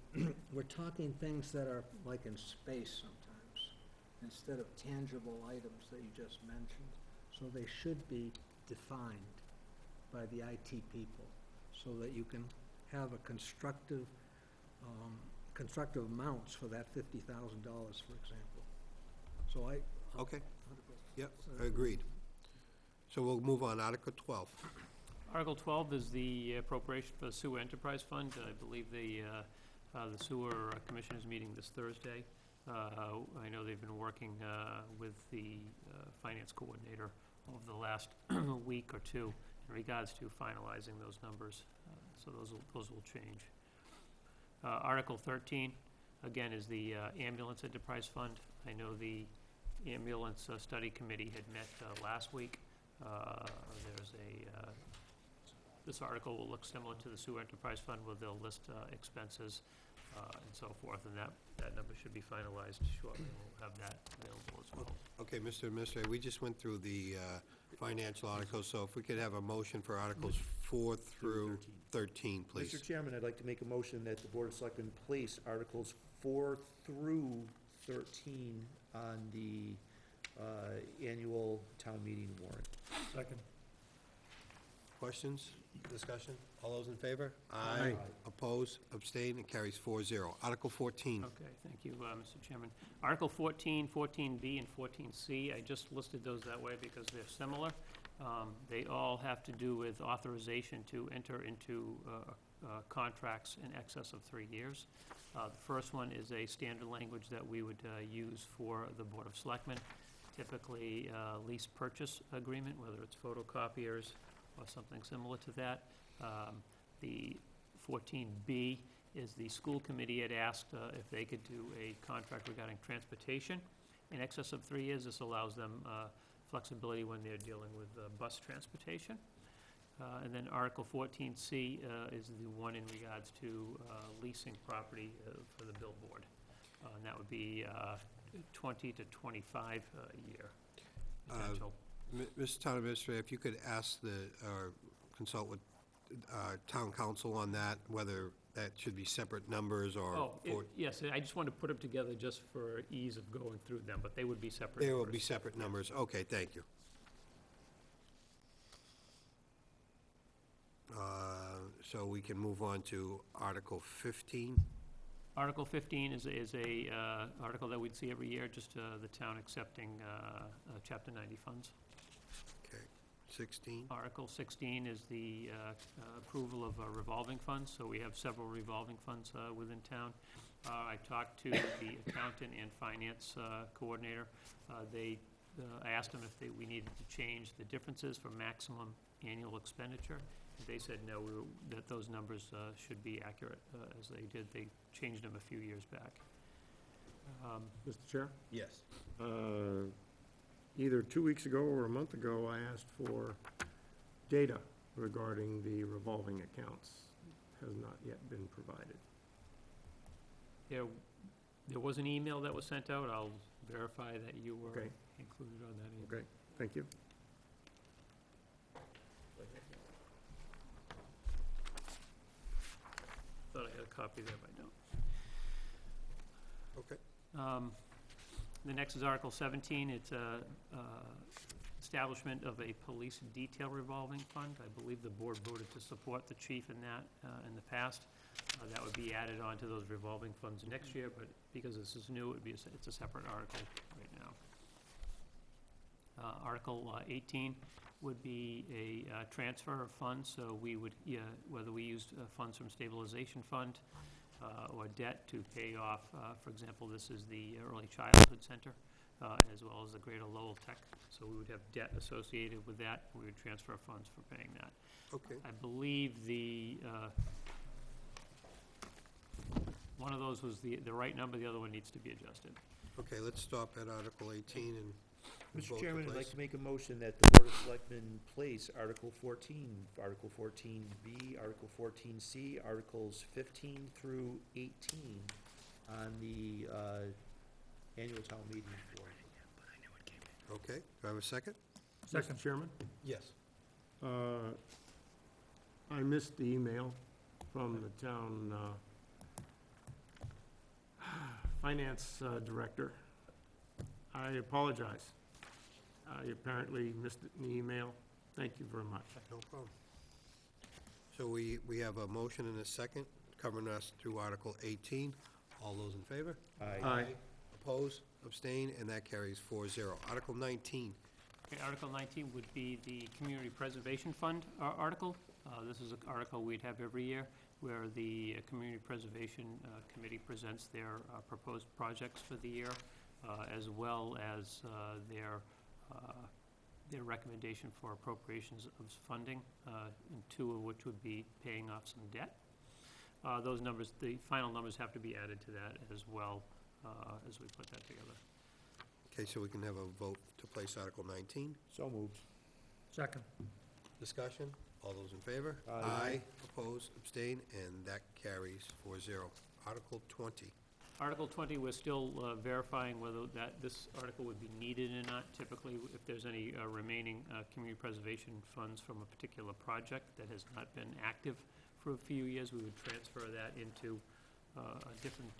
we're talking things that are like in space sometimes, instead of tangible items that you just mentioned. So they should be defined by the IT people, so that you can have a constructive amounts for that $50,000, for example. So
Okay, yep, agreed. So we'll move on, Article 12.
Article 12 is the appropriation for the Sewer Enterprise Fund. I believe the Sewer Commission is meeting this Thursday. I know they've been working with the Finance Coordinator over the last week or two in regards to finalizing those numbers, so those will change. Article 13, again, is the Ambulance Enterprise Fund. I know the Ambulance Study Committee had met last week. This article will look similar to the Sewer Enterprise Fund, where they'll list expenses and so forth, and that number should be finalized shortly. We'll have that available as well.
Okay, Mr. Administrator, we just went through the financial articles, so if we could have a motion for Articles 4 through 13, please.
Mr. Chairman, I'd like to make a motion that the Board of Selectmen place Articles 4 through 13 on the annual town meeting warrant.
Second.
Questions, discussion? All those in favor?
Aye.
Oppose, abstain, it carries 4-0. Article 14.
Okay, thank you, Mr. Chairman. Article 14, 14B, and 14C, I just listed those that way because they're similar. They all have to do with authorization to enter into contracts in excess of 3 years. The first one is a standard language that we would use for the Board of Selectmen, typically lease purchase agreement, whether it's photocopiers or something similar to that. The 14B is the school committee had asked if they could do a contract regarding transportation in excess of 3 years. This allows them flexibility when they're dealing with bus transportation. And then Article 14C is the one in regards to leasing property for the billboard. And that would be 20 to 25 a year potential.
Mr. Town Administrator, if you could ask or consult with Town Council on that, whether that should be separate numbers or...
Yes, I just wanted to put them together just for ease of going through them, but they would be separate.
There will
numbers.
be separate numbers. Okay, thank you. So we can move on to Article 15.
Article 15 is a article that we'd see every year, just the town accepting Chapter 90 funds.
Okay, 16.
Article 16 is the approval of revolving funds, so we have several revolving funds within town. I talked to the accountant and finance coordinator. I asked them if we needed to change the differences for maximum annual expenditure. They said no, that those numbers should be accurate as they did. They changed them a few years back.
Mr. Chair?
Yes.
Either 2 weeks ago or a month ago, I asked for data regarding the revolving accounts. Has not yet been provided.
There was an email that was sent out. I'll verify that you were
Okay.
included on that email.
Okay, thank you.
Thought I had a copy there, but I don't.
Okay.
The next is Article 17. It's establishment of a police detail revolving fund. I believe the board voted to support the chief in that in the past. That would be added on to those revolving funds next year, but because this is new, it's a separate article right now. Article 18 would be a transfer of funds, so we would, whether we used funds from stabilization fund or debt to pay off, for example, this is the Early Childhood Center, as well as the Greater Lowell Tech. So we would have debt associated with that, we would transfer funds for paying that.
Okay.
I believe one of those was the right number, the other one needs to be adjusted.
Okay, let's stop at Article 18 and
Mr.
vote to
Chairman, I'd like
place.
to make a motion that the Board of Selectmen place Article 14, Article 14B, Article 14C, Articles 15 through 18 on the annual town meeting floor.
Okay, do I have a second?
Mr. Chairman?
Yes.
I missed the email from the town finance director. I apologize. I apparently missed it in the email. Thank you very much.
No problem. So we have a motion and a second covering us through Article 18. All those in favor?
Aye.
Oppose, abstain, and that carries 4-0. Article 19.
Okay, Article 19 would be the Community Preservation Fund article. This is an article we'd have every year where the Community Preservation Committee presents their proposed projects for the year, as well as their recommendation for appropriations of funding, and two of which would be paying off some debt. Those numbers, the final numbers have to be added to that as well, as we put that together.
Okay, so we can have a vote to place Article 19.
So moved.
Second.
Discussion? All those in favor?
Aye.
Oppose, abstain, and that carries 4-0. Article 20.
Article 20, we're still verifying whether this article would be needed or not. Typically, if there's any remaining community preservation funds from a particular project that has not been active for a few years, we would transfer that into a different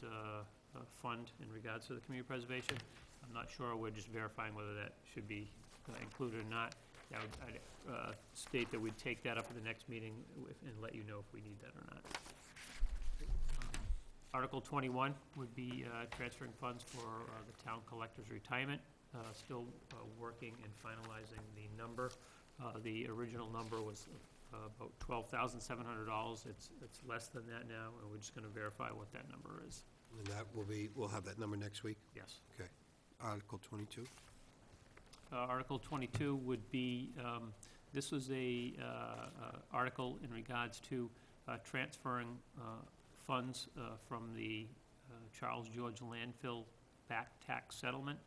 fund in regards to the community preservation. I'm not sure, we're just verifying whether that should be included or not. I'd state that we'd take that up at the next meeting and let you know if we need that or not. Article 21 would be transferring funds for the town collector's retirement. Still working and finalizing the number. The original number was about $12,700. It's less than that now, and we're just going to verify what that number is.
And that will be, we'll have that number next week?
Yes.
Okay. Article 22.
Article 22 would be, this was a article in regards to transferring funds from the Charles George landfill back tax settlement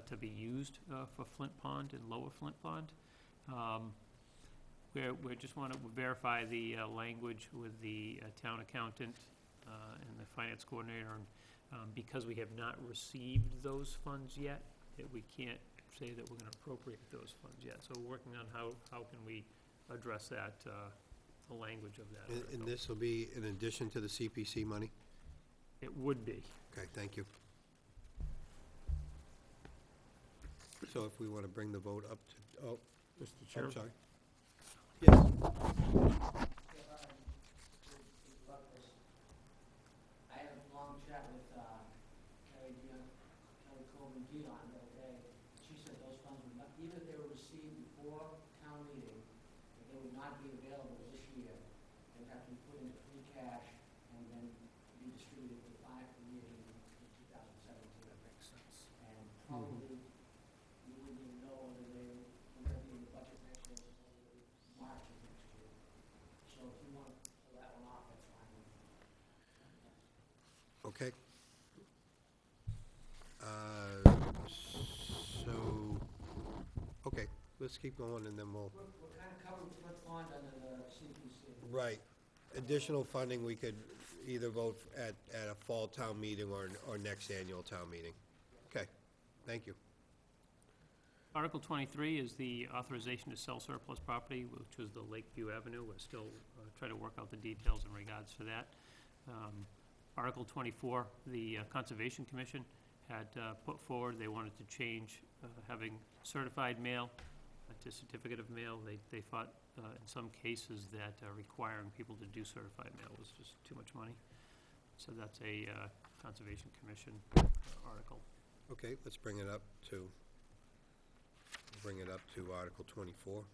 to be used for Flint Pond and Lower Flint Pond. We just want to verify the language with the town accountant and the finance coordinator, and because we have not received those funds yet, we can't say that we're going to appropriate those funds yet. So we're working on how can we address that, the language of that
And
article.
this will be in addition to the CPC money?
It would be.
Okay, thank you. So if we want to bring the vote up to, oh,
Mr.
I'm
Chairman?
sorry. Yes.
I had a long chat with Kelly Coleman Dion the other day. She said those funds would not, even if they were received before town meeting, that they would not be available this year. They'd have to be put into free cash and then be distributed to 5 years in 2017. That makes sense. And probably you wouldn't even know whether they were going to be in the budget next year or March of next year. So if you want to pull that one off, that's fine.
Okay. So, okay, let's keep going and then we'll,
We're kind of covered with Flint Pond under the CPC.
right. Additional funding, we could either vote at a fall town meeting or next annual town meeting. Okay, thank you.
Article 23 is the authorization to sell surplus property, which was the Lakeview Avenue. We're still trying to work out the details in regards to that. Article 24, the Conservation Commission had put forward, they wanted to change having certified mail to certificate of mail. They thought in some cases that requiring people to do certified mail was just too much money. So that's a Conservation Commission article.
Okay, let's bring it up to Article 24.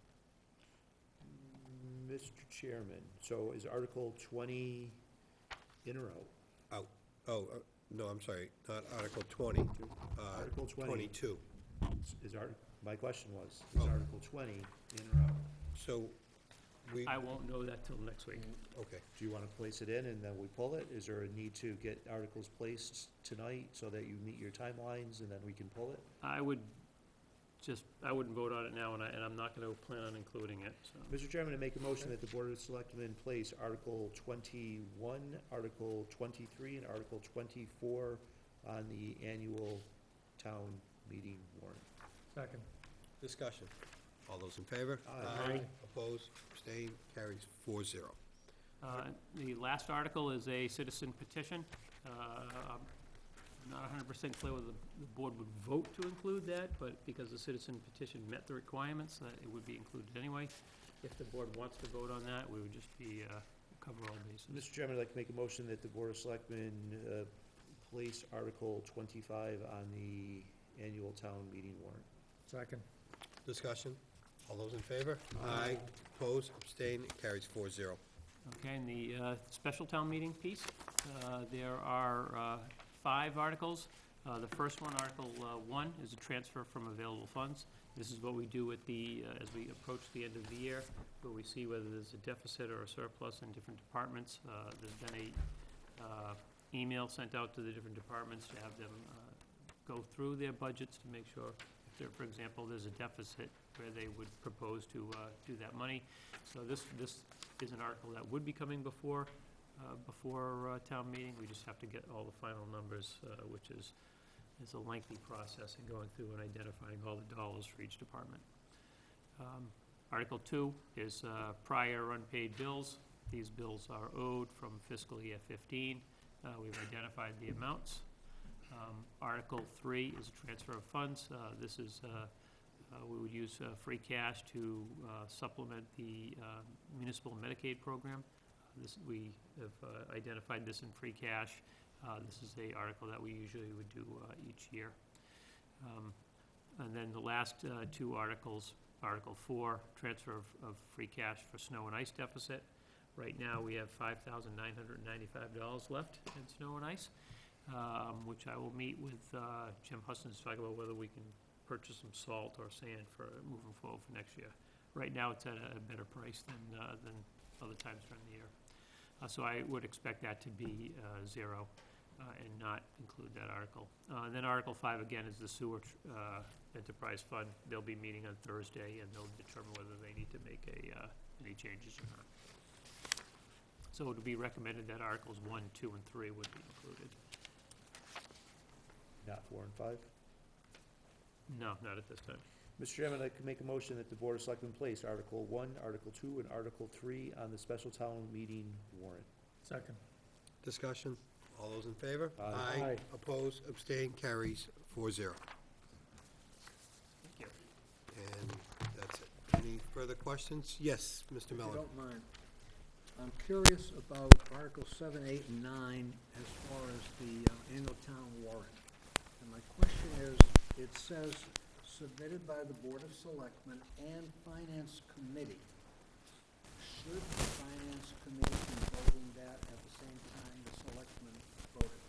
Mr. Chairman, so is Article 20 in or out?
Oh, no, I'm sorry, not Article 20.
Article 20.
22.
My question was,
Oh.
is Article 20 in or out?
So, we,
I won't know that till next week.
okay.
Do you want to place it in and then we pull it? Is there a need to get articles placed tonight so that you meet your timelines and then we can pull it?
I wouldn't vote on it now, and I'm not gonna plan on including it, so.
Mr. Chairman, I make a motion that the Board of Selectmen place Article 21, Article 23, and Article 24 on the annual town meeting warrant.
Second.
Discussion. All those in favor?
Aye.
Opposed, abstained, carries 4-0.
The last article is a citizen petition. I'm not 100% clear whether the board would vote to include that, but because the citizen petition met the requirements, that it would be included anyway. If the board wants to vote on that, we would just be, cover all bases.
Mr. Chairman, I'd like to make a motion that the Board of Selectmen place Article 25 on the annual town meeting warrant.
Second.
Discussion. All those in favor? Aye. Opposed, abstained, carries 4-0.
Okay, and the special town meeting piece, there are 5 articles. The first one, Article 1, is a transfer from available funds. This is what we do at the, as we approach the end of the year, where we see whether there's a deficit or a surplus in different departments. There's been a email sent out to the different departments to have them go through their budgets to make sure if there, for example, there's a deficit, where they would propose to do that money. So this is an article that would be coming before town meeting. We just have to get all the final numbers, which is a lengthy process in going through and identifying all the dollars for each department. Article 2 is prior unpaid bills. These bills are owed from fiscal year 15. We've identified the amounts. Article 3 is a transfer of funds. This is we would use free cash to supplement the municipal Medicaid program. We have identified this in free cash. This is a article that we usually would do each year. And then the last 2 articles, Article 4, transfer of free cash for snow and ice deficit. Right now, we have $5,995 left in snow and ice, which I will meet with Jim Huston to talk about whether we can purchase some salt or sand for moving forward for next year. Right now, it's at a better price than other times during the year. So I would expect that to be 0 and not include that article. And then Article 5, again, is the sewer enterprise fund. They'll be meeting on Thursday, and they'll determine whether they need to make any changes or not. So it would be recommended that Articles 1, 2, and 3 would be included.
Not 4 and 5?
No, not at this time.
Mr. Chairman, I'd like to make a motion that the Board of Selectmen place Article 1, Article 2, and Article 3 on the special town meeting warrant.
Second.
Discussion. All those in favor?
Aye.
Aye.
Opposed, abstained, carries 4-0.
Thank you.
And that's it. Any further questions? Yes, Mr.
If you
Mellon.
don't mind, I'm curious about Article 7, 8, and 9 as far as the annual town warrant. And my question is, it says submitted by the Board of Selectmen and Finance Committee. Should the Finance Committee be voting that at the same time the Selectmen voted?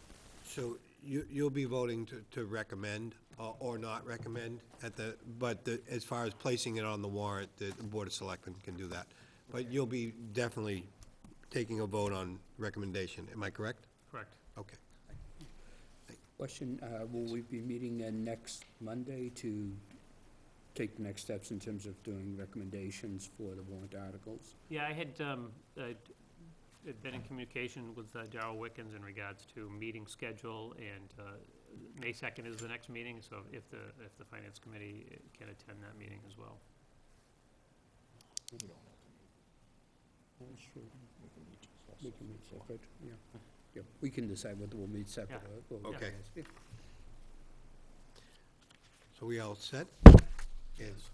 So you'll be voting to recommend or not recommend as far as placing it on the warrant, the Board of Selectmen can do that. But you'll be definitely taking a vote on recommendation. Am I correct?
Correct.
Okay.
Question, will we be meeting next Monday to take the next steps in terms of doing recommendations for the warrant articles?
Yeah, I had been in communication with Darrell Wickens in regards to meeting schedule, and May 2nd is the next meeting, so if the Finance Committee can attend that meeting as well.
We can meet separate, yeah. Yeah, we can decide whether we'll meet separate or.
Okay. So we all set?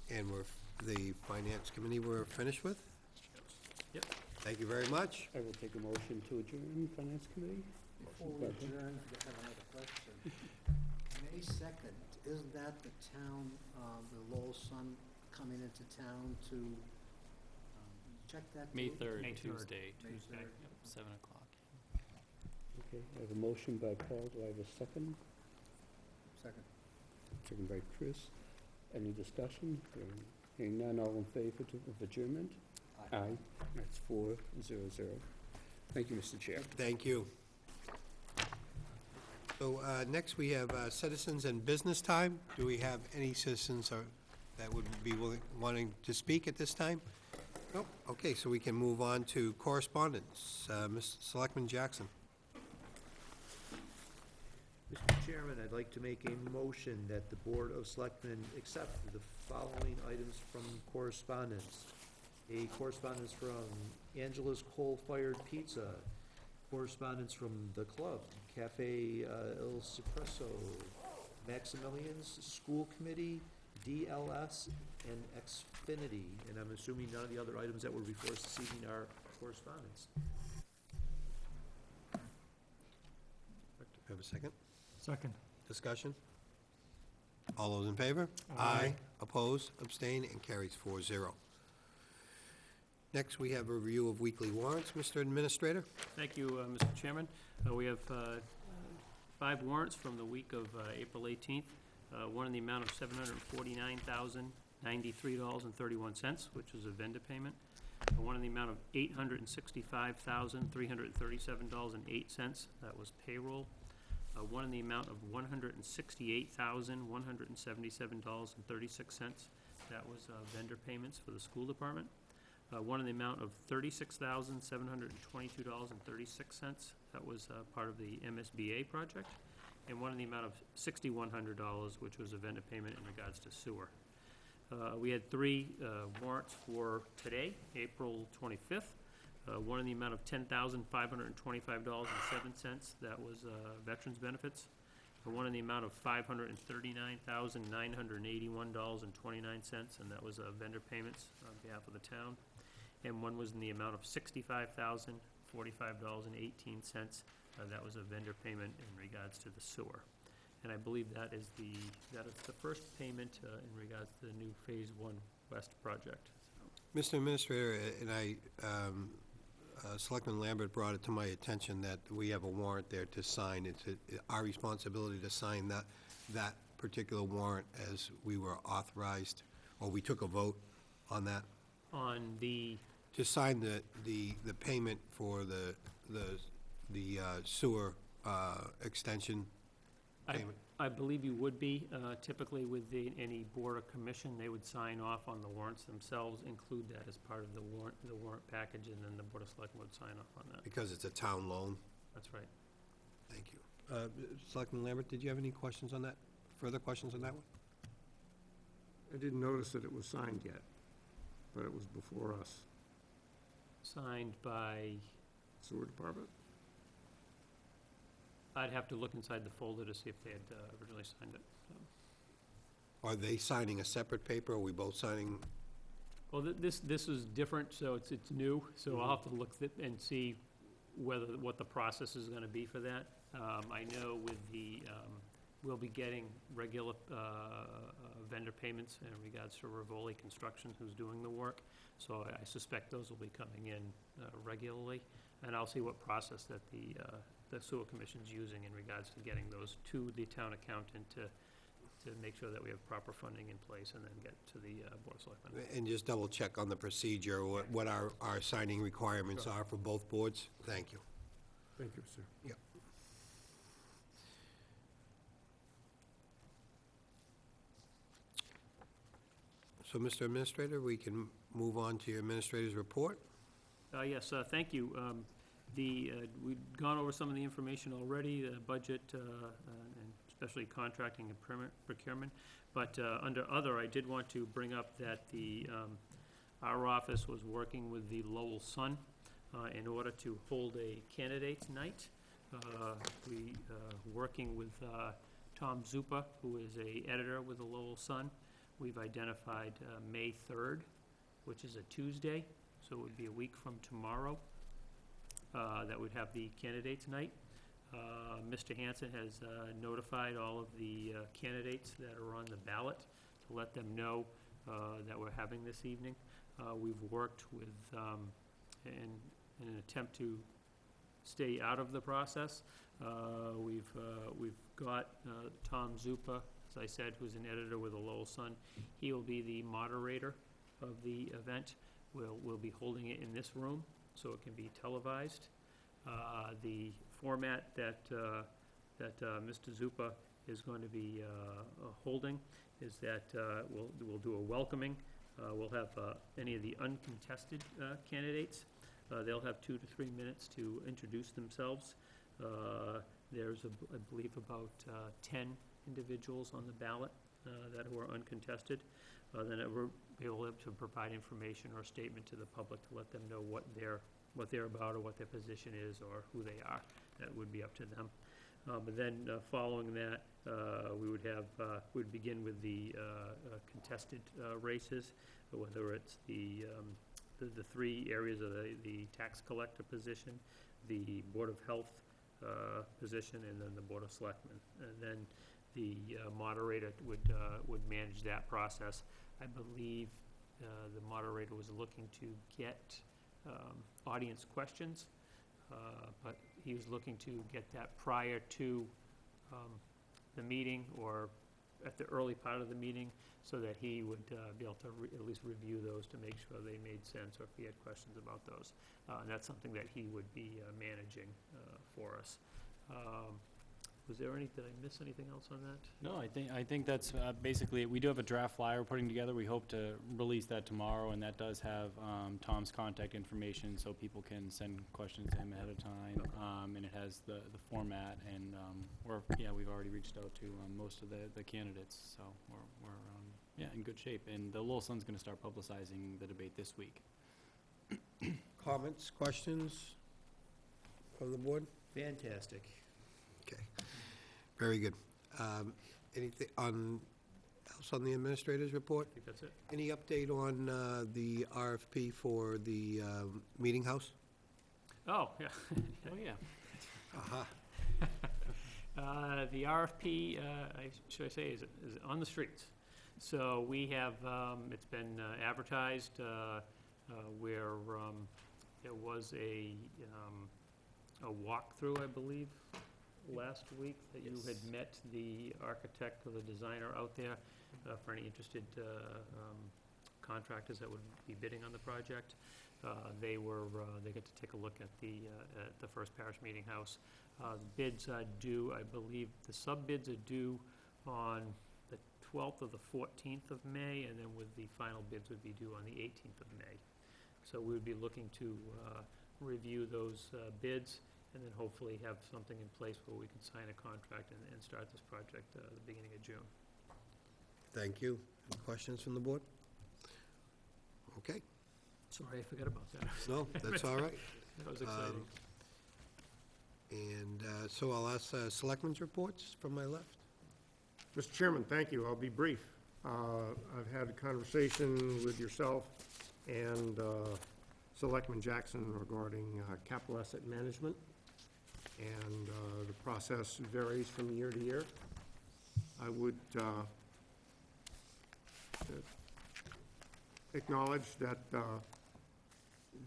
And we're the Finance Committee we're finished with?
Yep.
Thank you very much.
I will take a motion to adjourn Finance Committee.
Before we adjourn, I have another question. May 2nd, isn't that the town, the Lowell Sun coming into town to, check that?
May
date?
3rd,
May 3rd.
Tuesday,
May 3rd.
7 o'clock.
Okay, I have a motion by Paul, do I have a second?
Second.
Second by Chris. Any discussion? Hearing none, all in favor of adjournment? Aye. That's 4-0-0. Thank you, Mr. Chair.
Thank you. So next, we have citizens and business time. Do we have any citizens that would be wanting to speak at this time? Nope. Okay, so we can move on to correspondence. Mr. Selectman Jackson.
Mr. Chairman, I'd like to make a motion that the Board of Selectmen accept the following items from correspondence. A correspondence from Angela's Coal Fired Pizza, correspondence from the club, Cafe Il Cipresso, Maximilian's School Committee, DLS, and Xfinity. And I'm assuming none of the other items that were before us this evening are correspondence.
Have a second?
Second.
Discussion? All those in favor?
Aye.
Opposed, abstain, and carries 4-0. Next, we have a review of weekly warrants. Mr. Administrator?
Thank you, Mr. Chairman. We have 5 warrants from the week of April 18th. One in the amount of $749,093.31, which is a vendor payment. One in the amount of $865,337.08. That was payroll. One in the amount of $168,177.36. That was vendor payments for the school department. One in the amount of $36,722.36. That was part of the MSBA project. And one in the amount of $6,100, which was a vendor payment in regards to sewer. We had 3 warrants for today, April 25th. One in the amount of $10,525.07. That was veterans benefits. One in the amount of $539,981.29, and that was vendor payments on behalf of the town. And one was in the amount of $65,045.18. That was a vendor payment in regards to the sewer. And I believe that is the first payment in regards to the new Phase 1 West project.
Mr. Administrator, and Selectman Lambert brought it to my attention that we have a warrant there to sign. It's our responsibility to sign that particular warrant as we were authorized, or we took a vote on that.
On the,
To sign the payment for the sewer extension payment.
I believe you would be, typically with any board or commission, they would sign off on the warrants themselves, include that as part of the warrant package, and then the Board of Selectmen would sign off on that.
Because it's a town loan.
That's right.
Thank you. Selectman Lambert, did you have any questions on that? Further questions on that one?
I didn't notice that it was signed yet, but it was before us.
Signed by,
Sewer Department?
I'd have to look inside the folder to see if they had originally signed it.
Are they signing a separate paper, or are we both signing?
Well, this is different, so it's new, so I'll have to look and see what the process is gonna be for that. I know with we'll be getting regular vendor payments in regards to Rivoli Construction, who's doing the work. So I suspect those will be coming in regularly, and I'll see what process that the sewer commission's using in regards to getting those to the town accountant to make sure that we have proper funding in place, and then get to the Board of Selectmen.
And just double check on the procedure, what our signing requirements are for both boards. Thank you.
Thank you, sir.
Yep. So, Mr. Administrator, we can move on to your administrator's report.
Yes, thank you. We've gone over some of the information already, the budget, and especially contracting and procurement. But under other, I did want to bring up that our office was working with the Lowell Sun in order to hold a candidates night. Working with Tom Zupa, who is a editor with the Lowell Sun. we've identified May 3rd, which is a Tuesday, so it would be a week from tomorrow, that would have the candidates' night. Mr. Hanson has notified all of the candidates that are on the ballot to let them know that we're having this evening. We've worked with, in an attempt to stay out of the process, we've got Tom Zupa, as I said, who's an editor with the Lowell Sun. He will be the moderator of the event. We'll be holding it in this room, so it can be televised. The format that Mr. Zupa is going to be holding is that we'll do a welcoming. We'll have any of the uncontested candidates. They'll have 2 to 3 minutes to introduce themselves. There's, I believe, about 10 individuals on the ballot that were uncontested. Then it will be able to provide information or statement to the public to let them know what they're about or what their position is or who they are. That would be up to them. But then following that, we'd begin with the contested races, whether it's the 3 areas of the tax collector position, the Board of Health position, and then the Board of Selectmen. And then the moderator would manage that process. I believe the moderator was looking to get audience questions, but he was looking to get that prior to the meeting or at the early part of the meeting so that he would be able to at least review those to make sure they made sense or if he had questions about those. And that's something that he would be managing for us. Was there did I miss anything else on that?
No, I think that's basically it. We do have a draft flyer we're putting together. We hope to release that tomorrow, and that does have Tom's contact information so people can send questions to him ahead of time. And it has the format, and we've already reached out to most of the candidates, so we're in good shape. And the Lowell Sun's going to start publicizing the debate this week.
Comments, questions from the board?
Fantastic.
Okay, very good. Anything else on the administrator's report?
I think that's it.
Any update on the RFP for the meeting house?
Oh, yeah.
Oh, yeah.
Aha.
The RFP, should I say, is on the streets. So we have, it's been advertised where there was a walkthrough, I believe, last week that you had met the architect or the designer out there for any interested contractors that would be bidding on the project. They got to take a look at the First Parish Meeting House. Bids are due, I believe, the sub-bids are due on the 12th or the 14th of May, and then with the final bids would be due on the 18th of May. So we would be looking to review those bids and then hopefully have something in place where we can sign a contract and start this project the beginning of June.
Thank you. Any questions from the board? Okay.
Sorry, I forgot about that.
No, that's all right.
That was exciting.
And so I'll ask Selectmen's reports from my left.
Mr. Chairman, thank you. I'll be brief. I've had a conversation with yourself and Selectman Jackson regarding capital asset management, and the process varies from year to year. I would acknowledge that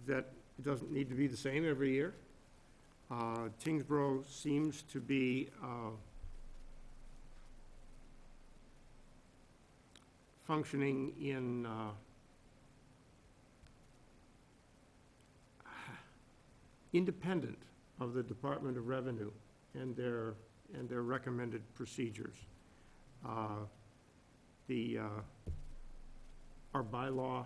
that it doesn't need to be the same every year. Tyngsborough seems to be functioning in independent of the Department of Revenue and their recommended procedures. Our bylaw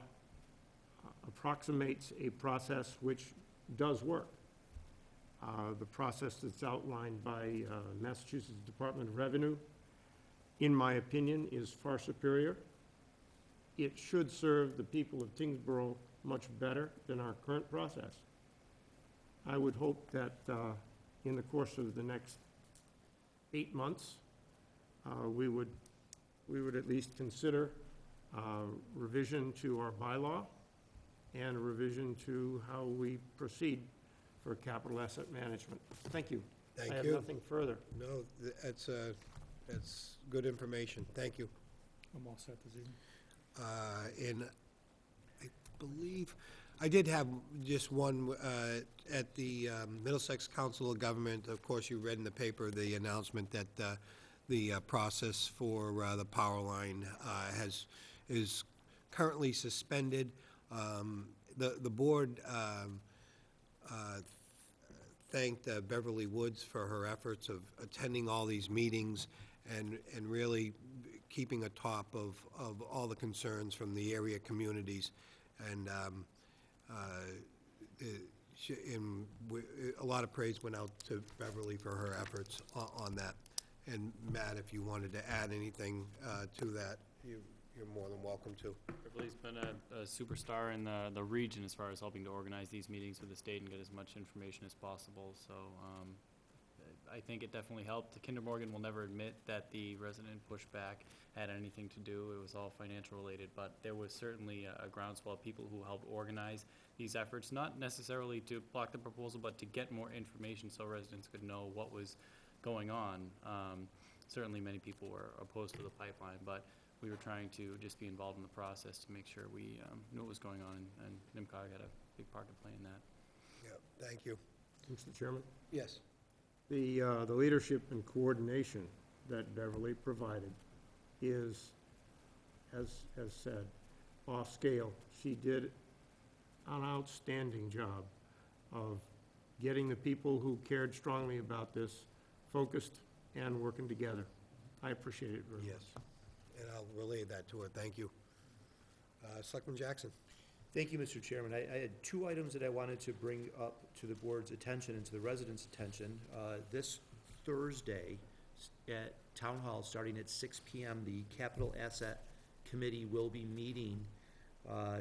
approximates a process which does work. The process that's outlined by Massachusetts Department of Revenue, in my opinion, is far superior. It should serve the people of Tyngsborough much better than our current process. I would hope that in the course of the next 8 months, we would at least consider revision to our bylaw and a revision to how we proceed for capital asset management. Thank you.
Thank
I have
you.
nothing further.
No, that's good information. Thank you.
I'm all set this evening.
And I believe, I did have just one, at the Middlesex Council of Government, of course, you read in the paper the announcement that the process for the power line is currently suspended. The board thanked Beverly Woods for her efforts of attending all these meetings and really keeping atop of all the concerns from the area communities. And a lot of praise went out to Beverly for her efforts on that. And Matt, if you wanted to add anything to that, you're more than welcome to.
Beverly's been a superstar in the region as far as helping to organize these meetings with the state and get as much information as possible, so I think it definitely helped. Kinder Morgan will never admit that the resident pushback had anything to do, it was all financial related, but there was certainly a groundswell of people who helped organize these efforts, not necessarily to block the proposal, but to get more information so residents could know what was going on. Certainly many people were opposed to the pipeline, but we were trying to just be involved in the process to make sure we knew what was going on, and NIMCOG had a big part to play in that.
Yeah, thank you.
Mr. Chairman?
Yes.
The leadership and coordination that Beverly provided is, as said, off scale. She did an outstanding job of getting the people who cared strongly about this focused and working together. I appreciate it very much.
Yes. And I'll relay that to her. Thank you. Selectman Jackson?
Thank you, Mr. Chairman. I had two items that I wanted to bring up to the board's attention and to the residents' attention. This Thursday at Town Hall, starting at 6 p.m., the Capital Asset Committee will be meeting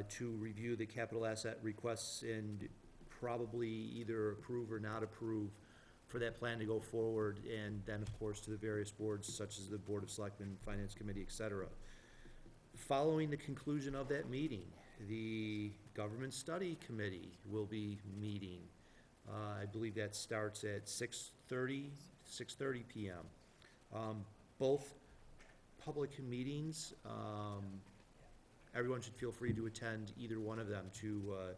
to review the capital asset requests and probably either approve or not approve for that plan to go forward, and then, of course, to the various boards such as the Board of Selectmen, Finance Committee, et cetera. Following the conclusion of that meeting, the Government Study Committee will be meeting. I believe that starts at 6:30 p.m. Both public meetings, everyone should feel free to attend either one of them to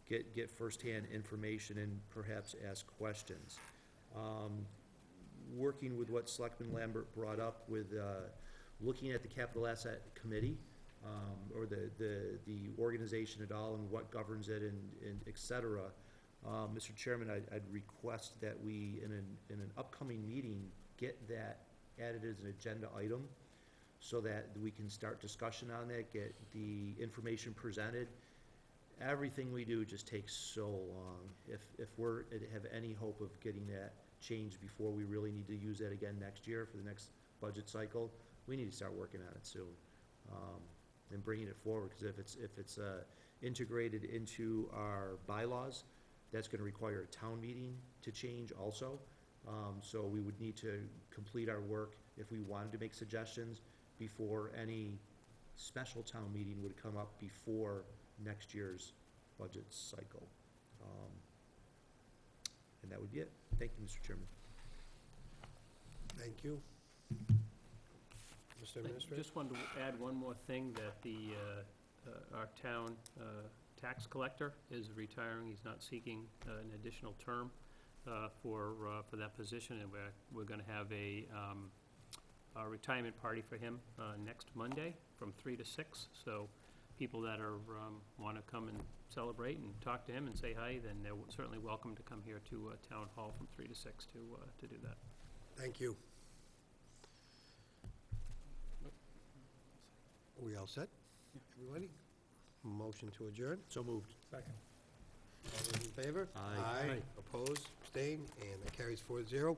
get firsthand information and perhaps ask questions. Working with what Selectman Lambert brought up with looking at the Capital Asset Committee, or the organization at all and what governs it and et cetera. Mr. Chairman, I'd request that we, in an upcoming meeting, get that added as an agenda item so that we can start discussion on that, get the information presented. Everything we do just takes so long. If we're to have any hope of getting that changed before we really need to use that again next year for the next budget cycle, we need to start working on it soon. And bringing it forward, because if it's integrated into our bylaws, that's gonna require a town meeting to change also. So we would need to complete our work if we wanted to make suggestions before any special town meeting would come up before next year's budget cycle. And that would be it. Thank you, Mr. Chairman.
Thank you. Mr.
I
Administrator?
just wanted to add one more thing, that our town tax collector is retiring. He's not seeking an additional term for that position, and we're gonna have a retirement party for him next Monday from 3 to 6. So people that wanna come and celebrate and talk to him and say hi, then they're certainly welcome to come here to Town Hall from 3 to 6 to do that.
Thank you. Are we all set? Everybody? Motion to adjourn?
So moved.
Second.
All those in favor?
Aye.
Opposed, abstained, and that carries 4-0.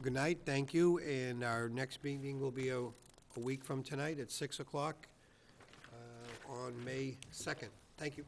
Good night, thank you, and our next meeting will be a week from tonight at 6 o'clock on May 2nd. Thank you.